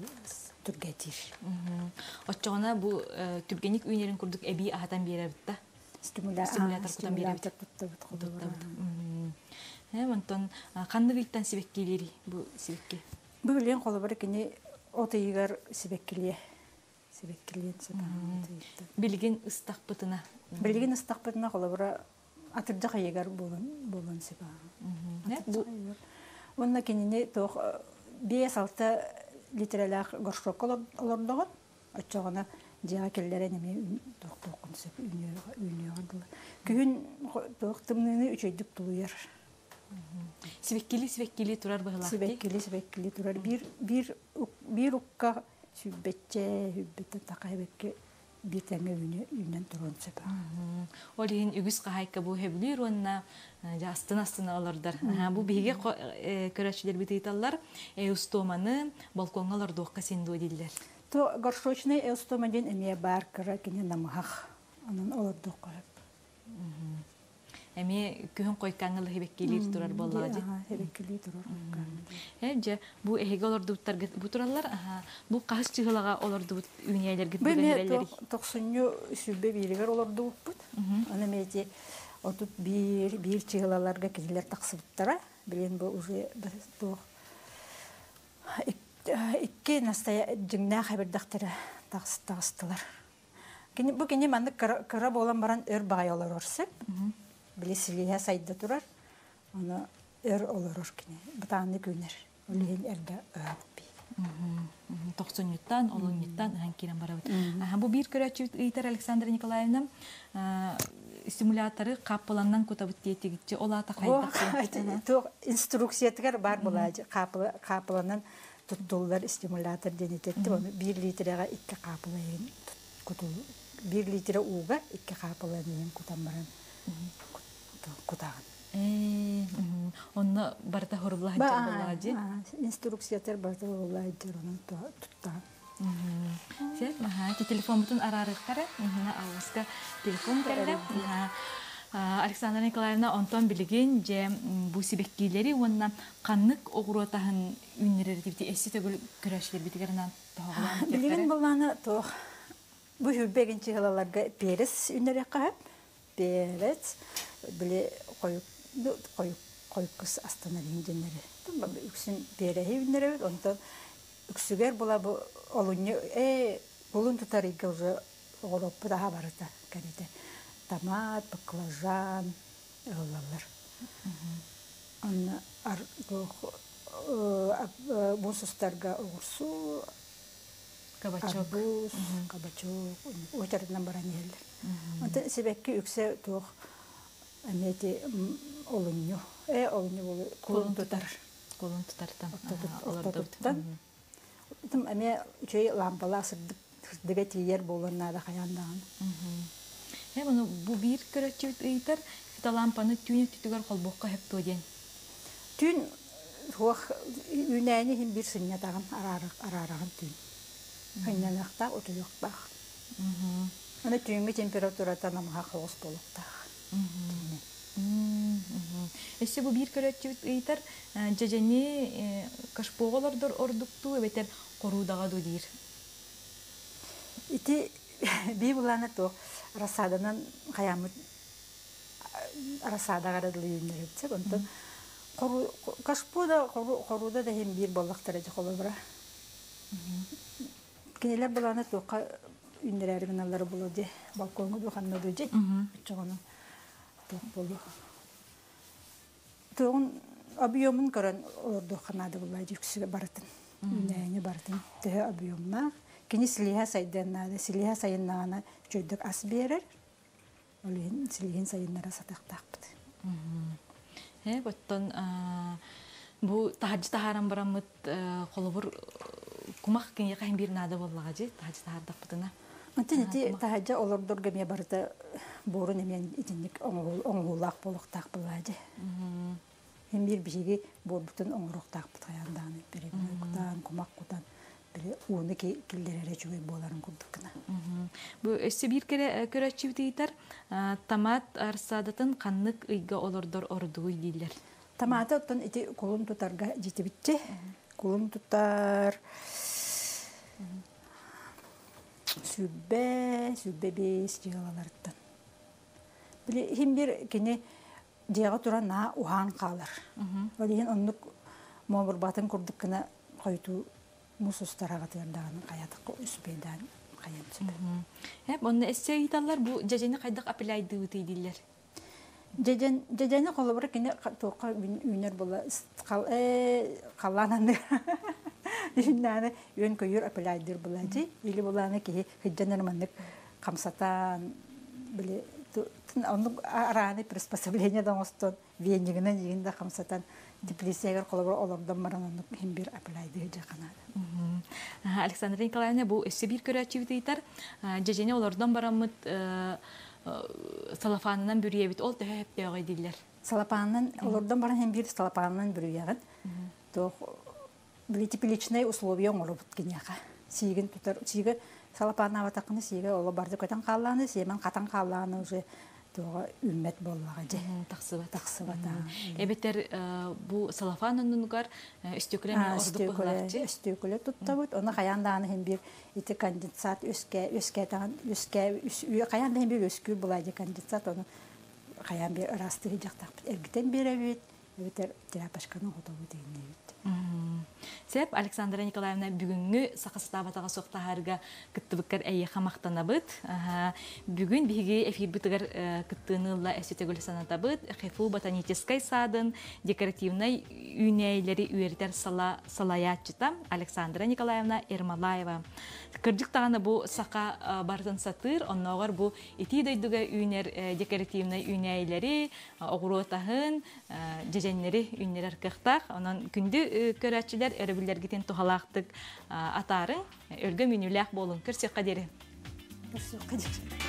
түргетір.
Отчағына бұл түргенік үйнерін күрдік әбей ағатан берер бұтта? Стимулятор құтан берер бұтта? Онтон қанды білттен себеккелері бұл себекке?
Бұл білен қолы бар кіне отайығар себеккеле.
Білген ыстақ бұтына?
Білген ыстақ бұтына қолы бар атырда қайығар болын сепа. Онна кеніне 5-6 литрелер горшок олордоғын. Отчағына жиға келлері неме тоқын сеп үйіне ғадылы. Күйін тымныны үчөйдік тұлуер.
Себеккели тұрар бағылақты?
Себеккели тұрар. Bir ukka sübbetçe, hübbette takaybekke bir tane ünnen turun sepa.
Olihin ügüs kahayka bu heblir onna astına alırlar. Bu bihige körәчләр бит италлар, устоманы балконгалар доққа сенду дилер.
То горшочный эустомаден эмия бар кыра кине намах. Анан олар доққа.
Эми күһүн койкаңыл хебеккелер турар боллады.
Хебеккелер турар.
Же бу эһеге олорду буттарга бу тураллар, бу кас чыгылага олорду бут үнелерге
бөгөрелер. 90 сүбе биригер олорду бут. Аны мети отут бир чыгылаларга килер таксыттара. Билен бу уже то икки настая жиңна хабардактара такстылар. Кини бу кини манда кыра болан баран өр багайлар орсып. Билесилия сайда турар. Аны өр олорор кини. Бутанны күнер. Олен эрдә өппи.
90-тан, 10-тан ханкиран барабыт. Бу бир көрәчү Итер Александра Николаевна стимуляторы капыланнан кутабыт диетигитче олата кайда.
То инструкциятыгар бар булажы. Капыланнан туттулар стимулятор денететти. 1 литрага 2 капылайын кутул. 1 литре уга 2 капылайын кутамбаран. Кутаган.
Онна барта хорулла хаджалажы.
Инструкциятар барта хорулла хаджалажы туттаган.
Сет, телефон бутун арарыктары, ауызга телефон кәрді. Александра Николаевна онтон билеген же бу сибеккилери онна каннык огуротахын үннерер дипти эсси төгүл көрәшлер битигеринан тоголан.
Билеген буланы то бу хүрбеген чыгаларга перес үннере кап. Перес биле койкус астана динденери. Тумба үксүн переһи үннере онтон үксүгер була бу олуньу булун тутарыга уже оголоппу daha барыта кәдете. Томат, баклажан, олалар. Анна бу сустарга огурсу,
кабачок,
отардан баран елдер. Онта себекки үксе туох әмети олуньу. Олуньу болу кулун тутар.
Кулун тутартан.
Олардыптан. Тым әме чөй лампалар сырдыга тиер болуна да хаяндан.
Bunu bu bir körәчү ыйтар, фита лампаны түйне түтүгөр колбокка хеп тоген.
Түн хуах үнәне хим бир сыння тагын арарагын түн. Хыннанакта отуюкта. Аны түйүнгө температурата намга хос болукта.
Эссе бу бир көрәчү ыйтар, жажени кашпоголордор ордукту бетер корудага дудир.
Ити би буланы то расаданан хаямыт расада гарадылы юнерetse онтон кашпода коруда да хем бир боллактара жоколо бара. Кинелер буланы то юнерерин алары болоди балконго духанна дужи. Чогону то болу. Тоон объемын көрөн орду ханада булай жүксүгө баратын. Нәне баратын. Тэ объемна кини силиха сайданнада силиха сайыннагана чөйдүк ас берер. Олен силиhin сайыннара сатактакпыт.
Боттон бу тахажы тахаран барамыт колобур кумак кине кайын бир нада боллагажы тахажы тахардакпытына.
Антинити тахажы олордорга ме барда борун эмен итинник оңгулак болуктак булажы. Hem bir bişigi borbutun oңуруктакпыт аянданы беребин кутан кумак кутан бир уны килдерere чуй боларын курдукна.
Бу эссе бир кере көрәчү титер томат арсадатын каннык ыйга олордор ордуй дилер.
Томаты оттон ити колун тутарга жетибитчи. Колун тутар сүббе бес жыгалардан. Били хим бир кене Диага туран на ухан калыр. Олеген оннук момур батын курдук кына койту мусустарага тырдаганы каятык үспейдан каянчы.
Онны эссе италлар бу жажени кайдак апелайды үтейдилер.
Жажени колобур кине тока үнер бола каллананы. Динаны үн көйөр апелайдыр булажы. Или буланы ки хиджанырманнык камсатан биле Onun arаны приспособление доңостон венигинен егинде камсатан теплисегер колобор олордон маран onu hem bir апылайды жақанады.
Александра Николаевна, бұл өсі бір көрәтчі бітейтер. Жежене олардан барамыд салафанынан бүріебіт ол төп дөғай дейлер.
Салапанынан, олардан баран hem bir салапанынан бүріегін. Бұл тепличный условия оңыры бұткенеға. Сиген тұтар, сиге салапанына батақыны сиге олы барды көтен қалланы, сиемен қатан қалланы уже тоға үммет боллаға же. Тақсыбат.
Әбеттер бұл салафанынығар үстекілеме орды бұғылақчы?
Үстекіле тұтта бұд. Оны қаяндағаны hem bir ити конденсат өске қаянда hem bir өскүл бұлайды конденсат, оны қаян бір растығы жақтақ бұд. Әргітен бері өт, өтер терапашқаның ғотауы дегенне өт.
Сәп, Александра Николаевна бүгінгі сақасыта батаға соқтағарға күттібіккер әйе қамақтана бұд. Бүгін бігі эфир бұтығар күттіғынылла әсетегіл саната бұд. Қефу ботаническай садын декоративнай үйнәйлері үйердер салаятчыта Александра Николаевна Ермалаева. Кырдық тағаны бұл сақа бардың сатыр, оннағар бұл ити дойдыға үйнер декоративнай үйнәйлері, оғыротағын, жеженлері үйнер арқықтақ. Онан күнді көрәтчілер өрібілдергітен тұғалақтық атарын өлгі меніләқ болын. Көрсек қадері.
Көрсек қадері.